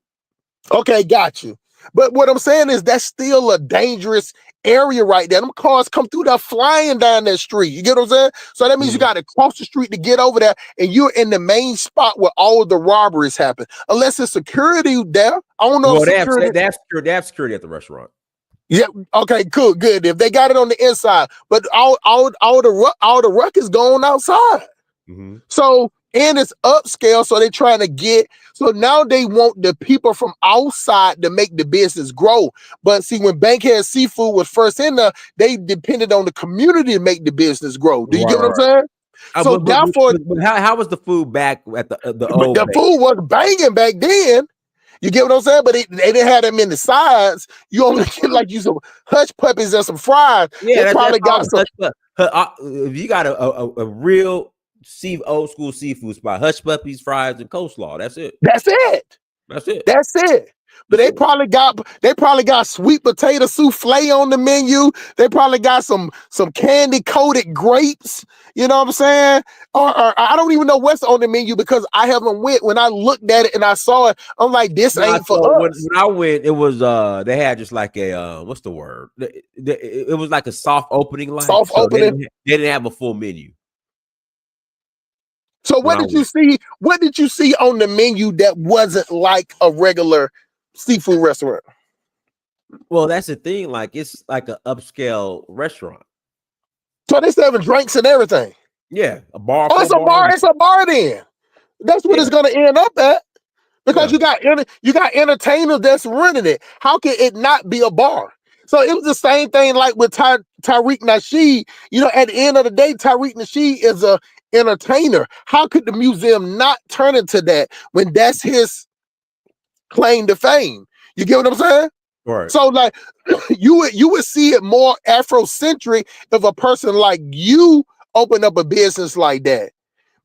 Okay, got you. But what I'm saying is that's still a dangerous area right there. Them cars come through there flying down that street. You get what I'm saying? So that means you got to cross the street to get over there, and you're in the main spot where all of the robberies happen. Unless it's security there. I don't know. Well, they have security at the restaurant. Yeah. Okay. Cool. Good. If they got it on the inside, but all the ruck is going outside. Mm-hmm. So and it's upscale, so they're trying to get. So now they want the people from outside to make the business grow. But see, when Bankhead Seafood was first in there, they depended on the community to make the business grow. Do you get what I'm saying? So therefore, how was the food back at the old? The food was banging back then. You get what I'm saying? But they didn't have them in the sides. You only get like you some hush puppies and some fries. Yeah, they probably got some. If you got a real old school seafood spot, hush puppies, fries, and coleslaw. That's it. That's it. But they probably got sweet potato souffle on the menu. They probably got some candy coated grapes. You know what I'm saying? Or I don't even know what's on the menu because I haven't went. When I looked at it and I saw it, I'm like, this ain't for us. When I went, it was they had just like a what's the word? It was like a soft opening line. Soft opening. They didn't have a full menu. So what did you see? What did you see on the menu that wasn't like a regular seafood restaurant? Well, that's the thing. Like it's like an upscale restaurant. So they serving drinks and everything. Yeah, a bar. Oh, it's a bar. It's a bar then. That's what it's gonna end up at. Because you got entertainers that's running it. How can it not be a bar? So it was the same thing like with Tariq Nasheed. You know, at the end of the day, Tariq Nasheed is a entertainer. How could the museum not turn into that when that's his claim to fame? You get what I'm saying? Right. So like you would see it more Afrocentric if a person like you open up a business like that.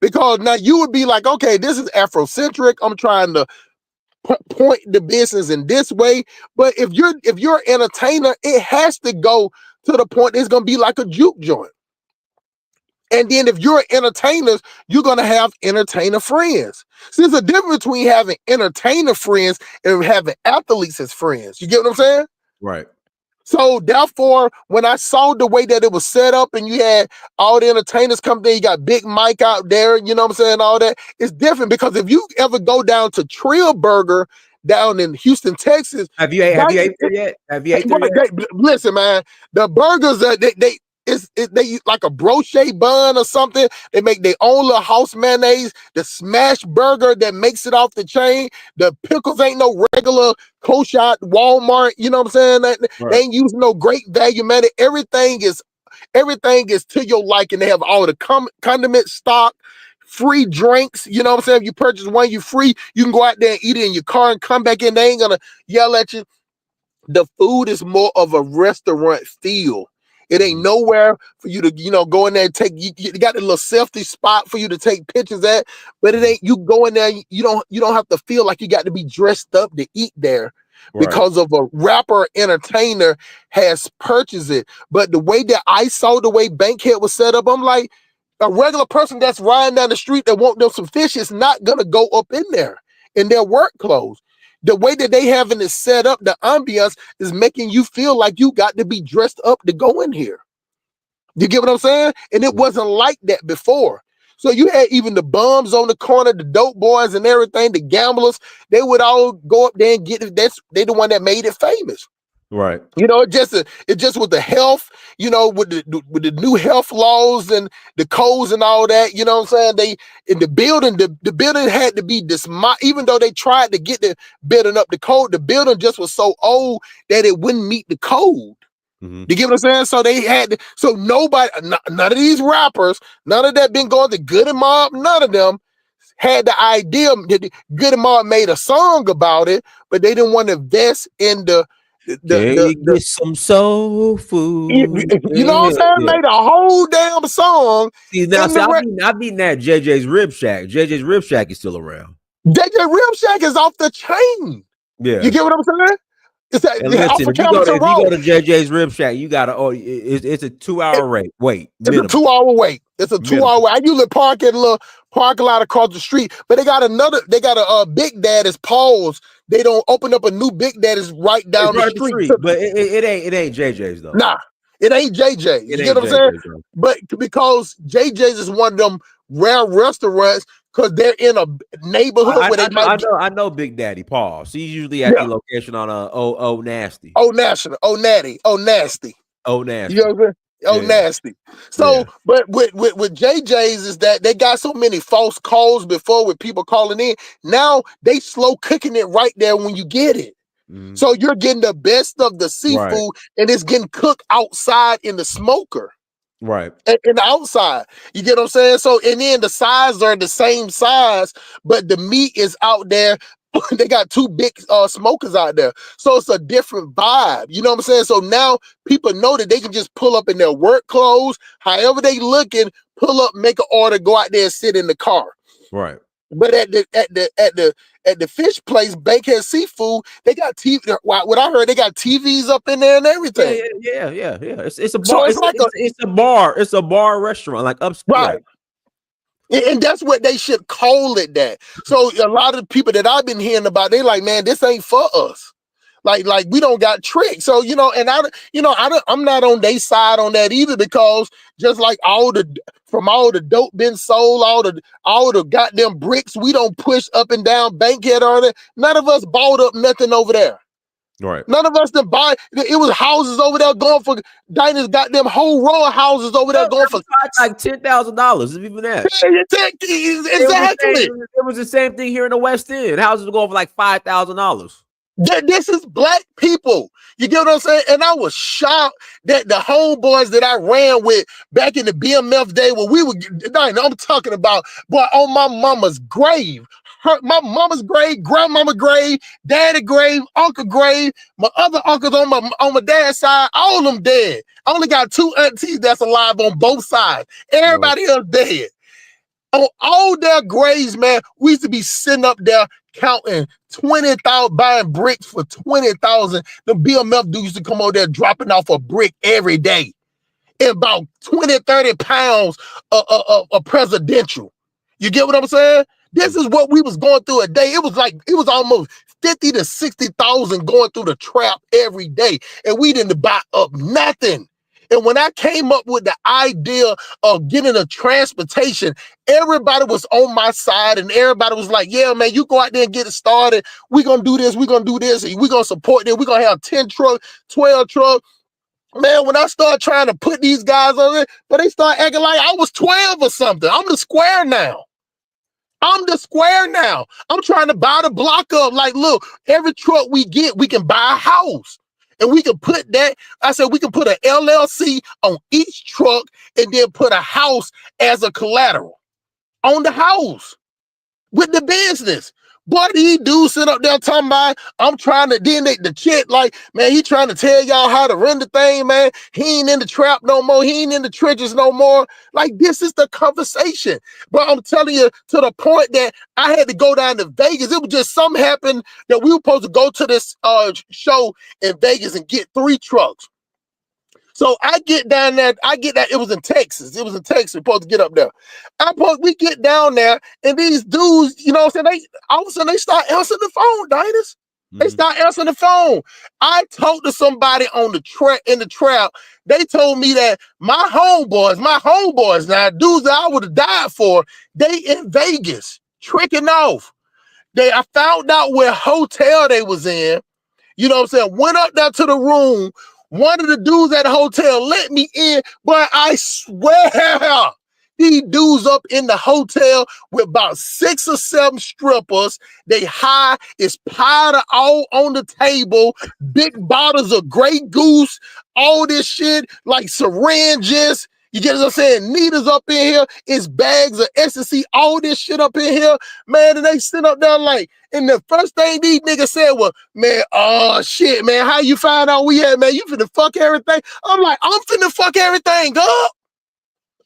Because now you would be like, okay, this is Afrocentric. I'm trying to point the business in this way. But if you're an entertainer, it has to go to the point it's gonna be like a juke joint. And then if you're entertainers, you're going to have entertainer friends. See, there's a difference between having entertainer friends and having athletes as friends. You get what I'm saying? Right. So therefore, when I saw the way that it was set up and you had all the entertainers come there, you got Big Mike out there, you know what I'm saying, all that, it's different because if you ever go down to Trill Burger down in Houston, Texas. Have you ate there yet? Listen, man, the burgers, they like a brochet bun or something. They make their own little house mayonnaise. The smash burger that makes it off the chain. The pickles ain't no regular kosher Walmart. You know what I'm saying? They ain't using no great value, man. Everything is to your liking. They have all the condiment stock, free drinks. You know what I'm saying? If you purchase one, you free. You can go out there and eat it in your car and come back in. They ain't gonna yell at you. The food is more of a restaurant feel. It ain't nowhere for you to, go in there and take. You got a little safety spot for you to take pictures at, but it ain't. You go in there, you don't have to feel like you got to be dressed up to eat there. because of a rapper entertainer has purchased it. But the way that I saw the way Bankhead was set up, I'm like, a regular person that's riding down the street that want them some fish is not gonna go up in there in their work clothes. The way that they having it set up, the ambiance is making you feel like you got to be dressed up to go in here. You get what I'm saying? And it wasn't like that before. So you had even the bums on the corner, the dope boys and everything, the gamblers, they would all go up there and get it. They the one that made it famous. Right. You know, it just with the health, you know, with the new health laws and the codes and all that, you know what I'm saying? They in the building had to be even though they tried to get the building up the code, the building just was so old that it wouldn't meet the code. You get what I'm saying? So they had to, so nobody, none of these rappers, none of that been going to Good and Mob, none of them had the idea that Good and Mob made a song about it, but they didn't want to invest in the get some soul food. You know what I'm saying? Yeah. Made a whole damn song. See, now I've been at JJ's Rib Shack. JJ's Rib Shack is still around. JJ Rib Shack is off the chain. Yeah. You get what I'm saying? It's that, and listen, off if of you go Road. to JJ's Rib Shack, you gotta it's a 2-hour wait. It's a 2-hour wait. It's a 2-hour wait. I usually park at a little parking lot across the street, but they got a Big Daddy's Paul's. They don't open up a new Big Daddy's right down the street. But it ain't JJ's though. Nah, it ain't JJ. You get what I'm saying? Though. But because JJ's is one of them rare restaurants because they're in a neighborhood where they might. I know Big Daddy Paul. So he's usually at the location on Oh Nasty. Oh National. Oh Natty. Oh Nasty. Oh Nasty. You know what I'm saying? Oh Nasty. So, but with JJ's is that they got so many false calls before with people calling in. Now they slow cooking it right there when you get it. So you're getting the best of the seafood and it's getting cooked outside in the smoker. Right. In the outside. You get what I'm saying? So, and then the sides are the same size, but the meat is out there. They got two big smokers out there. So it's a different vibe. You know what I'm saying? So now people know that they can just pull up in their work clothes, however they looking, pull up, make an order, go out there and sit in the car. Right. But at the fish place, Bankhead Seafood, they got TV. What I heard, they got TVs up in there and everything. Yeah. It's a bar. So it's a bar restaurant, like upstairs. Right. And that's what they should call it that. So a lot of the people that I've been hearing about, they like, man, this ain't for us. Like we don't got tricked. So, you know, and I'm not on their side on that either, because just like all the dope been sold, all the goddamn bricks we don't push up and down Bankhead on it. None of us bought up nothing over there. Right. None of us didn't buy. It was houses over there going for Dinah's goddamn whole row of houses over there going for like $10,000. Even that. Exactly. It was the same thing here in the West End. Houses going for like $5,000. This is black people. You get what I'm saying? And I was shocked that the homeboys that I ran with back in the BMF day, where we were, I'm talking about, boy, on my mama's grave. My mama's grave, grandmama grave, daddy grave, uncle grave, my other uncles on my dad's side, all of them dead. I only got 2 aunties that's alive on both sides. Everybody else dead. On all their graves, man, we used to be sitting up there counting 20,000, buying bricks for 20,000. The BMF dudes used to come over there dropping off a brick every day. And about 20, 30 pounds of presidential. You get what I'm saying? This is what we was going through a day. It was almost 50 to 60,000 going through the trap every day. And we didn't buy up nothing. And when I came up with the idea of getting a transportation, everybody was on my side and everybody was like, yeah, man, you go out there and get it started. We're going to do this. We're going to do this. We're going to support this. We're going to have 10 trucks, 12 trucks. Man, when I started trying to put these guys on it, but they start acting like I was 12 or something. I'm the square now. I'm trying to buy the block up. Like, look, every truck we get, we can buy a house. And we can put that, I said, we can put an LLC on each truck and then put a house as a collateral on the house. with the business. But he do sit up there talking about, I'm trying to, then the chick, like, man, he trying to tell y'all how to run the thing, man. He ain't in the trap no more. He ain't in the trenches no more. Like, this is the conversation. But I'm telling you, to the point that I had to go down to Vegas. It was just something happened that we were supposed to go to this show in Vegas and get 3 trucks. So I get down there, it was in Texas. We're supposed to get up there. We get down there, and these dudes, you know what I'm saying, all of a sudden they start answering the phone, Dinus. They start answering the phone. I talked to somebody on the in the trap. They told me that my homeboys, now dudes that I would have died for, they in Vegas, tricking off. I found out where hotel they was in. You know what I'm saying? Went up there to the room. One of the dudes at the hotel let me in, but I swear these dudes up in the hotel with about 6 or 7 strippers. They high, it's powder all on the table, big bottles of Grey Goose, all this shit, like syringes. You get what I'm saying? Needles up in here, it's bags of ecstasy, all this shit up in here, man. And they sit up there like, and the first thing these niggas said was, man, oh shit, man, how you find out we had, man? You finna fuck everything? I'm like, I'm finna fuck everything up.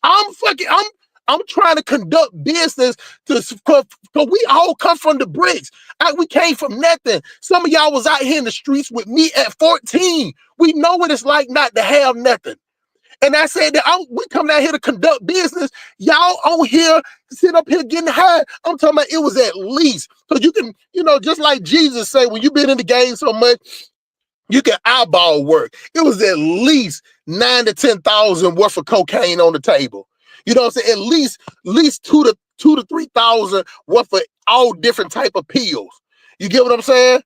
I'm trying to conduct business because we all come from the bricks. We came from nothing. Some of y'all was out here in the streets with me at 14. We know what it's like not to have nothing. And I said that we come down here to conduct business. Y'all on here, sit up here getting high. I'm talking about it was at least. Because you can, you know, just like Jesus said, when you've been in the game so much, you can eyeball work. It was at least 9,000 to 10,000 worth of cocaine on the table. You know what I'm saying? At least 2,000 to 3,000 worth of all different type of pills. You get what I'm saying?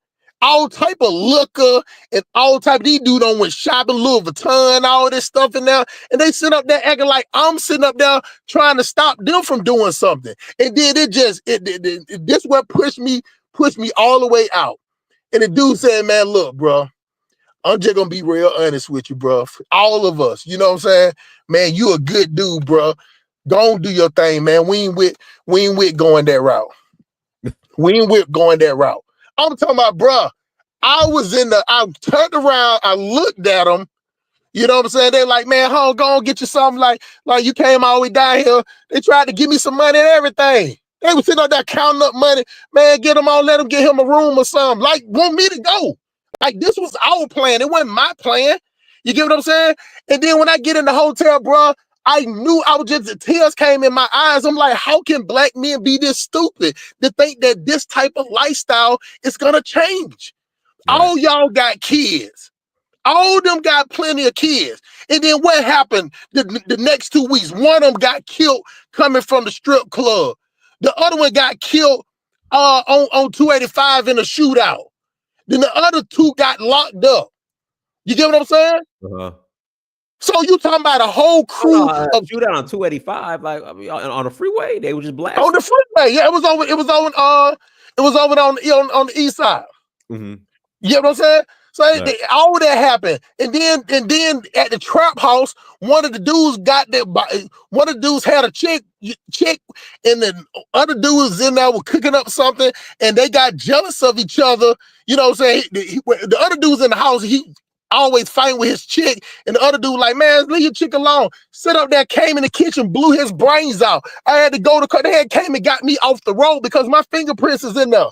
All type of liquor and all type of, these dudes on went shopping, Louis Vuitton, all this stuff in there. And they sit up there acting like I'm sitting up there trying to stop them from doing something. And then this what pushed me all the way out. And the dude said, man, look, bro, I'm just gonna be real honest with you, bro. All of us, you know what I'm saying? Man, you a good dude, bro. Go on, do your thing, man. We ain't with going that route. We ain't with going that route. I'm talking about, bro. I turned around, I looked at them. You know what I'm saying? They're like, man, go on, get you something like you came all the way down here. They tried to give me some money and everything. They were sitting out there counting up money. Man, get them on, let them get him a room or something. Like, want me to go. Like, this was our plan. It wasn't my plan. You get what I'm saying? And then when I get in the hotel, bro, I knew the tears came in my eyes. I'm like, how can black men be this stupid to think that this type of lifestyle is going to change? Right. All y'all got kids. All of them got plenty of kids. And then what happened the next 2 weeks? One of them got killed coming from the strip club. The other one got killed on 285 in a shootout. Then the other 2 got locked up. You get what I'm saying? Uh-huh. So you talking about a whole crew of shootout on 285, like I mean, on the freeway? They were just blasting on the freeway. Yeah, it was over on the east side. Mm-hmm. You know what I'm saying? So right. All of that happened, and then at the trap house, one of the dudes had a chick, and the other dude was in there was cooking up something, and they got jealous of each other. You know what I'm saying? The other dude's in the house. He always fighting with his chick, and the other dude like, man, leave your chick alone. Sit up there, came in the kitchen, blew his brains out. I had to go to court. They came and got me off the road because my fingerprints is in there.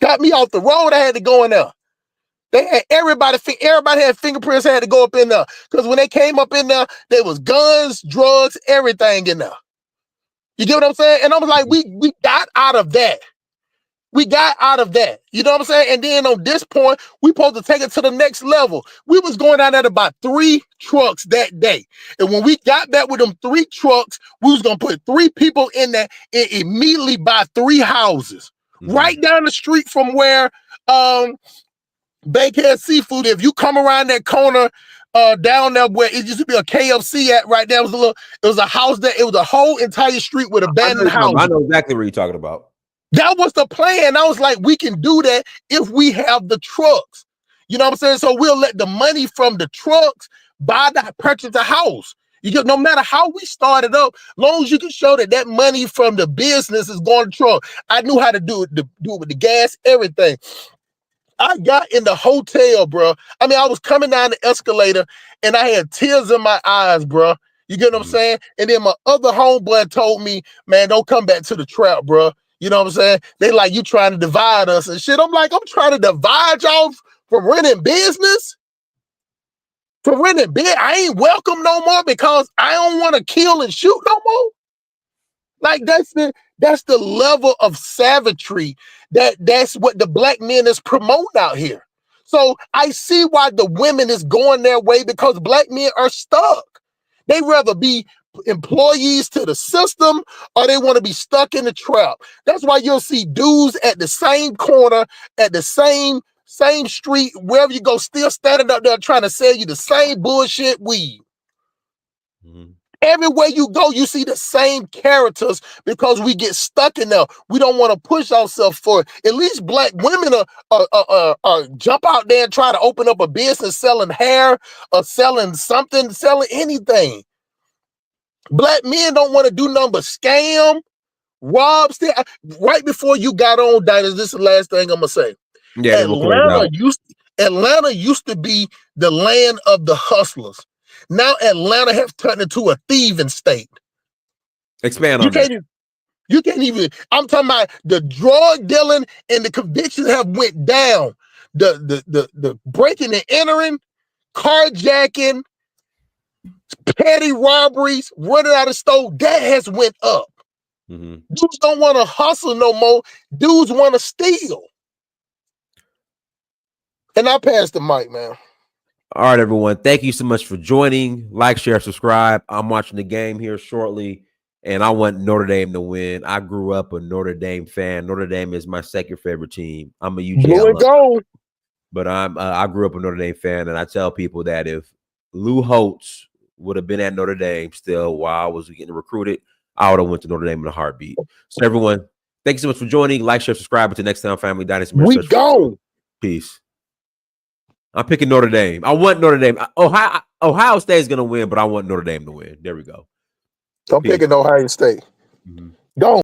Got me off the road. I had to go in there. They had everybody had fingerprints, had to go up in there. Because when they came up in there, there was guns, drugs, everything in there. You get what I'm saying? And I was like, we got out of that. We got out of that. You know what I'm saying? And then on this point, we supposed to take it to the next level. We was going down there to buy 3 trucks that day. And when we got back with them 3 trucks, we was going to put 3 people in there and immediately buy 3 houses. Mm-hmm. Right down the street from where Bankhead Seafood, if you come around that corner down there where it used to be a KFC at, right there it was a house it was a whole entire street with abandoned houses. I know exactly what you're talking about. That was the plan. I was like, we can do that if we have the trucks. You know what I'm saying? So we'll let the money from the trucks purchase a house. You get, no matter how we started up, long as you can show that that money from the business is going to Trump. I knew how to do it with the gas, everything. I got in the hotel, bro. I mean, I was coming down the escalator and I had tears in my eyes, bro. You get what I'm saying? And then my other homeboy told me, man, don't come back to the trap, bro. You know what I'm saying? They like, you trying to divide us and shit. I'm like, I'm trying to divide y'all from renting business? From renting bed, I ain't welcome no more because I don't want to kill and shoot no more. Like that's the level of savagery that's what the black men is promoting out here. So I see why the women is going their way, because black men are stuck. They rather be employees to the system or they want to be stuck in the trap. That's why you'll see dudes at the same corner, at the same street, wherever you go, still standing up there trying to sell you the same bullshit weed. Everywhere you go, you see the same characters because we get stuck in there. We don't want to push ourselves for it. At least black women are jump out there and try to open up a business selling hair or selling something, selling anything. Black men don't want to do nothing but scam, rob. Right before you got on, Diners, this is the last thing I'm gonna say. Yeah, Atlanta used to be the land of the hustlers. Now Atlanta has turned into a thieving state. Expand on that. You can't even. I'm talking about the drug dealing and the convictions have went down. The breaking and entering, carjacking, petty robberies, running out of store, that has went up. Dudes don't want to hustle no more. Dudes want to steal. And I pass the mic, man. All right, everyone. Thank you so much for joining. Like, share, subscribe. I'm watching the game here shortly, and I want Notre Dame to win. I grew up a Notre Dame fan. Notre Dame is my second favorite team. I'm a UGA Blue and gold. But I grew up a Notre Dame fan, and I tell people that if Lou Holtz would have been at Notre Dame still while I was getting recruited, I would have went to Notre Dame in a heartbeat. So, everyone, thank you so much for joining. Like, share, subscribe. Until next time, family. Dynasty. We go. Peace. I'm picking Notre Dame. I want Notre Dame. Ohio State is going to win, but I want Notre Dame to win. There we go. I'm picking Ohio State. Go.